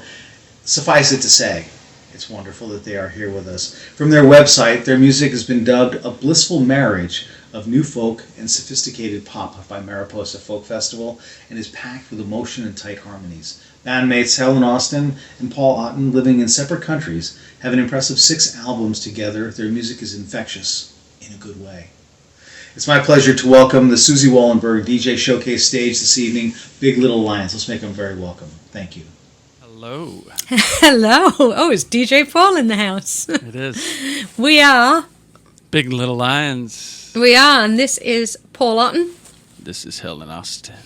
suffice it to say, it's wonderful that they are here with us. From their website, their music has been dubbed a blissful marriage of new folk and sophisticated pop by Mariposa Folk Festival, and is packed with emotion and tight harmonies. Bandmates Helen Austin and Paul Otten, living in separate countries, have an impressive 6 albums together. Their music is infectious in a good way. It's my pleasure to welcome the Suzi Wollenberg DJ Showcase stage this evening, Big Little Lions. Let's make them very welcome. Thank you. Hello. Hello. Oh, it's DJ Paul in the house. It is. We are Big Little Lions. We are, and this is Paul Otten. This is Helen Austin.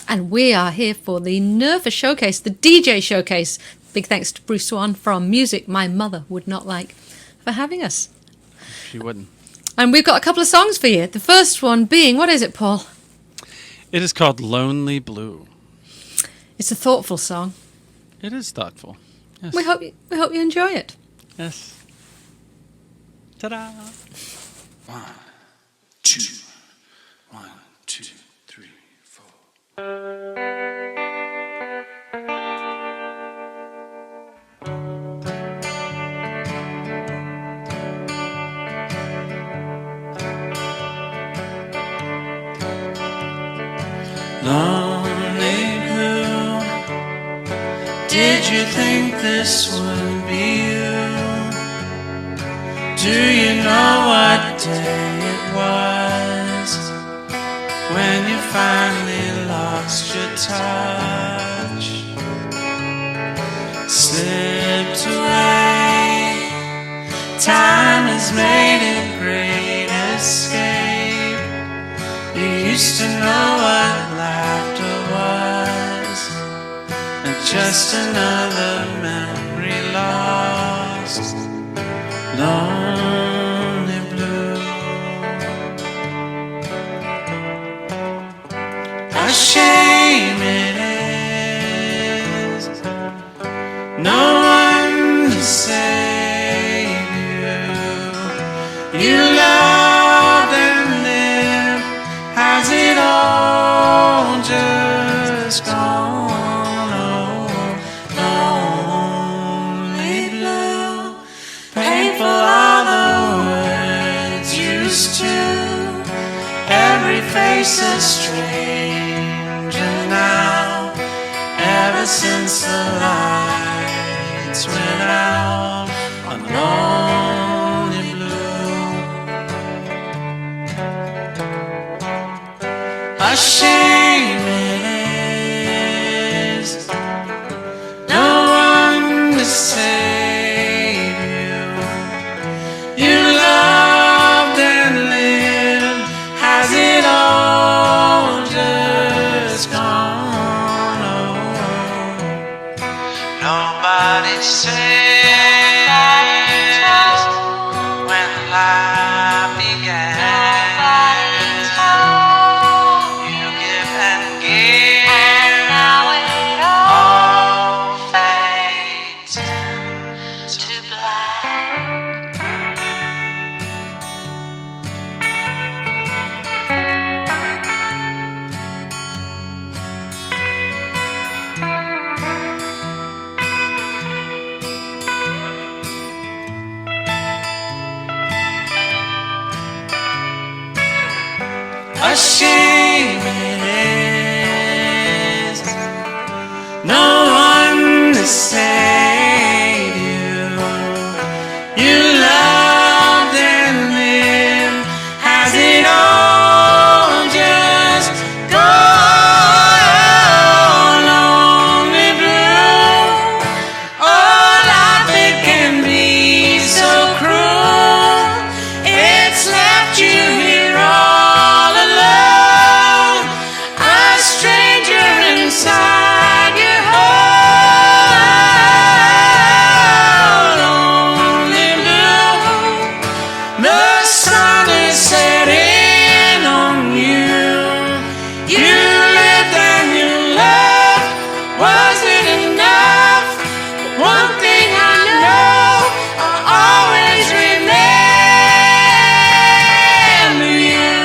And we are here for the Nerfa Showcase, the DJ Showcase. Big thanks to Bruce Swan from Music My Mother Would Not Like for having us. She wouldn't. And we've got a couple of songs for you. The first one being, what is it, Paul? It is called Lonely Blue. It's a thoughtful song. It is thoughtful. Yes. We hope you enjoy it. Yes. Ta-da! 1, 2, 1, 2, 3, 4. Lonely blue, did you think this would be you? Do you know what day it was when you finally lost your touch? Slipped away, time has made a great escape. You used to know what laughter was, and just another memory lost. Lonely blue. A shame it is, no one to save you. You loved and lived. Has it all just gone? Oh, lonely blue. Painful are the words used to. Every face is stranger now. Ever since the lights went out on lonely blue. A shame it is, no one to save you. You loved and lived. Has it all just gone? Oh, nobody says when life began. You give and give, and now it all fades to black. A shame it is, no one to save you. You loved and lived. Has it all just gone? Lonely blue. Oh, life, it can be so cruel. It's left you here all alone, a stranger inside your heart. Lonely blue. The sun is setting on you. You lived and you loved. Was it enough? One thing I know, I'll always remember you.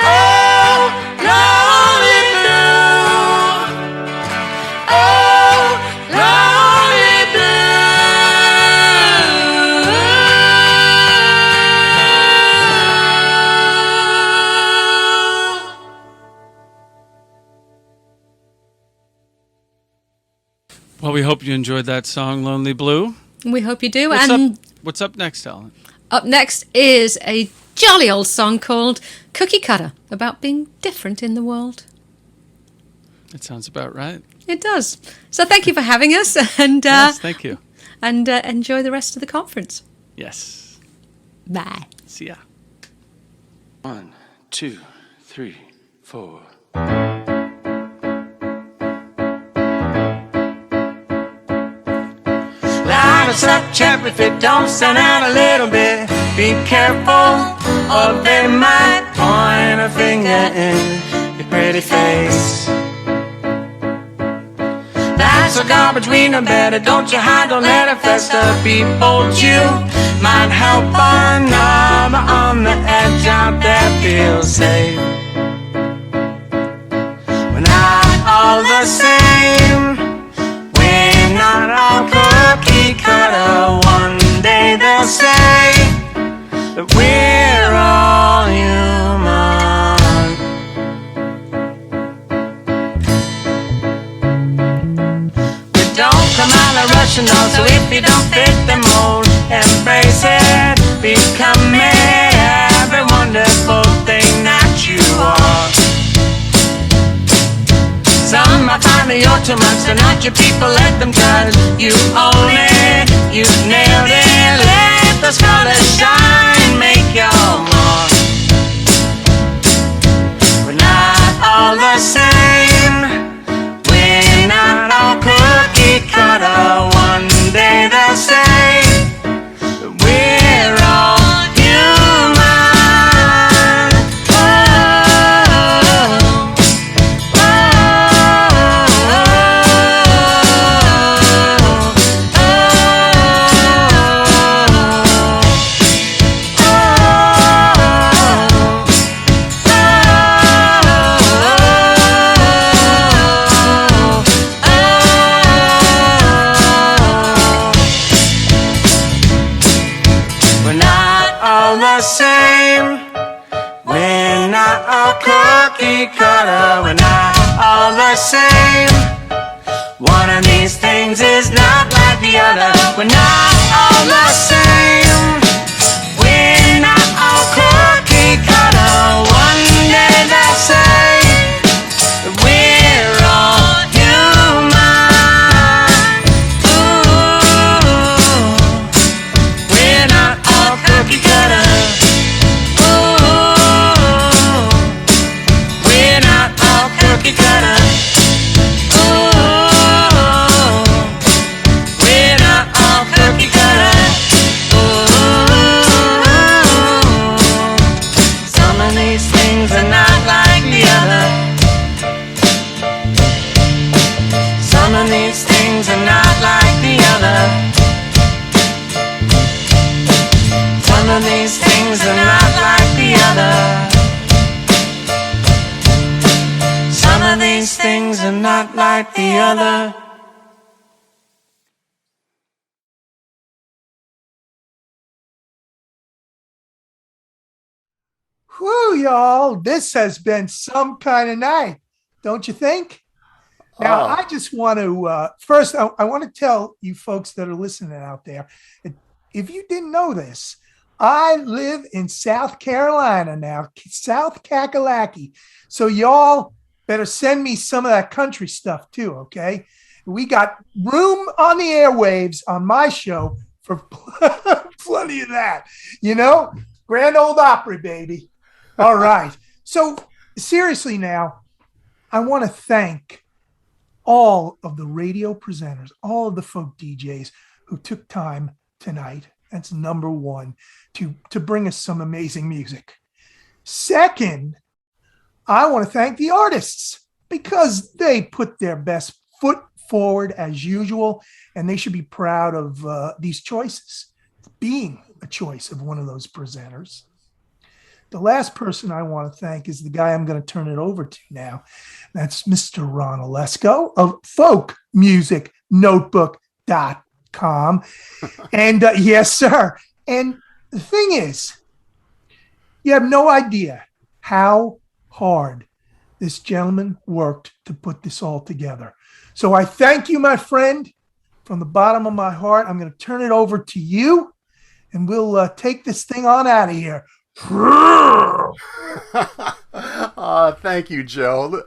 Oh, lonely blue. Oh, lonely Well, we hope you enjoyed that song, Lonely Blue. We hope you do. What's up next, Ellen? Up next is a jolly old song called Cookie Cutter, about being different in the world. That sounds about right. It does. So thank you for having us, and Yes, thank you. And enjoy the rest of the conference. Yes. Bye. See ya. 1, 2, 3, 4. Light us up, chap, if it don't stand out a little bit. Be careful, or they might point a finger in your pretty face. That's a garbage, we know better. Don't you hide, don't let it fester. Be bold, you might help another on the edge out there feel safe. We're not all the same. We're not all cookie cutter. One day they'll say that we're all human. We don't come out of Russian dolls, so if you don't fit the mold, embrace it, become it, every wonderful thing that you are. Some might find that you're too much, they're not your people, let them judge. You own it, you nailed it, let the colors shine, make your mark. We're not all the same, we're not all cookie cutter. One day they'll say that we're all human. all the same. We're not all cookie cutter, we're not all the same. One of these things is not like the other, we're not all the same. We're not all cookie cutter, one day they'll say that we're all human. Ooh, we're not all cookie cutter. Cookie cutter. Ooh, we're not all cookie cutter. Ooh, some of these things are not like the other. Some of these things are not like the other. Some of these things are not like the other. Some of these things are not like the other. Whew, y'all. This has been some kind of night, don't you think? Now, I just want to, first, I want to tell you folks that are listening out there, if you didn't know this, I live in South Carolina now, South Kakalaki. So y'all better send me some of that country stuff too, okay? We got room on the airwaves on my show for plenty of that, you know? Grand Ole Opry, baby. All right. So seriously now, I want to thank all of the radio presenters, all of the folk DJs who took time tonight. That's number one, to bring us some amazing music. Second, I want to thank the artists because they put their best foot forward as usual, and they should be proud of these choices, being a choice of one of those presenters. The last person I want to thank is the guy I'm going to turn it over to now. That's Mr. Ron Olesko of folkmusicnotebook.com. And yes, sir. And the thing is, you have no idea how hard this gentleman worked to put this all together. So I thank you, my friend, from the bottom of my heart. I'm going to turn it over to you, and we'll take this thing on out of here. Thank you, Joe.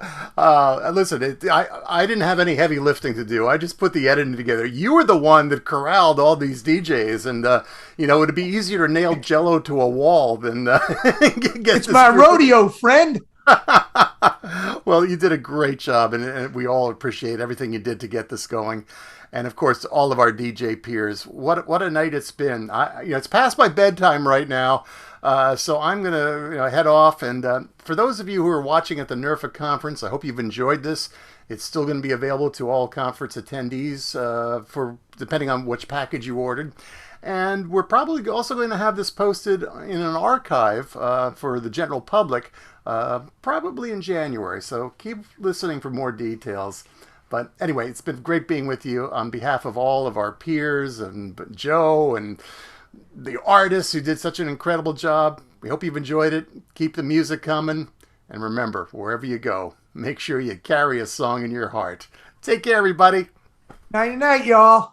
Listen, I didn't have any heavy lifting to do. I just put the editing together. You were the one that corralled all these DJs, and it'd be easier to nail Jello to a wall than get it's my rodeo, friend. Well, you did a great job, and we all appreciate everything you did to get this going. And of course, all of our DJ peers. What a night it's been. It's past my bedtime right now. So I'm going to head off. And for those of you who are watching at the Nerfa conference, I hope you've enjoyed this. It's still going to be available to all conference attendees for depending on which package you ordered. And we're probably also going to have this posted in an archive for the general public probably in January. So keep listening for more details. But anyway, it's been great being with you on behalf of all of our peers and Joe and the artists who did such an incredible job. We hope you've enjoyed it. Keep the music coming. And remember, wherever you go, make sure you carry a song in your heart. Take care, everybody. Night-night, y'all.